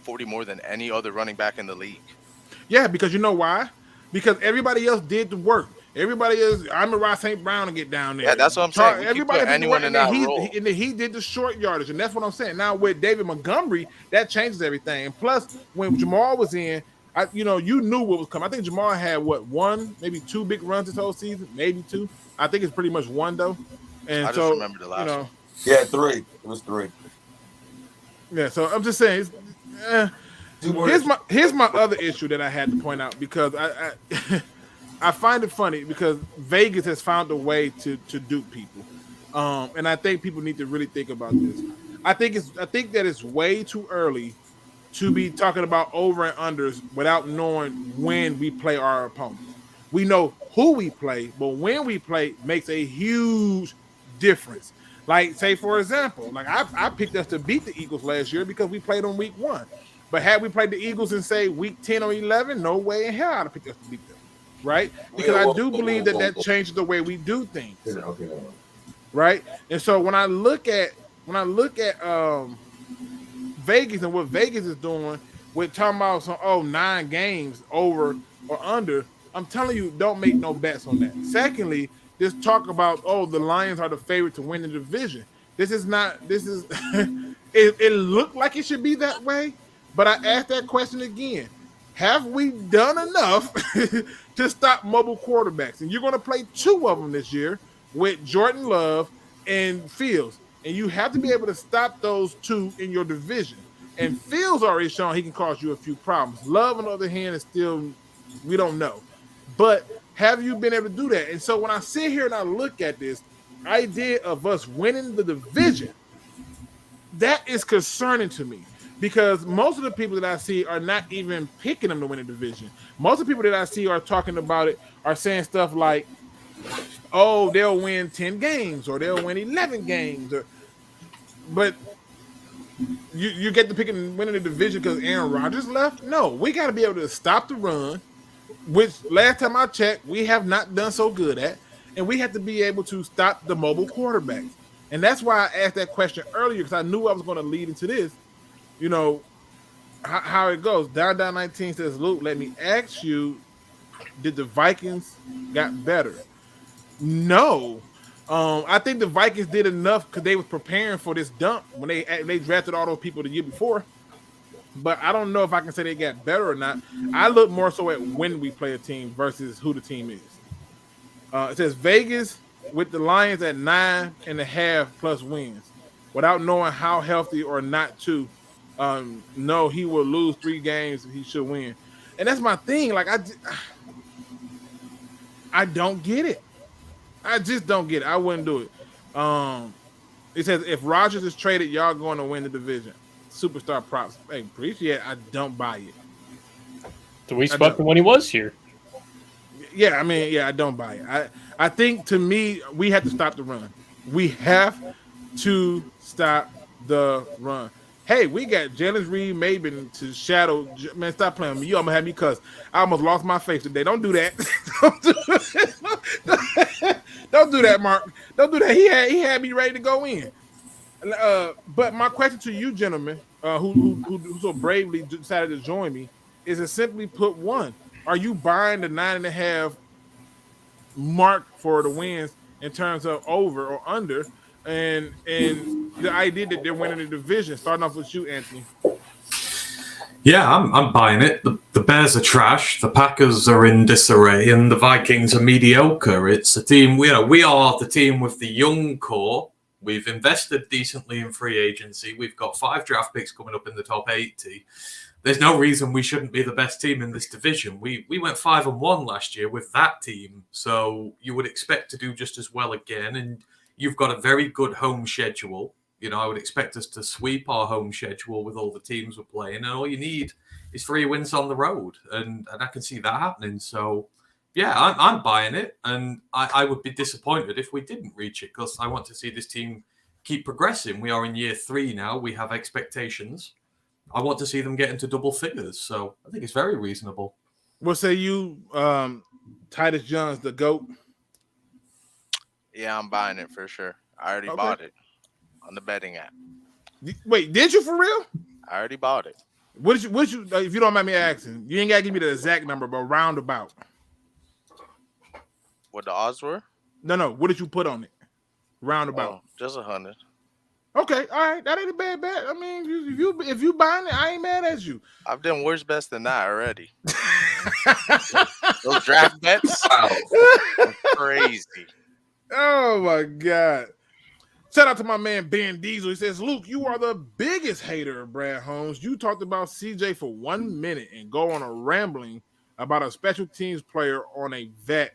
40 more than any other running back in the league. Yeah, because you know why? Because everybody else did the work. Everybody else, I'm a Ross St. Brown to get down there. Yeah, that's what I'm saying. Everybody did anyone the in work, that and role. he did the short yardage, and that's what I'm saying. Now with David Montgomery, that changes everything. And plus, when Jamal was in, you knew what was coming. I think Jamal had one, maybe 2 big runs this whole season, maybe 2. I think it's pretty much 1 though. And I just remember the last one. Yeah, 3. It was 3. Yeah, so I'm just saying. Here's my other issue that I had to point out, because I find it funny because Vegas has found a way to dupe people, and I think people need to really think about this. I think that it's way too early to be talking about over and unders without knowing when we play our opponents. We know who we play, but when we play makes a huge difference. Like, say, for example, like I picked us to beat the Eagles last year because we played on week 1. But had we played the Eagles in, say, week 10 or 11, no way in hell I'd have picked us to beat them, right? Because I do believe that changes the way we do things, right? And so when I look at Vegas and what Vegas is doing with talking about some 9 games over or under, I'm telling you, don't make no bets on that. Secondly, this talk about the Lions are the favorite to win the division. This is it looked like it should be that way, but I asked that question again. Have we done enough to stop mobile quarterbacks? And you're going to play 2 of them this year with Jordan Love and Fields. And you have to be able to stop those 2 in your division. And Fields already shown he can cause you a few problems. Love, on the other hand, is still, we don't know. But have you been able to do that? And so when I sit here and I look at this idea of us winning the division, that is concerning to me. Because most of the people that I see are not even picking them to win the division. Most of the people that I see are talking about it, are saying stuff like, they'll win 10 games or they'll win 11 games. But you get to pick and winning the division because Aaron Rodgers left? No, we got to be able to stop the run, which last time I checked, we have not done so good at. And we have to be able to stop the mobile quarterbacks. And that's why I asked that question earlier, because I knew I was going to lead into this. You know, how it goes. Down 19 says, Luke, let me ask you, did the Vikings got better? No. I think the Vikings did enough because they was preparing for this dump when they drafted all those people the year before. But I don't know if I can say they got better or not. I look more so at when we play a team versus who the team is. It says Vegas with the Lions at 9.5 plus wins, without knowing how healthy or not to. No, he will lose 3 games. He should win, and that's my thing. Like I don't get it. I just don't get it. I wouldn't do it. It says if Rodgers is traded, y'all going to win the division. Superstar props. Hey, appreciate it. I don't buy it. We swept him when he was here. Yeah, I mean, yeah, I don't buy it. I think to me, we have to stop the run. We have to stop the run. Hey, we got Jalen Maben to shadow. Man, stop playing with me. You almost had me cuss. I almost lost my face today. Don't do that. Don't do that, Mark. Don't do that. He had me ready to go in. But my question to you, gentlemen, who so bravely decided to join me, is it simply put one: are you buying the 9.5 mark for the wins in terms of over or under, and the idea that they're winning the division? Starting off with you, Anthony. Yeah, I'm buying it. The Bears are trash. The Packers are in disarray, and the Vikings are mediocre. It's a team. We are the team with the young core. We've invested decently in free agency. We've got 5 draft picks coming up in the top 80. There's no reason we shouldn't be the best team in this division. We went 5-1 last year with that team, so you would expect to do just as well again. And you've got a very good home schedule. I would expect us to sweep our home schedule with all the teams we're playing, and all you need is 3 wins on the road, and I can see that happening. So, yeah, I'm buying it, and I would be disappointed if we didn't reach it, because I want to see this team keep progressing. We are in year 3 now. We have expectations. I want to see them get into double figures, so I think it's very reasonable. What say you, Titus Jones, the GOAT? Yeah, I'm buying it for sure. I already bought it on the betting app. Wait, did you for real? I already bought it. What did you if you don't mind me asking, you ain't got to give me the exact number, but roundabout. What the odds were? No. What did you put on it? Roundabout. Just 100. Okay, all right. That ain't a bad bet. I mean, if you buying it, I ain't mad at you. I've done worse bets than that already. Those draft bets, crazy. Oh my God! Shout out to my man Ben Diesel. He says, "Luke, you are the biggest hater of Brad Holmes. You talked about CJ for 1 minute and go on a rambling about a special teams player on a vet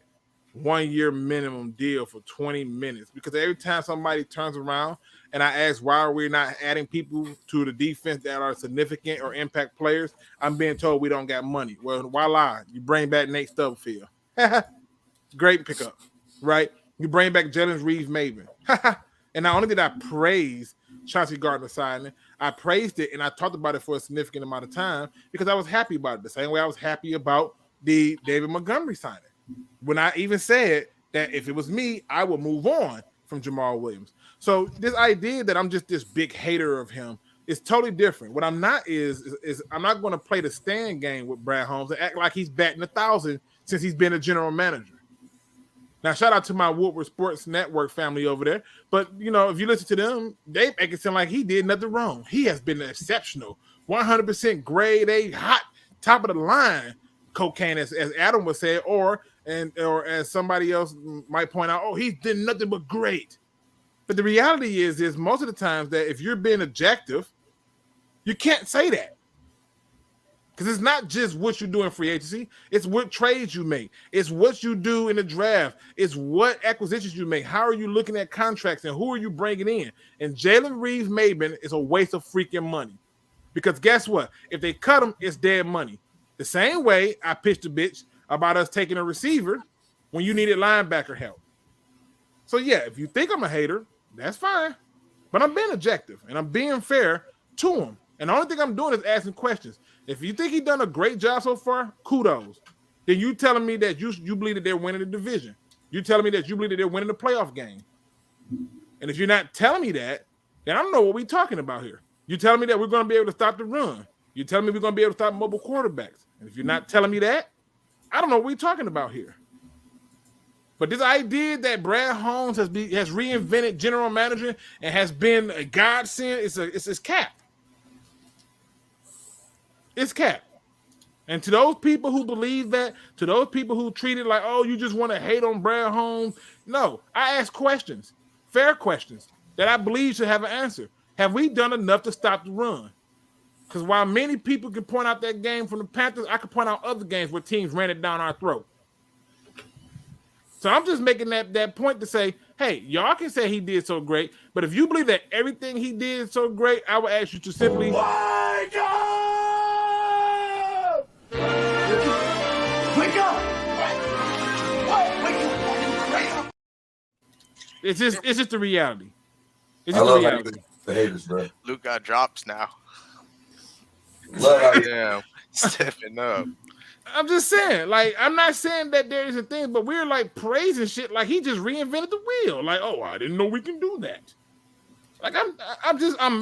1-year minimum deal for 20 minutes. Because every time somebody turns around and I ask why are we not adding people to the defense that are significant or impact players, I'm being told we don't got money. Well, voila, you bring back Nate Stubblefield. Great pickup, right? You bring back Jalen Maben. And not only did I praise Chauncey Gardner signing, I praised it and I talked about it for a significant amount of time because I was happy about it. The same way I was happy about the David Montgomery signing. When I even said that if it was me, I would move on from Jamal Williams. So this idea that I'm just this big hater of him is totally different. What I'm not is I'm not going to play the stand game with Brad Holmes and act like he's batting 1,000 since he's been a general manager. Now, shout out to my Woodward Sports Network family over there. But, if you listen to them, they make it sound like he did nothing wrong. He has been exceptional, 100% grade A, hot, top of the line cocaine, as Adam would say, or as somebody else might point out, oh, he's done nothing but great. But the reality is most of the times that if you're being objective, you can't say that. Because it's not just what you do in free agency. It's what trades you make. It's what you do in the draft. It's what acquisitions you make. How are you looking at contracts and who are you bringing in? And Jalen Maben is a waste of freaking money. Because guess what? If they cut him, it's dead money. The same way I pitched a bitch about us taking a receiver when you needed linebacker help. So, yeah, if you think I'm a hater, that's fine. But I'm being objective and I'm being fair to him. And the only thing I'm doing is asking questions. If you think he's done a great job so far, kudos. Then you telling me that you believe that they're winning the division. You telling me that you believe that they're winning the playoff game. And if you're not telling me that, then I don't know what we're talking about here. You telling me that we're going to be able to stop the run. You telling me we're going to be able to stop mobile quarterbacks. And if you're not telling me that, I don't know what we're talking about here. But this idea that Brad Holmes has reinvented general manager and has been a godsend, it's cap. It's cap. And to those people who believe that, to those people who treat it like, oh, you just want to hate on Brad Holmes. No, I ask questions, fair questions that I believe should have an answer. Have we done enough to stop the run? Because while many people can point out that game from the Panthers, I can point out other games where teams ran it down our throat. So I'm just making that point to say, hey, y'all can say he did so great, but if you believe that everything he did so great, I would ask you to simply Wake up! Wake up! Wake up! it's just the reality. It's I just the love how reality. you the haters, bro. Luke got drops now. Love how you Damn, stepping up. I'm just saying, like, I'm not saying that there isn't things, but we're like praising shit like he just reinvented the wheel. Like, oh, I didn't know we can do that. Like, I'm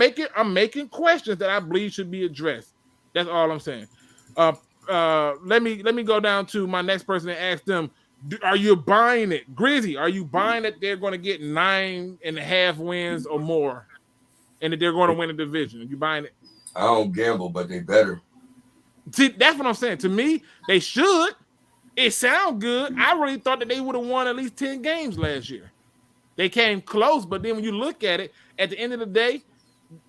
making questions that I believe should be addressed. That's all I'm saying. Let me go down to my next person and ask them, are you buying it? Grizzy, are you buying that they're going to get 9.5 wins or more and that they're going to win a division? Are you buying it? I don't gamble, but they better. See, that's what I'm saying. To me, they should. It sounds good. I really thought that they would have won at least 10 games last year. They came close, but then when you look at it, at the end of the day,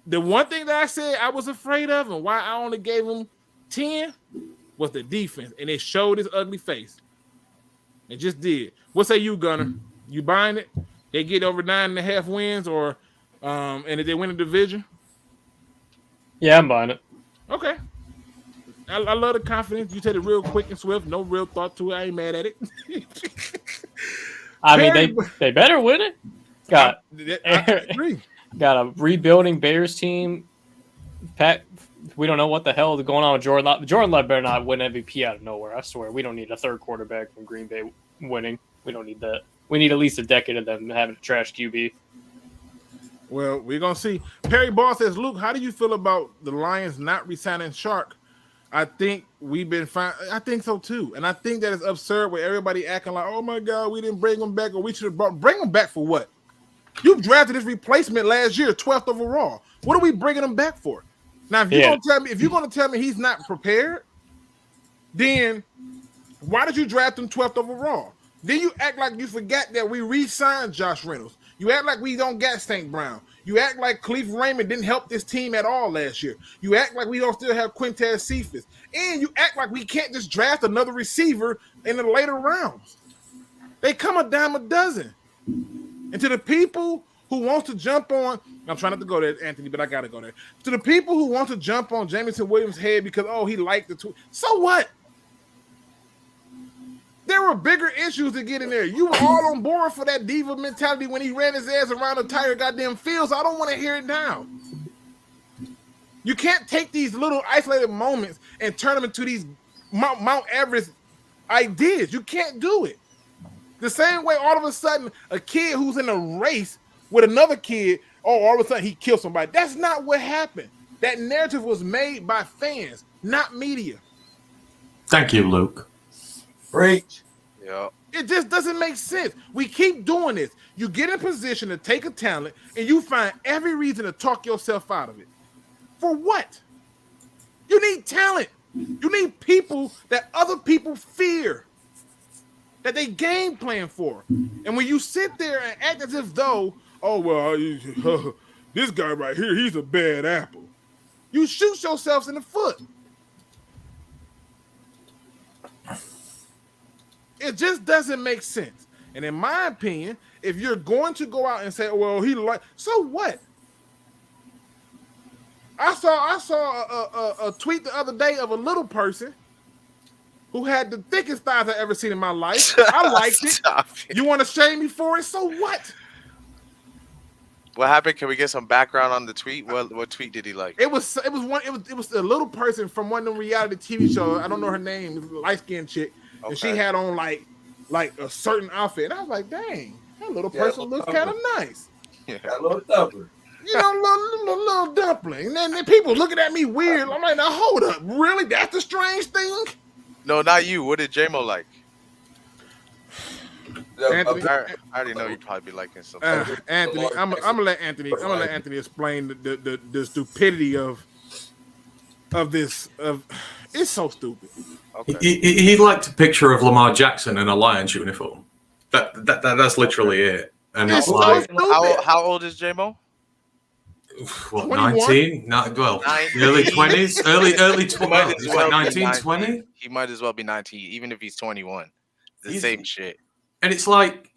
the one thing that I said I was afraid of and why I only gave them 10 was the defense, and it showed its ugly face. It just did. What say you, Gunner? You buying it? They get over 9.5 wins, or and if they win the division? Yeah, I'm buying it. Okay. I love the confidence. You said it real quick and swift. No real thought to it. I ain't mad at it. I mean, they better win it. I agree. Got a rebuilding Bears team. Pat, we don't know what the hell is going on with Jordan Love. Jordan Love better not win MVP out of nowhere. I swear. We don't need a third quarterback from Green Bay winning. We don't need that. We need at least a decade of them having a trash QB. Well, we're going to see. Perry Ball says, Luke, how do you feel about the Lions not re-signing Shark? I think we've been fine. I think so, too. And I think that it's absurd with everybody acting like, oh, my God, we didn't bring him back, or we should have bring him back for what? You drafted his replacement last year, 12th overall. What are we bringing him back for? Now, if you're going to tell me he's not prepared, then why did you draft him 12th overall? Then you act like you forgot that we re-signed Josh Reynolds. You act like we don't got St. Brown. You act like Khalif Raymond didn't help this team at all last year. You act like we don't still have Quintez Cephas. And you act like we can't just draft another receiver in the later rounds. They come a dime a dozen. And to the people who want to jump on, I'm trying not to go there, Anthony, but I got to go there. To the people who want to jump on Jamison Williams' head because, oh, he liked the tweet. So what? There were bigger issues to get in there. You were all on board for that diva mentality when he ran his ass around the entire goddamn field, so I don't want to hear it now. You can't take these little isolated moments and turn them into these Mount Everest ideas. You can't do it. The same way all of a sudden a kid who's in a race with another kid, oh, all of a sudden he killed somebody. That's not what happened. That narrative was made by fans, not media. Thank you, Luke. Preach. Yeah. It just doesn't make sense. We keep doing this. You get in position to take a talent and you find every reason to talk yourself out of it. For what? You need talent. You need people that other people fear, that they game plan for. And when you sit there and act as if though, oh, well, this guy right here, he's a bad apple. You shoot yourselves in the foot. It just doesn't make sense. And in my opinion, if you're going to go out and say, well, he like, so what? I saw a tweet the other day of a little person who had the thickest thighs I've ever seen in my life. I liked it. You want to shame me for it? So what? What happened? Can we get some background on the tweet? What tweet did he like? It was a little person from one of the reality TV shows. I don't know her name. It was a light-skinned chick. Okay. And she had on like a certain outfit. And I was like, dang, that little person looks kind of nice. Yeah. Got a little dumpling. You know, little dumpling. And then people looking at me weird. I'm like, now hold up. Really? That's the strange thing? No, not you. What did JEMo like? Anthony, I already know you'd probably be liking something. Anthony, I'm gonna let Anthony explain the stupidity of this. It's so stupid. Okay. He'd like a picture of Lamar Jackson in a Lions uniform. That's literally it. And It's it's so like, stupid. How old is J-Mo? what, 21? 19? Well, early 20s? Early 20s? He's like 19, 19. 20? He might as well be 19, even if he's 21. The same shit. And it's like,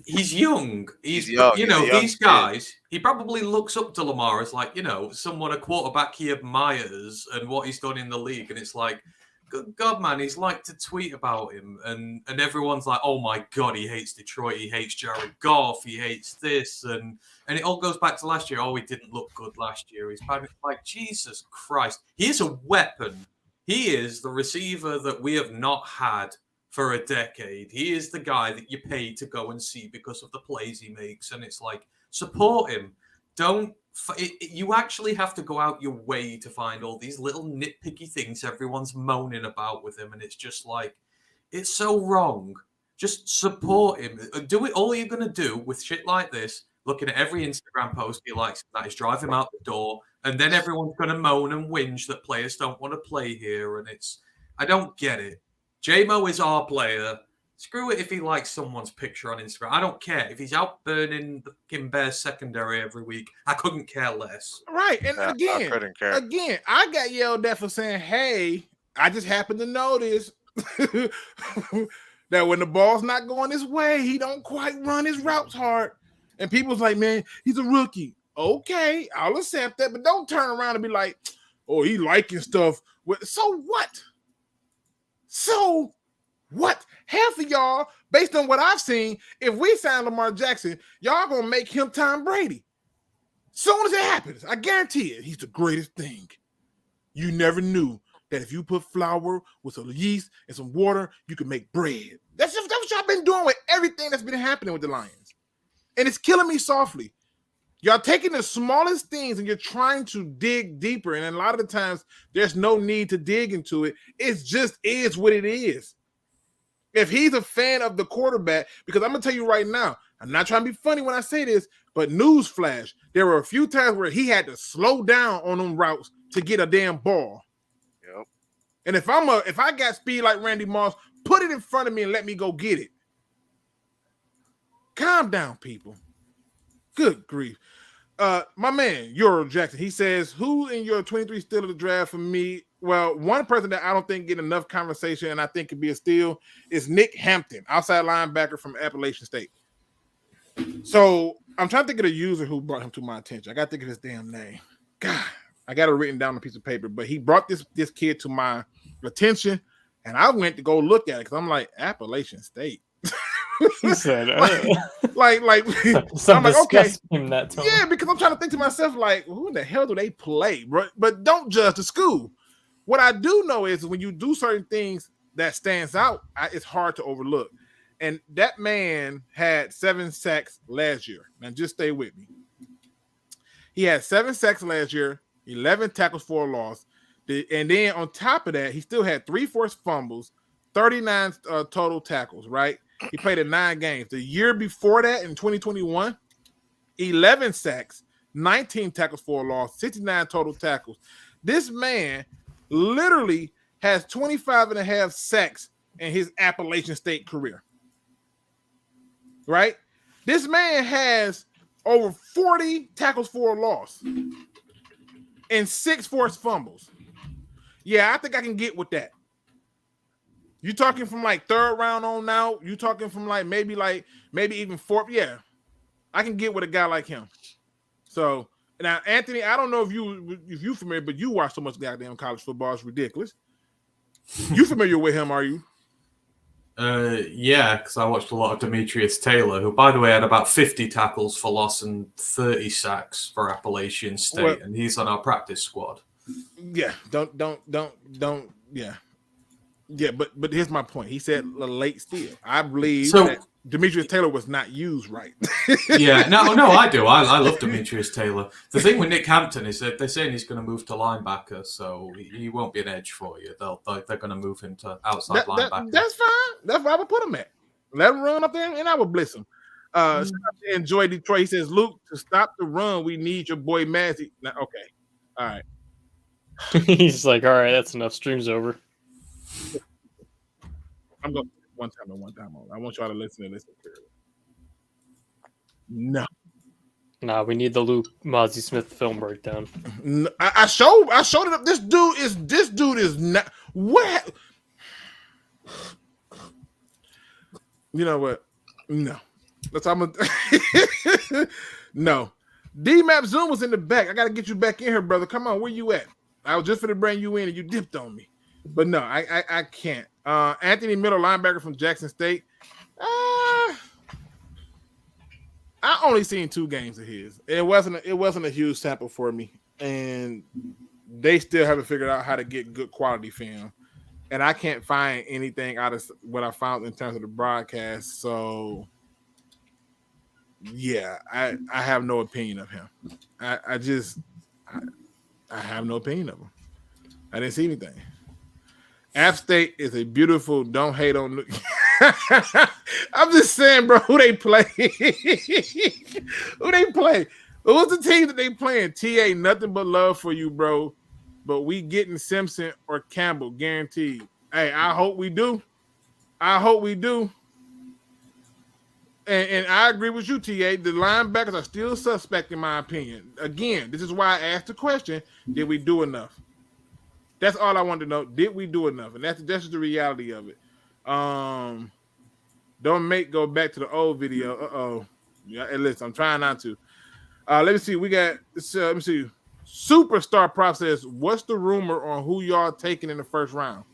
he's young. He's young. You He's know, a young these kid. guys, he probably looks up to Lamar as like, someone, a quarterback he admires and what he's done in the league. And it's like, good God, man, he's like to tweet about him. And everyone's like, oh my God, he hates Detroit. He hates Jared Goff. He hates this. And it all goes back to last year. Oh, he didn't look good last year. He's like, Jesus Christ. He is a weapon. He is the receiver that we have not had for a decade. He is the guy that you pay to go and see because of the plays he makes. And it's like, support him. You actually have to go out your way to find all these little nitpicky things everyone's moaning about with him. And it's just like, it's so wrong. Just support him. Do it. All you're going to do with shit like this, looking at every Instagram post he likes, that is drive him out the door. And then everyone's going to moan and whinge that players don't want to play here. And I don't get it. J-Mo is our player. Screw it if he likes someone's picture on Instagram. I don't care. If he's out burning the fucking Bears secondary every week, I couldn't care less. Right. And I couldn't care. Again, I got yelled at for saying, hey, I just happened to notice that when the ball's not going his way, he don't quite run his routes hard. And people's like, man, he's a rookie. Okay, I'll accept that. But don't turn around and be like, oh, he liking stuff. So what? So what? Half of y'all, based on what I've seen, if we sign Lamar Jackson, y'all gonna make him Tom Brady. Soon as it happens, I guarantee it, he's the greatest thing. You never knew that if you put flour with some yeast and some water, you can make bread. That's what y'all been doing with everything that's been happening with the Lions. And it's killing me softly. Y'all taking the smallest things and you're trying to dig deeper. And a lot of the times, there's no need to dig into it. It just is what it is. If he's a fan of the quarterback, because I'm going to tell you right now, I'm not trying to be funny when I say this, but newsflash, there were a few times where he had to slow down on them routes to get a damn ball. Yep. And if I got speed like Randy Moss, put it in front of me and let me go get it. Calm down, people. Good grief. My man, Euro Jackson, he says, who in your 23 steal of the draft for me? Well, one person that I don't think get enough conversation and I think could be a steal is Nick Hampton, outside linebacker from Appalachian State. So I'm trying to think of the user who brought him to my attention. I got to think of his damn name. God, I got it written down on a piece of paper, but he brought this kid to my attention and I went to go look at it because I'm like, Appalachian State. He said, like some I'm like, okay, yeah, because I'm trying to think to myself, like, who in the hell do they play, bro? But don't judge the school. What I do know is when you do certain things that stands out, it's hard to overlook. And that man had 7 sacks last year. Now, just stay with me. He had 7 sacks last year, 11 tackles for a loss. And then on top of that, he still had 3 forced fumbles, 39 total tackles, right? He played in 9 games. The year before that, in 2021, 11 sacks, 19 tackles for a loss, 69 total tackles. This man literally has 25 and a half sacks in his Appalachian State career. Right? This man has over 40 tackles for a loss and 6 forced fumbles. Yeah, I think I can get with that. You talking from like 3rd round on now? You talking from maybe even 4th? Yeah, I can get with a guy like him. So now, Anthony, I don't know if you familiar, but you watch so much goddamn college football, it's ridiculous. You familiar with him? Are you? Yeah, because I watched a lot of Demetrius Taylor, who, by the way, had about 50 tackles for loss and 30 sacks for Appalachian State, and he's on our practice squad. Yeah, don't. Yeah. Yeah, but here's my point. He said a late steal. I believe that Demetrius Taylor was not used right. Yeah, no, I do. I love Demetrius Taylor. The thing with Nick Hampton is that they're saying he's going to move to linebacker, so he won't be an edge for you. They're going to move him to outside linebacker. That's fine. That's where I would put him at. Let him run up there, and I would blitz him. Enjoy Detroit. He says, Luke, to stop the run, we need your boy Mazzy. Now, okay. All right. He's like, all right, that's enough. Stream's over. I'm going one time only. I want y'all to listen clearly. No. Nah, we need the Luke Mozzie Smith film breakdown. No, I showed it up. This dude is not what. You know what? No. That's how I'm gonna no. D-Map Zoom was in the back. I gotta get you back in here, brother. Come on, where you at? I was just gonna bring you in and you dipped on me. But no, I can't. Anthony Miller, linebacker from Jackson State. I only seen 2 games of his. It wasn't a huge sample for me, and they still haven't figured out how to get good quality film. And I can't find anything out of what I found in terms of the broadcast. So, yeah, I have no opinion of him. I have no opinion of him. I didn't see anything. App State is a beautiful. Don't hate on. I'm just saying, bro. Who they play? Who they play? Who's the team that they playing? TA, nothing but love for you, bro. But we getting Simpson or Campbell, guaranteed. Hey, I hope we do. I hope we do. And I agree with you, TA. The linebackers are still suspect, in my opinion. Again, this is why I asked the question: did we do enough? That's all I wanted to know. Did we do enough? And that's just the reality of it. Don't go back to the old video. Yeah, listen, I'm trying not to. Let me see. We got let me see. Superstar Prop says, what's the rumor on who y'all taking in the first round?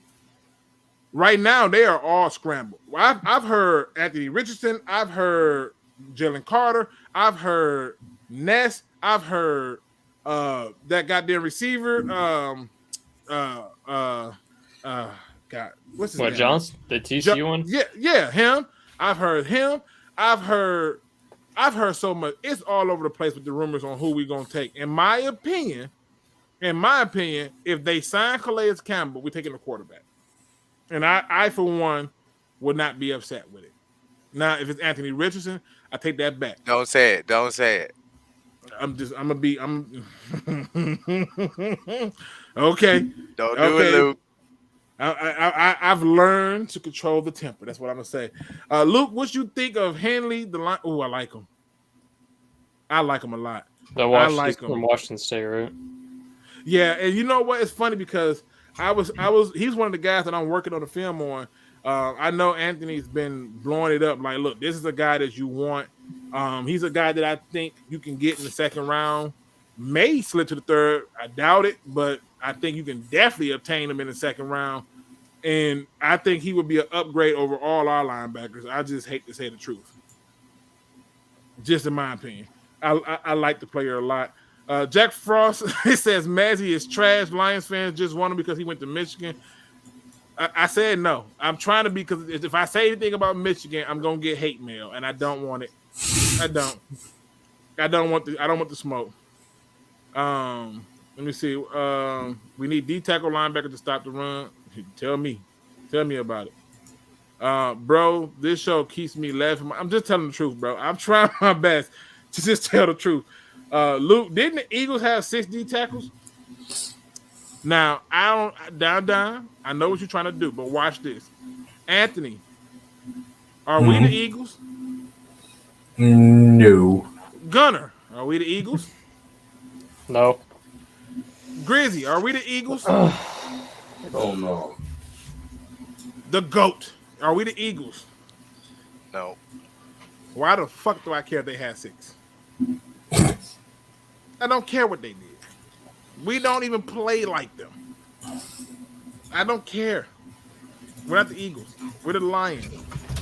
Right now, they are all scrambled. I've heard Anthony Richardson. I've heard Jalen Carter. I've heard Ness. I've heard that goddamn receiver. God, what's his name? Johnson? The TCU one? Yeah, him. I've heard him. I've heard so much. It's all over the place with the rumors on who we're gonna take. In my opinion, if they sign Calais Campbell, we're taking a quarterback. And I for one would not be upset with it. Now, if it's Anthony Richardson, I take that back. Don't say it. Don't say it. I'm okay. Don't do it, Luke. I've learned to control the temper. That's what I'm gonna say. Luke, what you think of Henley? The line? Oh, I like him. I like him a lot. I like him from Washington State, right? Yeah, and you know what? It's funny because he's one of the guys that I'm working on the film on. I know Anthony's been blowing it up. Like, look, this is a guy that you want. He's a guy that I think you can get in the second round. May slip to the third. I doubt it, but I think you can definitely obtain him in the second round. And I think he would be an upgrade over all our linebackers. I just hate to say the truth. Just in my opinion. I like the player a lot. Jack Frost, it says Mazzy is trash. Lions fans just want him because he went to Michigan. I said no. I'm trying to be, because if I say anything about Michigan, I'm gonna get hate mail, and I don't want it. I don't want the smoke. Let me see. We need D tackle linebacker to stop the run. Tell me about it. Bro, this show keeps me laughing. I'm just telling the truth, bro. I'm trying my best to just tell the truth. Luke, didn't the Eagles have 6 D tackles? Now, I know what you're trying to do, but watch this. Anthony, are we the Eagles? No. Gunner, are we the Eagles? No. Grizzy, are we the Eagles? Oh no. The GOAT, are we the Eagles? No. Why the fuck do I care if they had 6? I don't care what they did. We don't even play like them. I don't care. We're not the Eagles. We're the Lions.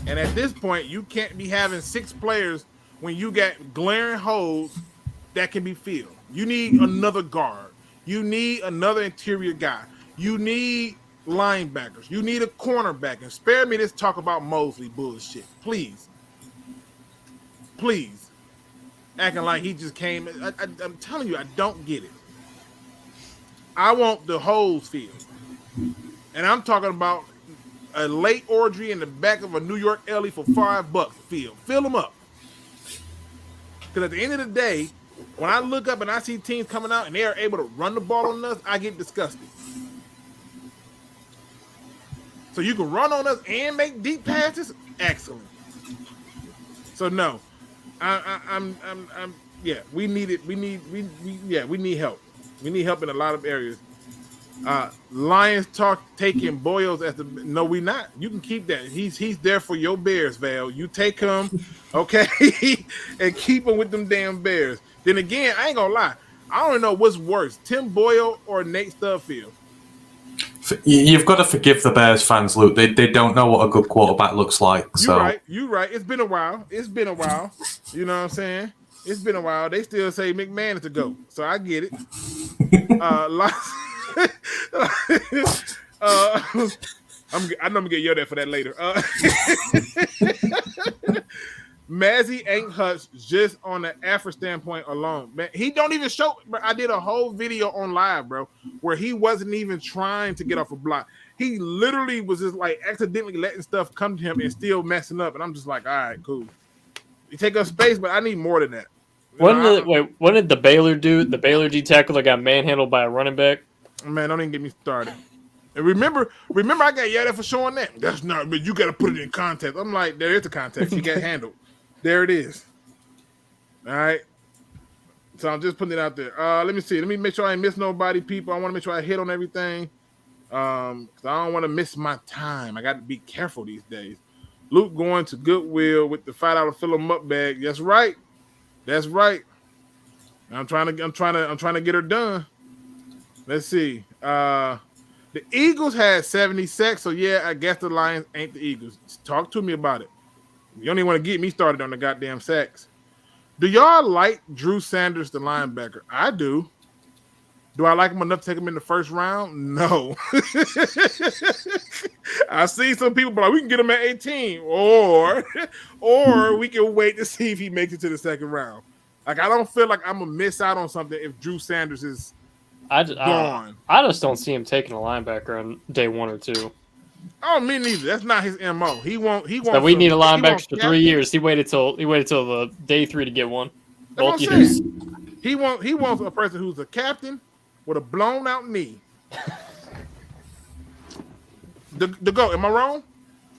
And at this point, you can't be having 6 players when you got glaring holes that can be filled. You need another guard. You need another interior guy. You need linebackers. You need a cornerback. And spare me this talk about Mosley bullshit. Please. Please. Acting like he just came. I'm telling you, I don't get it. I want the holes filled. And I'm talking about a late orgy in the back of a New York Ellie for $5 filled. Fill them up. Because at the end of the day, When I look up and I see teams coming out and they are able to run the ball on us, I get disgusted. So you can run on us and make deep passes? Excellent. So no. Yeah, we need it. We need help. We need help in a lot of areas. Lions talk taking Boyles as the no, we not. You can keep that. He's there for your Bears, Val. You take him, okay, and keep him with them damn Bears. Then again, I ain't gonna lie. I don't know what's worse, Tim Boyle or Nate Studfield. You've got to forgive the Bears fans, Luke. They don't know what a good quarterback looks like. You're right. It's been a while. You know what I'm saying? It's been a while. They still say McMahon is the GOAT, so I get it. I know I'm gonna get yelled at for that later. Mazzy ain't Hutch just on the effort standpoint alone. Man, he don't even show. Bro, I did a whole video on live, bro, where he wasn't even trying to get off a block. He literally was just like accidentally letting stuff come to him and still messing up. And I'm just like, all right, cool. You take up space, but I need more than that. What did the Baylor do? The Baylor D tackle that got manhandled by a running back? Man, don't even get me started. And remember, I got yelled at for showing that. That's not, but you got to put it in context. I'm like, there is the context. He got handled. There it is. All right. So I'm just putting it out there. Let me see. Let me make sure I ain't miss nobody, people. I want to make sure I hit on everything. Because I don't want to miss my time. I got to be careful these days. Luke going to Goodwill with the $5 fill 'em up bag. That's right. That's right. I'm trying to get her done. Let's see. The Eagles had 70 sacks, so yeah, I guess the Lions ain't the Eagles. Talk to me about it. You don't even want to get me started on the goddamn sacks. Do y'all like Drew Sanders, the linebacker? I do. Do I like him enough to take him in the first round? No. I see some people, but we can get him at 18, or we can wait to see if he makes it to the second round. Like, I don't feel like I'm gonna miss out on something if Drew Sanders is gone. I just don't see him taking a linebacker on day 1 or 2. Oh, me neither. That's not his MO. He won't. So we need a linebacker for 3 years. He waited till the day 3 to get one. Both years. He wants a person who's a captain with a blown out knee. The GOAT. Am I wrong?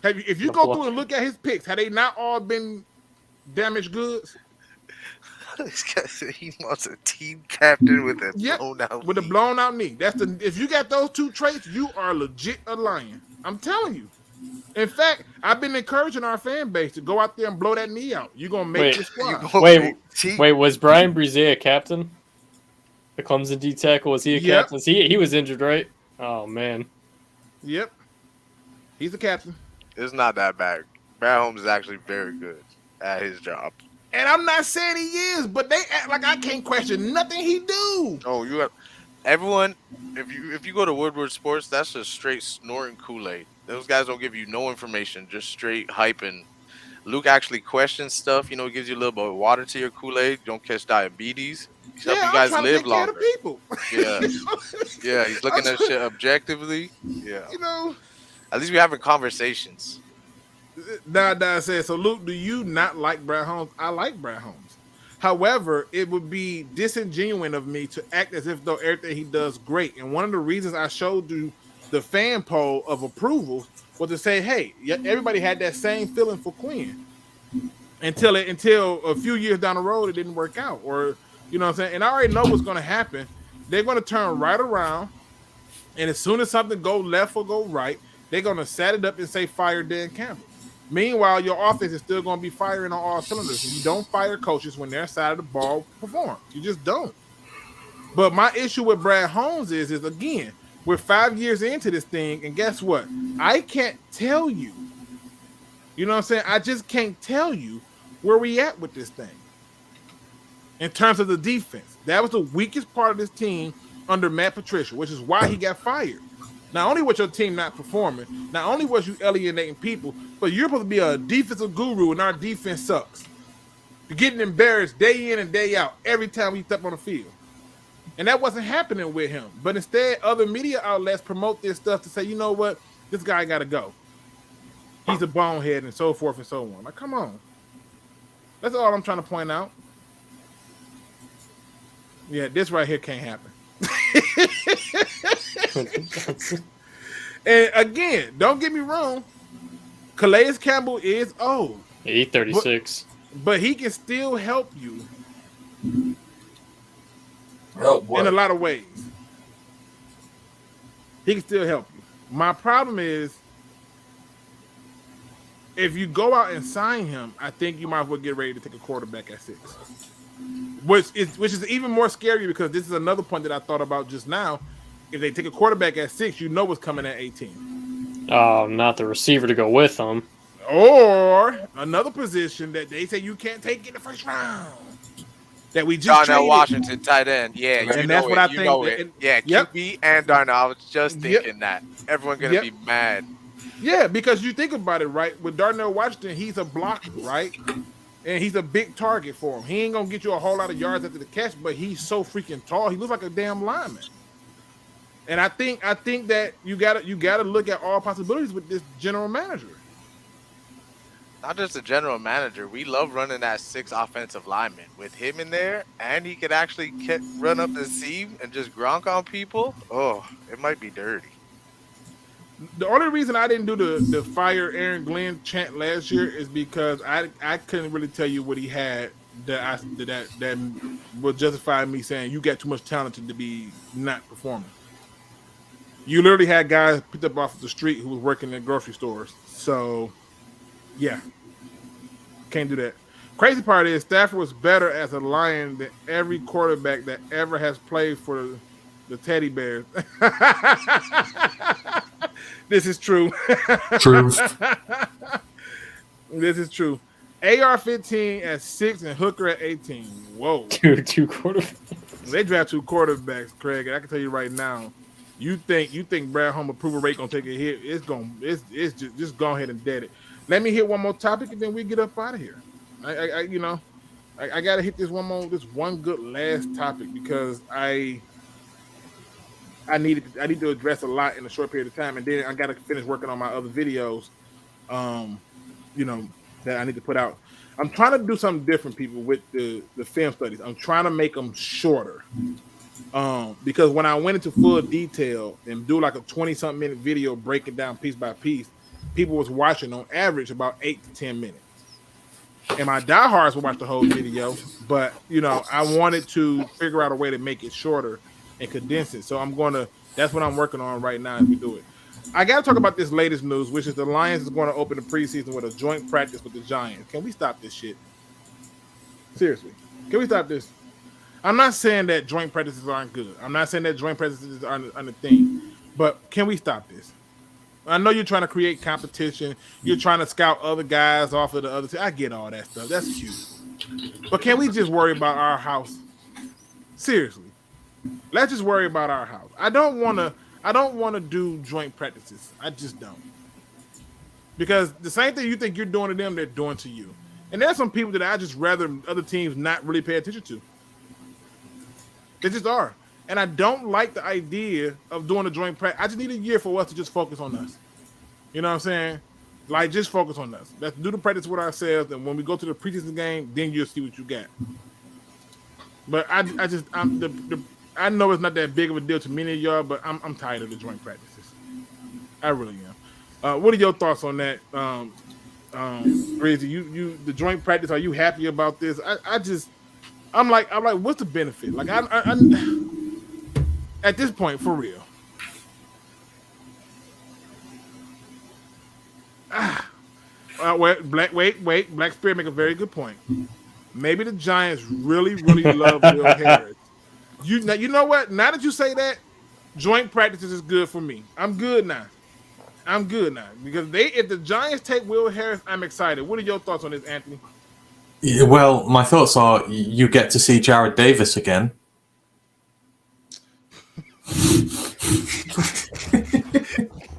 If you go through and look at his picks, have they not all been damaged goods? He wants a team captain with a blown out with knee. A blown out knee. If you got those two traits, you are legit a lion. I'm telling you. In fact, I've been encouraging our fan base to go out there and blow that knee out. You're gonna make this squad. Wait, was Brian Brzee a captain? The Clemson D tackle, was he a captain? He was injured, right? Oh man. Yep. He's the captain. It's not that bad. Brad Holmes is actually very good at his job. And I'm not saying he is, but they act like I can't question nothing he do. Oh, you have everyone. If you go to Woodward Sports, that's just straight snorting Kool-Aid. Those guys don't give you no information, just straight hyping. Luke actually questions stuff. You know, gives you a little bit of water to your Kool-Aid. You don't catch diabetes. He's helping you guys live longer. People. Yeah, yeah. He's looking at shit objectively. Yeah. You know, at least we're having conversations. Dada says, so Luke, do you not like Brad Holmes? I like Brad Holmes. However, it would be disingenuous of me to act as if though everything he does great. And one of the reasons I showed you the fan poll of approval was to say, hey, everybody had that same feeling for Quin until a few years down the road it didn't work out, or you know what I'm saying. And I already know what's going to happen. They're going to turn right around, and as soon as something go left or go right, they're going to set it up and say fire Dan Campbell. Meanwhile, your offense is still going to be firing on all cylinders. And you don't fire coaches when their side of the ball performs. You just don't. But my issue with Brad Holmes is again, we're 5 years into this thing, and guess what? I can't tell you. You know what I'm saying? I just can't tell you where we at with this thing. In terms of the defense. That was the weakest part of this team under Matt Patricia, which is why he got fired. Not only was your team not performing, not only was you alienating people, but you're supposed to be a defensive guru, and our defense sucks. You're getting embarrassed day in and day out every time we step on the field. And that wasn't happening with him. But instead, other media outlets promote this stuff to say, you know what, this guy got to go. He's a bonehead and so forth and so on. Like, come on. That's all I'm trying to point out. Yeah, this right here can't happen. And again, don't get me wrong. Calais Campbell is old. He's 36. But he can still help you Help what? in a lot of ways. He can still help you. My problem is, if you go out and sign him, I think you might as well get ready to take a quarterback at 6. Which is even more scary because this is another point that I thought about just now. If they take a quarterback at 6, you know what's coming at 18. Not the receiver to go with them. Or another position that they say you can't take in the first round. That we just Darnell traded. Washington, tight end. Yeah, you And know that's it. what I you think know that- it. Yeah, Yep. QB and Darnell. I was just thinking that. Everyone going to be mad. Yeah, because you think about it, right? With Darnell Washington, he's a blocker, right? And he's a big target for him. He ain't going to get you a whole lot of yards after the catch, but he's so freaking tall. He looks like a damn lineman. And I think that you gotta look at all possibilities with this general manager. Not just the general manager. We love running that 6 offensive lineman. With him in there, and he could actually run up the seam and just Gronk on people. Oh, it might be dirty. The only reason I didn't do the fire Aaron Glenn chant last year is because I couldn't really tell you what he had that would justify me saying you got too much talent to be not performing. You literally had guys picked up off the street who was working in grocery stores. So, yeah. Can't do that. Crazy part is Stafford was better as a Lion than every quarterback that ever has played for the Teddy Bears. This is true. Truth. This is true. AR-15 at 6 and Hooker at 18. Whoa. Two quarterbacks. They draft 2 quarterbacks, Craig, and I can tell you right now, you think Brad Holmes approval rate gonna take a hit? It's just go ahead and dead it. Let me hit one more topic and then we get up out of here. I gotta hit this one good last topic because I need to address a lot in a short period of time, and then I gotta finish working on my other videos, that I need to put out. I'm trying to do something different, people, with the film studies. I'm trying to make them shorter. Because when I went into full detail and do like a 20-something minute video breaking down piece by piece, people was watching on average about 8 to 10 minutes. And my diehards will watch the whole video, but I wanted to figure out a way to make it shorter and condense it. So that's what I'm working on right now as we do it. I got to talk about this latest news, which is the Lions is going to open the preseason with a joint practice with the Giants. Can we stop this shit? Seriously. Can we stop this? I'm not saying that joint practices aren't good. I'm not saying that joint practices aren't a thing. But can we stop this? I know you're trying to create competition. You're trying to scout other guys off of the other team. I get all that stuff. That's cute. But can we just worry about our house? Seriously. Let's just worry about our house. I don't want to do joint practices. I just don't. Because the same thing you think you're doing to them, they're doing to you. And there's some people that I just rather other teams not really pay attention to. They just are. And I don't like the idea of doing a joint practice. I just need a year for us to just focus on us. You know what I'm saying? Like, just focus on us. Let's do the practice with ourselves, and when we go to the preseason game, then you'll see what you got. But I know it's not that big of a deal to many of y'all, but I'm tired of the joint practices. I really am. What are your thoughts on that, Breezy? You the joint practice? Are you happy about this? I'm like, what's the benefit? Like, I at this point, for real. Wait. Black Spirit make a very good point. Maybe the Giants really, really love Will Harris. You know what? Now that you say that, joint practices is good for me. I'm good now because if the Giants take Will Harris, I'm excited. What are your thoughts on this, Anthony? Yeah, well, my thoughts are you get to see Jared Davis again.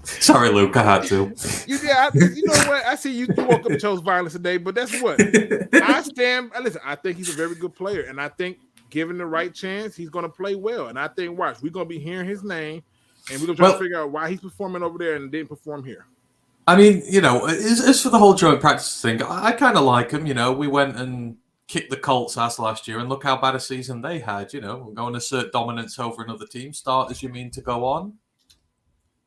Sorry, Luke, I had to. You know what? I see you woke up and chose violence today, but that's what I stand. Listen, I think he's a very good player, and I think given the right chance, he's going to play well. And I think, watch, we're going to be hearing his name, and we're going to try to figure out why he's performing over there and didn't perform here. I mean, as for the whole joint practice thing, I kind of like him. We went and kicked the Colts ass last year, and look how bad a season they had. You know, we're going to assert dominance over another team. Start as you mean to go on.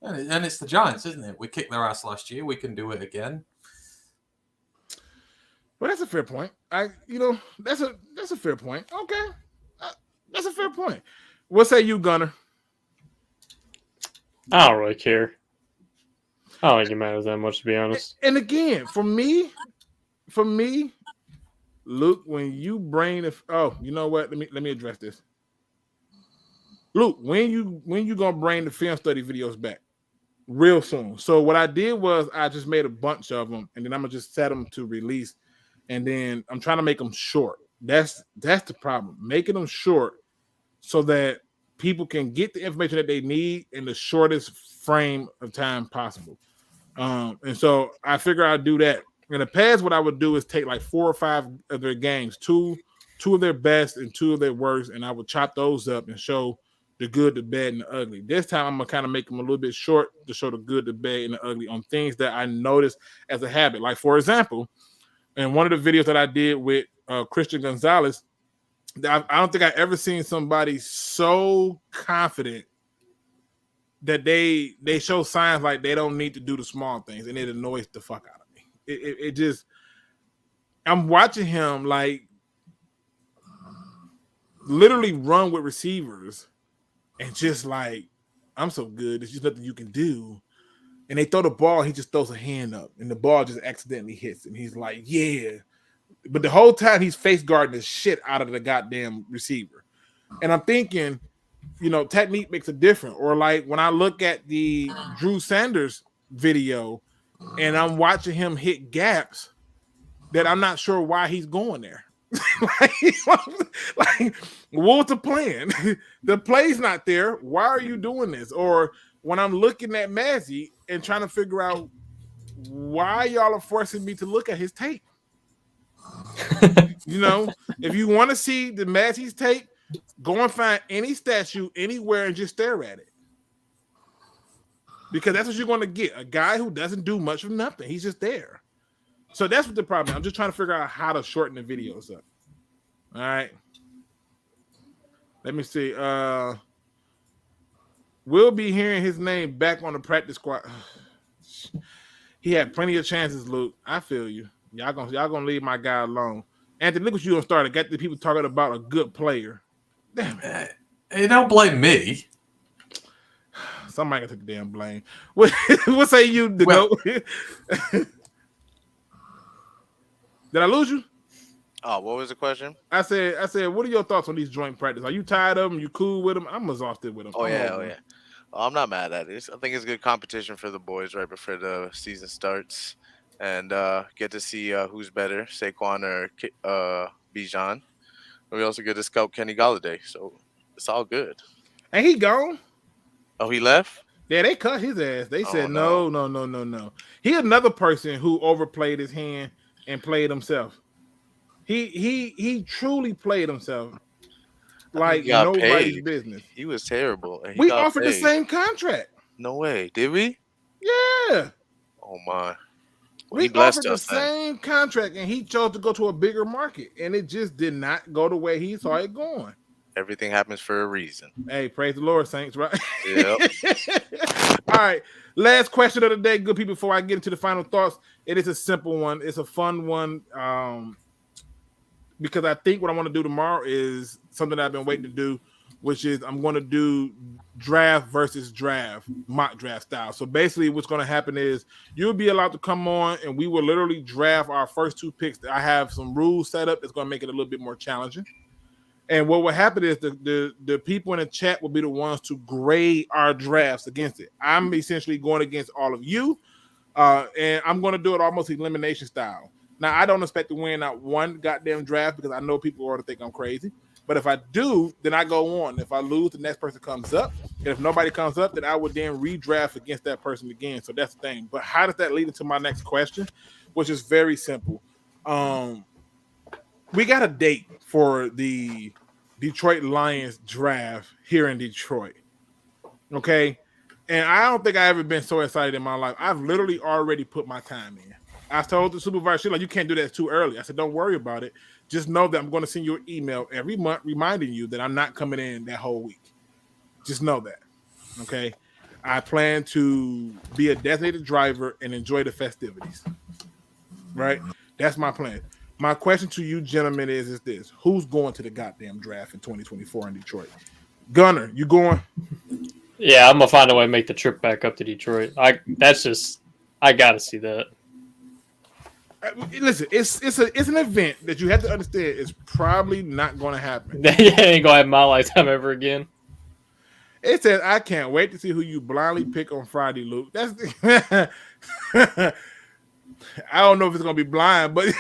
And it's the Giants, isn't it? We kicked their ass last year. We can do it again. Well, that's a fair point. That's a fair point. Okay, that's a fair point. What say you, Gunner? I don't really care. I don't think it matters that much, to be honest. And again, for me, Luke, when you bring you know what? Let me address this. Luke, when you gonna bring the film study videos back? Real soon. So what I did was I just made a bunch of them, and then I'm gonna just set them to release, and then I'm trying to make them short. That's the problem. Making them short so that people can get the information that they need in the shortest frame of time possible. And so I figure I'll do that. In the past, what I would do is take like 4 or 5 of their games, two of their best and 2 of their worst, and I would chop those up and show the good, the bad, and the ugly. This time, I'm going to kind of make them a little bit short to show the good, the bad, and the ugly on things that I noticed as a habit. Like, for example, in one of the videos that I did with Christian Gonzalez, I don't think I ever seen somebody so confident that they show signs like they don't need to do the small things, and it annoys the fuck out of me. It just, I'm watching him like literally run with receivers and just like, I'm so good, there's just nothing you can do. And they throw the ball, he just throws a hand up, and the ball just accidentally hits him. He's like, yeah. But the whole time he's face guarding the shit out of the goddamn receiver. And I'm thinking, technique makes a difference. Or like when I look at the Drew Sanders video and I'm watching him hit gaps that I'm not sure why he's going there. like, what's the plan? The play's not there. Why are you doing this? Or when I'm looking at Mazzy and trying to figure out why y'all are forcing me to look at his tape. If you want to see the Mazzy's tape, go and find any statue anywhere and just stare at it. Because that's what you're going to get. A guy who doesn't do much of nothing. He's just there. So that's what the problem is. I'm just trying to figure out how to shorten the videos up. All right. Let me see. We'll be hearing his name back on the practice squad. He had plenty of chances, Luke. I feel you. Y'all gonna leave my guy alone. Anthony, look what you done started. Got the people talking about a good player. Damn it. Hey, don't blame me. Somebody gotta take the damn blame. What say you, the goat? Did I lose you? Oh, what was the question? I said, what are your thoughts on these joint practice? Are you tired of them? You cool with them? I'm exhausted with them. Oh yeah. Well, I'm not mad at it. I think it's good competition for the boys right before the season starts, and get to see who's better, Saquon or Bijan. We also get to scout Kenny Golladay, so it's all good. And he gone. Oh, he left? Yeah, they cut his ass. They said no. He another person who overplayed his hand and played himself. He truly played himself like nobody's business. He was terrible. And we offered the same contract. No way. Did we? Yeah. Oh my. We offered the same contract, and he chose to go to a bigger market, and it just did not go the way he saw it going. Everything happens for a reason. Hey, praise the Lord, saints, right? Yep. All right. Last question of the day, good people, before I get into the final thoughts. It is a simple one. It's a fun one. Because I think what I want to do tomorrow is something that I've been waiting to do, which is I'm going to do draft versus draft, mock draft style. So basically what's going to happen is you'll be allowed to come on and we will literally draft our first 2 picks. I have some rules set up that's going to make it a little bit more challenging. And what will happen is the people in the chat will be the ones to grade our drafts against it. I'm essentially going against all of you, and I'm going to do it almost elimination style. Now, I don't expect to win not one goddamn draft because I know people are going to think I'm crazy. But if I do, then I go on. If I lose, the next person comes up. And if nobody comes up, then I would then redraft against that person again. So that's the thing. But how does that lead into my next question, which is very simple? We got a date for the Detroit Lions draft here in Detroit. Okay? And I don't think I've ever been so excited in my life. I've literally already put my time in. I told the supervisor, she's like, you can't do that too early. I said, don't worry about it. just know that I'm going to send you an email every month reminding you that I'm not coming in that whole week. Just know that. Okay. I plan to be a designated driver and enjoy the festivities. Right? That's my plan. My question to you gentlemen is this. Who's going to the goddamn draft in 2024 in Detroit? Gunner, you going? Yeah, I'm gonna find a way to make the trip back up to Detroit. I gotta see that. Listen, it's an event that you have to understand is probably not going to happen. Yeah, ain't gonna have my lifetime ever again. It says, I can't wait to see who you blindly pick on Friday, Luke. That's I don't know if it's gonna be blind, but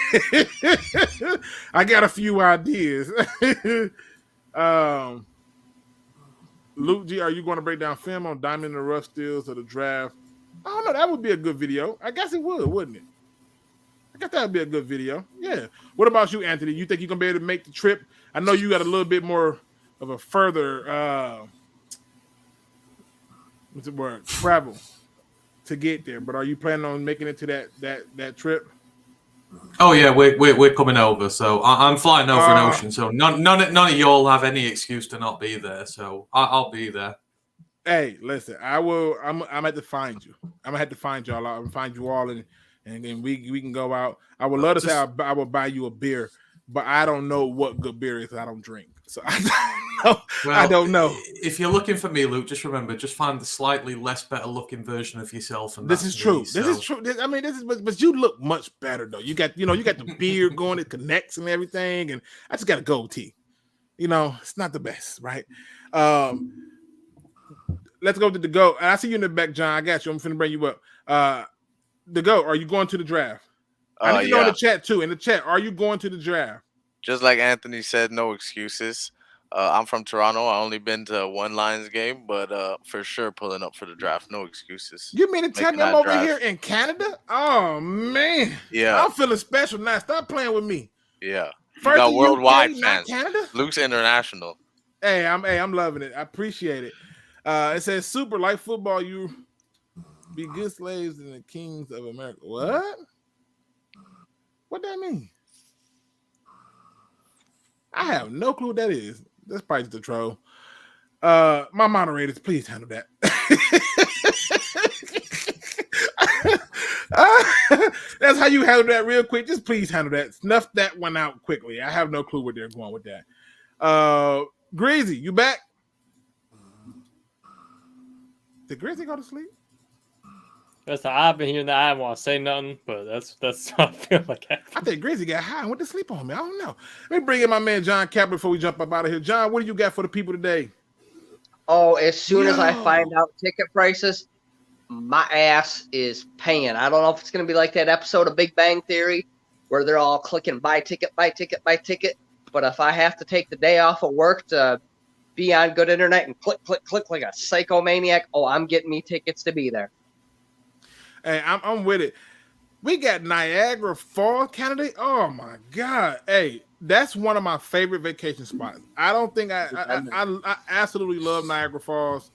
I got a few ideas. Luke G, are you going to break down film on Diamond in the Rough steals of the draft? I don't know. That would be a good video. I guess it would, wouldn't it? I guess that would be a good video. Yeah. What about you, Anthony? You think you're going to be able to make the trip? I know you got a little bit more of a further travel to get there, but are you planning on making it to that trip? Oh yeah, we're coming over. So I'm flying over an ocean. So none of y'all have any excuse to not be there. So I'll be there. Hey, listen, I will. I'm gonna have to find you. I'm gonna have to find y'all. I'm gonna find you all, and then we can go out. I would love to say I will buy you a beer, but I don't know what good beer is. I don't drink, so I don't know. If you're looking for me, Luke, just remember, just find the slightly less better looking version of yourself. And this is true. This is true. I mean, but you look much better though. You got the beard going, it connects and everything, and I just got a goatee. It's not the best, right? Let's go to the GOAT. I see you in the back, John. I got you. I'm finna bring you up. The GOAT, are you going to the draft? I need to know in the chat too. In the chat, are you going to the draft? Just like Anthony said, no excuses. I'm from Toronto. I only been to one Lions game, but for sure pulling up for the draft. No excuses. You mean to tell me I'm over here in Canada? Oh man, yeah, I'm feeling special now. Stop playing with me. Yeah, you First got worldwide fans. Canada? Luke's international. Hey, I'm loving it. I appreciate it. It says super like football. You be good slaves and the kings of America. What? What that mean? I have no clue what that is. That's probably just a troll. My moderators, please handle that. That's how you handle that real quick. Just please handle that. Snuff that one out quickly. I have no clue where they're going with that. Greasy, you back? Did Greasy go to sleep? I've been hearing that. I don't want to say nothing, but that's how I feel like. I think Greasy got high and went to sleep on me. I don't know. Let me bring in my man Jon Kapler before we jump up out of here. John, what do you got for the people today? Oh, as soon as I find out ticket prices, my ass is paying. I don't know if it's going to be like that episode of Big Bang Theory where they're all clicking buy ticket, buy ticket, buy ticket. But if I have to take the day off of work to be on good internet and click, click, click like a psychomaniac, I'm getting me tickets to be there. Hey, I'm with it. We got Niagara Falls, Canada. Oh my God! Hey, that's one of my favorite vacation spots. I don't think I absolutely love Niagara Falls.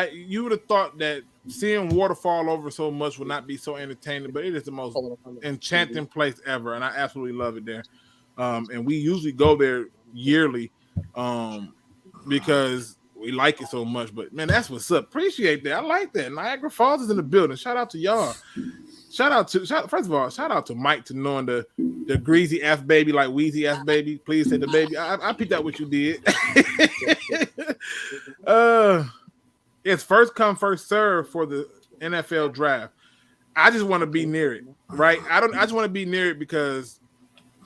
You would have thought that seeing waterfall over so much would not be so entertaining, but it is the most enchanting place ever, and I absolutely love it there. And we usually go there yearly because we like it so much. But man, that's what's up. Appreciate that. I like that. Niagara Falls is in the building. Shout out to y'all. First of all, shout out to Mike to knowing the greasy F baby like Wheezy F baby. Please say the baby. I picked out what you did. It's first come, first serve for the NFL draft. I just want to be near it, right? I just want to be near it because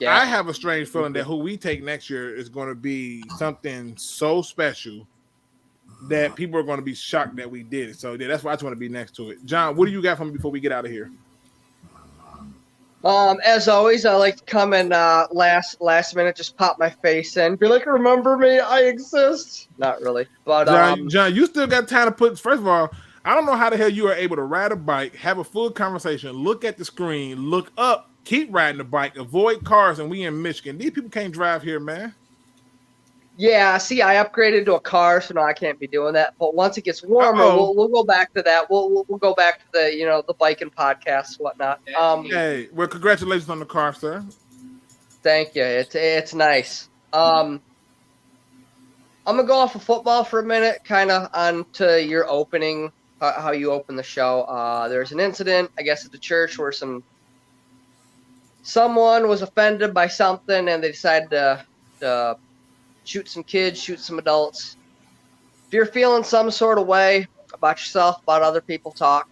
I have a strange feeling that who we take next year is going to be something so special that people are going to be shocked that we did it. So that's why I just want to be next to it. John, what do you got for me before we get out of here? As always, I like to come and last minute just pop my face in, be like, remember me, I exist. Not really, but John, you still got time to put. First of all, I don't know how the hell you are able to ride a bike, have a full conversation, look at the screen, look up, keep riding the bike, avoid cars, and we in Michigan. These people can't drive here, man. Yeah, see, I upgraded to a car, so now I can't be doing that. But once it gets warmer, we'll go back to that. We'll go back to the the biking podcasts, whatnot. Hey, well, congratulations on the car, sir. Thank you. It's nice. I'm gonna go off of football for a minute, kind of onto your opening, how you open the show. There's an incident, I guess, at the church where someone was offended by something, and they decided to shoot some kids, shoot some adults. If you're feeling some sort of way about yourself, about other people, talk.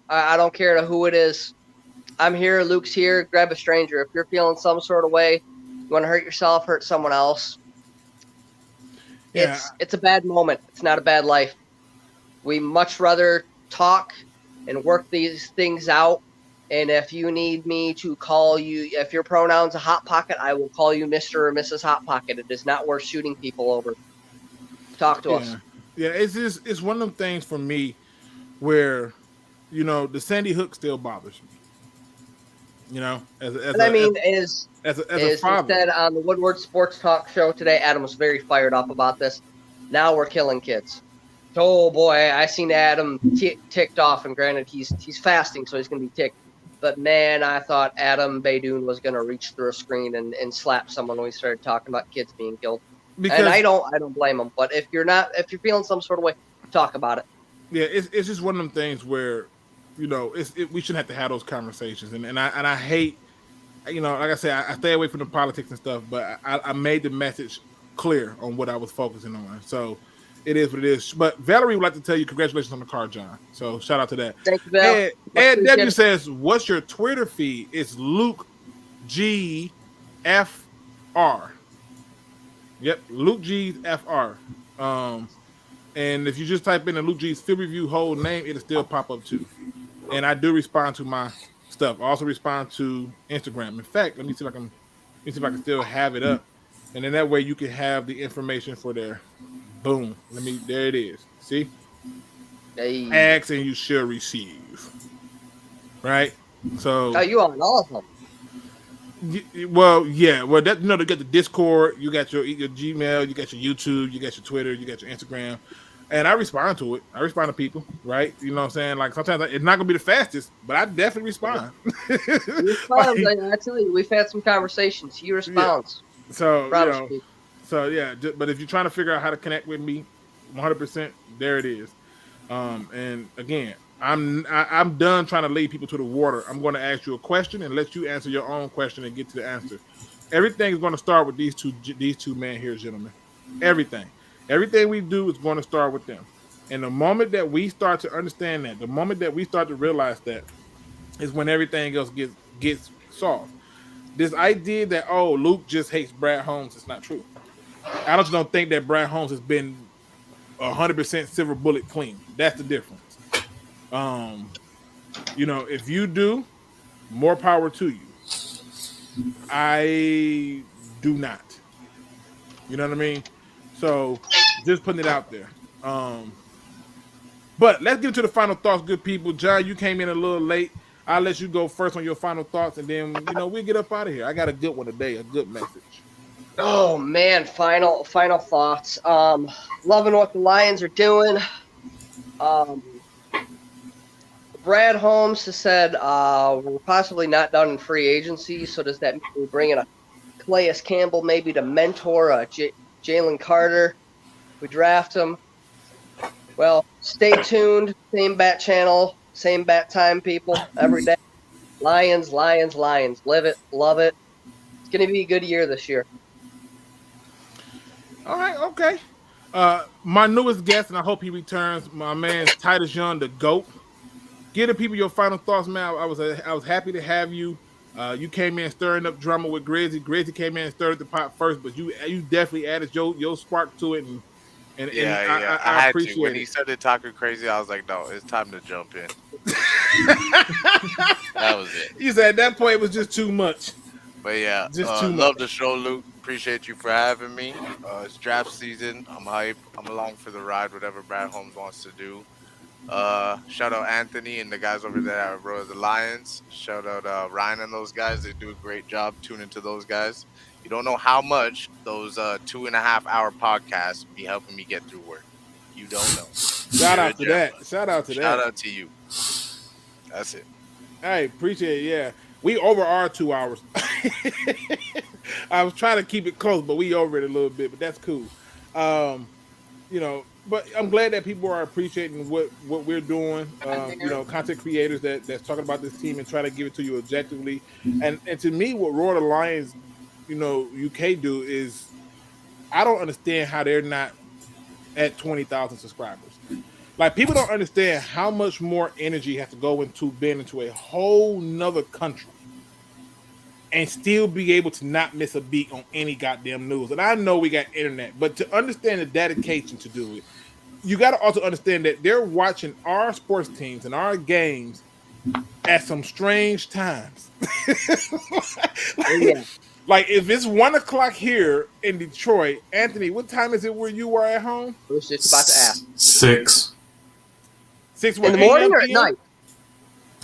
I don't care to who it is. I'm here. Luke's here. Grab a stranger. If you're feeling some sort of way, you want to hurt yourself, hurt someone else. Yeah. It's a bad moment. It's not a bad life. We much rather talk and work these things out. And if you need me to call you, if your pronoun's a Hot Pocket, I will call you Mr. or Mrs. Hot Pocket. It is not worth shooting people over. Talk to us. Yeah, it's one of them things for me where, the Sandy Hook still bothers me. As a father. Said on the Woodward Sports Talk show today, Adam was very fired up about this. Now we're killing kids. Oh boy, I seen Adam ticked off, and granted he's fasting, so he's gonna be ticked. But man, I thought Adam Baydoun was gonna reach through a screen and slap someone when we started talking about kids being killed. And I don't blame him. But if you're feeling some sort of way, talk about it. Yeah, it's just one of them things where, we shouldn't have to have those conversations, and I hate, like I said, I stay away from the politics and stuff, but I made the message clear on what I was focusing on. So it is what it is. But Valerie would like to tell you congratulations on the car, John. So shout out to that. Thank you, Val. Ed W says, "What's your Twitter feed?" It's LukeGFR. Yep, LukeGFR. And if you just type in the Luke G's Field Review whole name, it'll still pop up too. And I do respond to my stuff. I also respond to Instagram. In fact, let me see if I can still have it up. And then that way you can have the information for there. Boom. There it is. See? Hey. Ask and you shall receive. Right? So you on all of them. Well, yeah. Well, they got the Discord, you got your Gmail, you got your YouTube, you got your Twitter, you got your Instagram. And I respond to it. I respond to people, right? You know what I'm saying? Like sometimes it's not gonna be the fastest, but I definitely respond. You respond, I tell you, we've had some conversations. He responds. Yeah. But if you're trying to figure out how to connect with me, 100%, there it is. And again, I'm done trying to lead people to the water. I'm going to ask you a question and let you answer your own question and get to the answer. Everything is going to start with these two men here, gentlemen. Everything we do is going to start with them. And the moment that we start to understand that, the moment that we start to realize that, is when everything else gets solved. This idea that, Luke just hates Brad Holmes is not true. I just don't think that Brad Holmes has been 100% silver bullet clean. That's the difference. If you do, more power to you. I do not. You know what I mean? So just putting it out there. But let's get into the final thoughts, good people. John, you came in a little late. I'll let you go first on your final thoughts, and then we'll get up out of here. I got a good one today, a good message. Oh man, final thoughts. Loving what the Lions are doing. Brad Holmes has said we're possibly not done in free agency. So does that mean we're bringing a Calais Campbell maybe to mentor Jalen Carter? We draft him. Well, stay tuned. Same bat channel, same bat time, people. Every day. Lions. Live it, love it. It's going to be a good year this year. All right, okay. My newest guest, and I hope he returns, my man Titus Young, the GOAT. Give the people your final thoughts, man. I was happy to have you. You came in stirring up drama with Grizzy. Grizzy came in and stirred the pot first, but you definitely added your spark to it, and I had appreciate to. When it. he started talking crazy, I was like, no, it's time to jump in. That was it. You said at that point it was just too much. But yeah, just too much. Love the show, Luke. Appreciate you for having me. It's draft season. I'm hyped. I'm along for the ride, whatever Brad Holmes wants to do. Shout out Anthony and the guys over there at Row of the Lions. Shout out Ryan and those guys. They do a great job. Tune into those guys. You don't know how much those 2.5 hour podcasts be helping me get through work. You don't know. Shout out to that. Shout out to you. That's it. Hey, appreciate it. Yeah. We over our 2 hours. I was trying to keep it close, but we over it a little bit, but that's cool. But I'm glad that people are appreciating what we're doing. Content creators that's talking about this team and trying to give it to you objectively. And to me, what Royal Alliance, UK do is, I don't understand how they're not at 20,000 subscribers. Like, people don't understand how much more energy has to go into being into a whole nother country and still be able to not miss a beat on any goddamn news. And I know we got internet, but to understand the dedication to do it, you got to also understand that they're watching our sports teams and our games at some strange times. Like, if it's 1:00 here in Detroit, Anthony, what time is it where you are at home? I was just about to ask. 6. 6 in the morning or at night?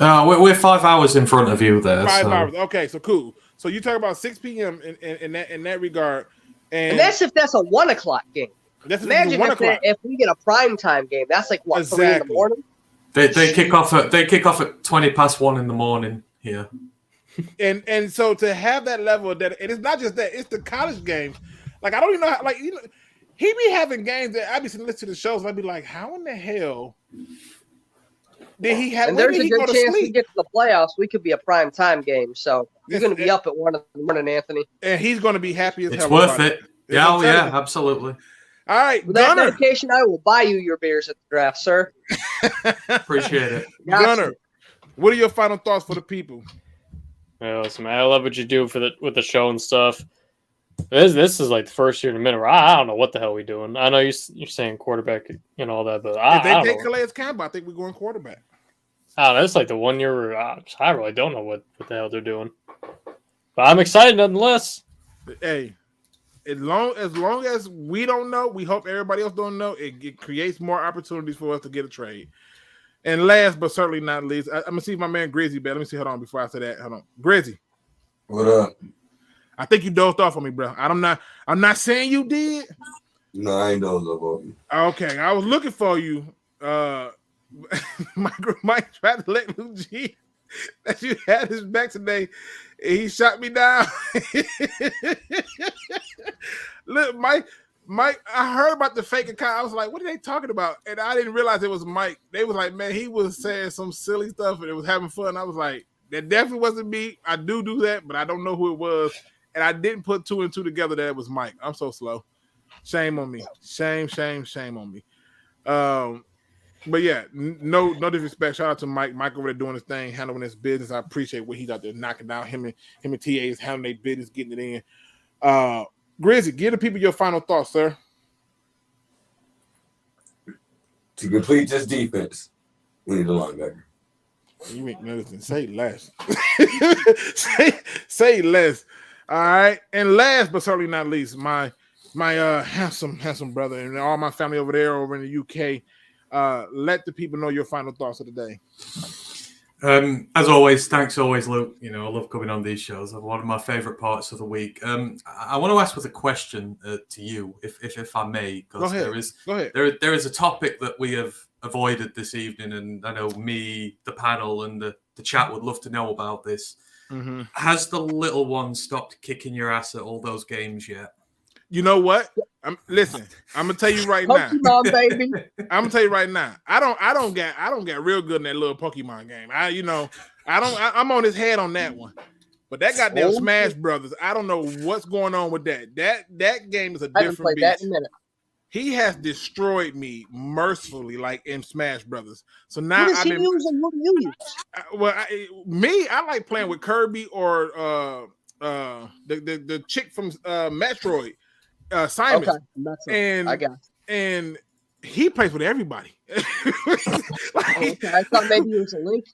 We're 5 hours in front of you there. 5 hours. Okay, so cool. So you talk about 6 p.m. in that regard, and that's if that's a 1:00 game. Imagine if we get a prime time game. That's like what, exactly. 3 in the morning? They kick off at 1:20 in the morning here. And so to have that level of that, and it's not just that, it's the college games. Like, I don't even know how, he be having games that I be listening to the shows and I'd be like, how in the hell did he have? And there's a good chance we get to the playoffs. We could be a prime time game. So you're going to be up at 1 in the morning, Anthony. And he's going to be happy as hell. It's worth it. Yeah, absolutely. All right, with that dedication, I will buy you your beers at the draft, sir. Appreciate it. Gunner, what are your final thoughts for the people? Listen, man, I love what you do with the show and stuff. This is like the first year in a minute where I don't know what the hell we're doing. I know you're saying quarterback and all that, but if they take Calais Campbell, I think we're going quarterback. That's like the 1 year where I really don't know what the hell they're doing. But I'm excited nonetheless. Hey, as long as we don't know, we hope everybody else don't know. It creates more opportunities for us to get a trade. And last but certainly not least, I'm gonna see my man Grizzy back. Let me see. Hold on, before I say that. Hold on, Grizzy. What up? I think you dozed off on me, bro. I'm not saying you did. No, I ain't dozed off on you. Okay, I was looking for you. Mike tried to let Luke G that you had his back today, and he shot me down. Look, Mike, I heard about the fake account. I was like, what are they talking about? And I didn't realize it was Mike. They was like, man, he was saying some silly stuff and it was having fun. I was like, that definitely wasn't me. I do that, but I don't know who it was. And I didn't put 2 and 2 together that it was Mike. I'm so slow. Shame on me. Shame on me. But yeah, no disrespect. Shout out to Mike. Mike over there doing his thing, handling his business. I appreciate what he's out there knocking down. Him and TA's handling their business, getting it in. Grizzy, give the people your final thoughts, sir. To complete this defense, we need a linebacker. You ain't nothing. Say less. say less. All right. And last but certainly not least, my handsome brother and all my family over there over in the UK. Let the people know your final thoughts of the day. As always, thanks always, Luke. I love coming on these shows. One of my favorite parts of the week. I want to ask with a question to you, if I may, because Go ahead. There is a topic that we have avoided this evening, and I know me, the panel, and the chat would love to know about this. Mm-hmm. Has the little one stopped kicking your ass at all those games yet? You know what? Listen, I'm gonna tell you right now. Pokemon, baby. I'm gonna tell you right now. I don't get real good in that little Pokemon game. I'm on his head on that one. But that goddamn Smash Brothers, I don't know what's going on with that. That game is a different beast. That in a minute. He has destroyed me mercifully, like in Smash Brothers. So now What do you use? I like playing with Kirby or the chick from Metroid. Simon, okay, I got it. And he plays with everybody. Okay, I thought maybe he was a Link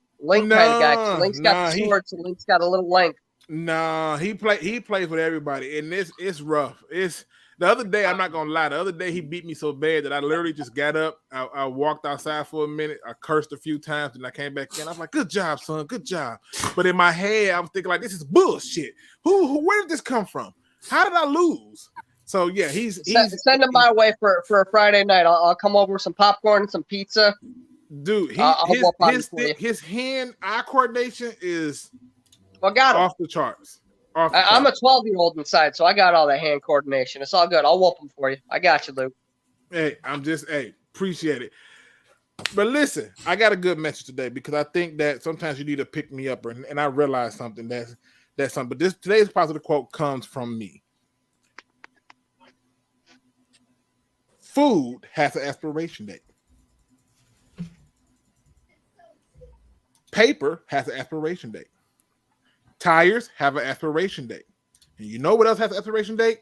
kind of guy. Link's got the sword, so Link's got a little length. No, he plays with everybody, and it's rough. It's the other day. I'm not gonna lie. The other day he beat me so bad that I literally just got up. I walked outside for a minute. I cursed a few times, and I came back in. I was like, "Good job, son. Good job." But in my head, I was thinking like, "This is bullshit. Where did this come from? How did I lose?" So yeah, he's send him my way for a Friday night. I'll come over with some popcorn and some pizza. Dude, his hand-eye coordination is off the charts. I'm a 12-year-old inside, so I got all that hand coordination. It's all good. I'll whoop them for you. I got you, Luke. Hey, appreciate it. But listen, I got a good message today because I think that sometimes you need to pick me up, and I realize something that's something. But today's positive quote comes from me. Food has an expiration date. Paper has an expiration date. Tires have an expiration date. And you know what else has an expiration date?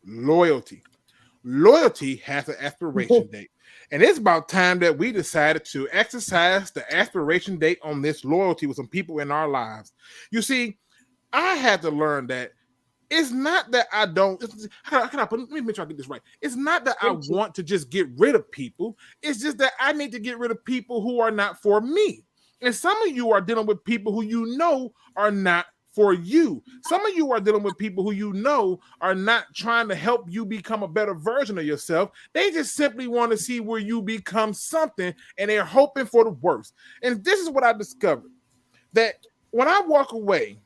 Loyalty. Loyalty has an expiration date. And it's about time that we decided to exercise the expiration date on this loyalty with some people in our lives. You see, I had to learn that it's not that I don't. Let me make sure I get this right. It's not that I want to just get rid of people. It's just that I need to get rid of people who are not for me. And some of you are dealing with people who you know are not for you. Some of you are dealing with people who you know are not trying to help you become a better version of yourself. They just simply want to see where you become something, and they're hoping for the worst. And this is what I discovered, that when I walk away,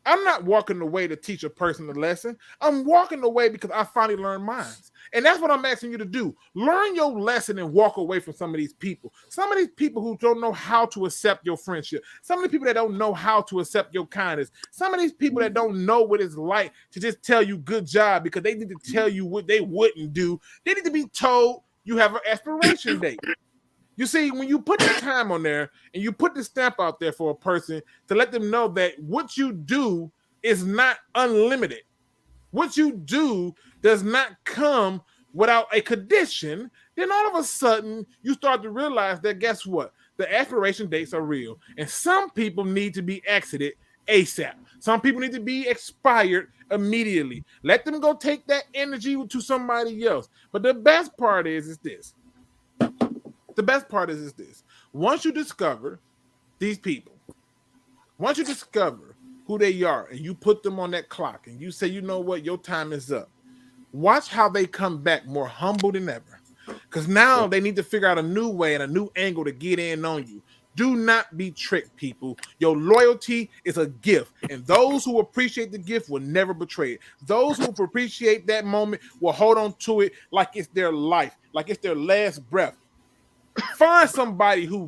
I'm not walking away to teach a person a lesson. I'm walking away because I finally learned mine. And that's what I'm asking you to do. Learn your lesson and walk away from some of these people. Some of these people who don't know how to accept your friendship. Some of the people that don't know how to accept your kindness. Some of these people that don't know what it's like to just tell you good job because they need to tell you what they wouldn't do. They need to be told you have an expiration date. You see, when you put the time on there and you put the stamp out there for a person to let them know that what you do is not unlimited. What you do does not come without a condition, then all of a sudden you start to realize that guess what? The expiration dates are real. And some people need to be exited ASAP. Some people need to be expired immediately. Let them go take that energy to somebody else. But the best part is this. The best part is this. Once you discover these people, once you discover who they are and you put them on that clock and you say, you know what, your time is up, watch how they come back more humble than ever. Because now they need to figure out a new way and a new angle to get in on you. Do not be tricked, people. Your loyalty is a gift, and those who appreciate the gift will never betray it. Those who appreciate that moment will hold on to it like it's their life, like it's their last breath. Find somebody who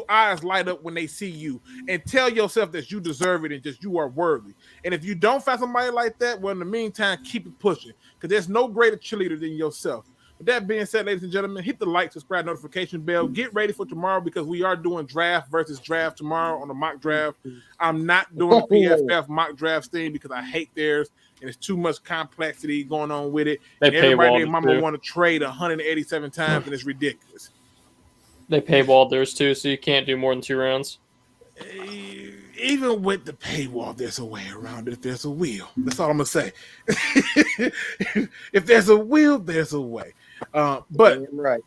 eyes light up when they see you and tell yourself that you deserve it and just you are worthy. And if you don't find somebody like that, well, in the meantime, keep it pushing because there's no greater cheerleader than yourself. With that being said, ladies and gentlemen, hit the like, subscribe, notification bell. Get ready for tomorrow because we are doing draft versus draft tomorrow on the mock draft. I'm not doing the PFF mock draft thing because I hate theirs and it's too much complexity going on with it. And everybody and mama want to trade 187 times and it's ridiculous. They paywalled theirs too, so you can't do more than 2 rounds. Even with the paywall, there's a way around it if there's a will. That's all I'm going to say. If there's a will, there's a way. But right.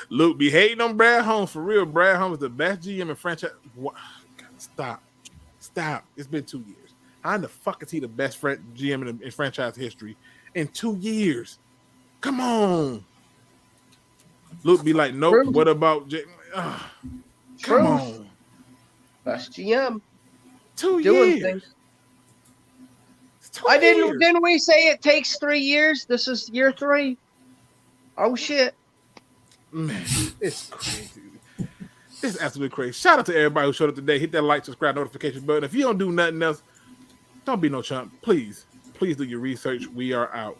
Luke be hating on Brad Holmes for real. Brad Holmes is the best GM in franchise. What? Stop. It's been 2 years. How in the fuck is he the best GM in franchise history in 2 years? Come on. Luke be like, nope. True. What about come on. Best GM. 2 years. Things. Didn't we say it takes 3 years? This is year 3. Oh shit. Man, it's crazy. It's absolutely crazy. Shout out to everybody who showed up today. Hit that like, subscribe, notification button. If you don't do nothing else, don't be no chump. Please do your research. We are out.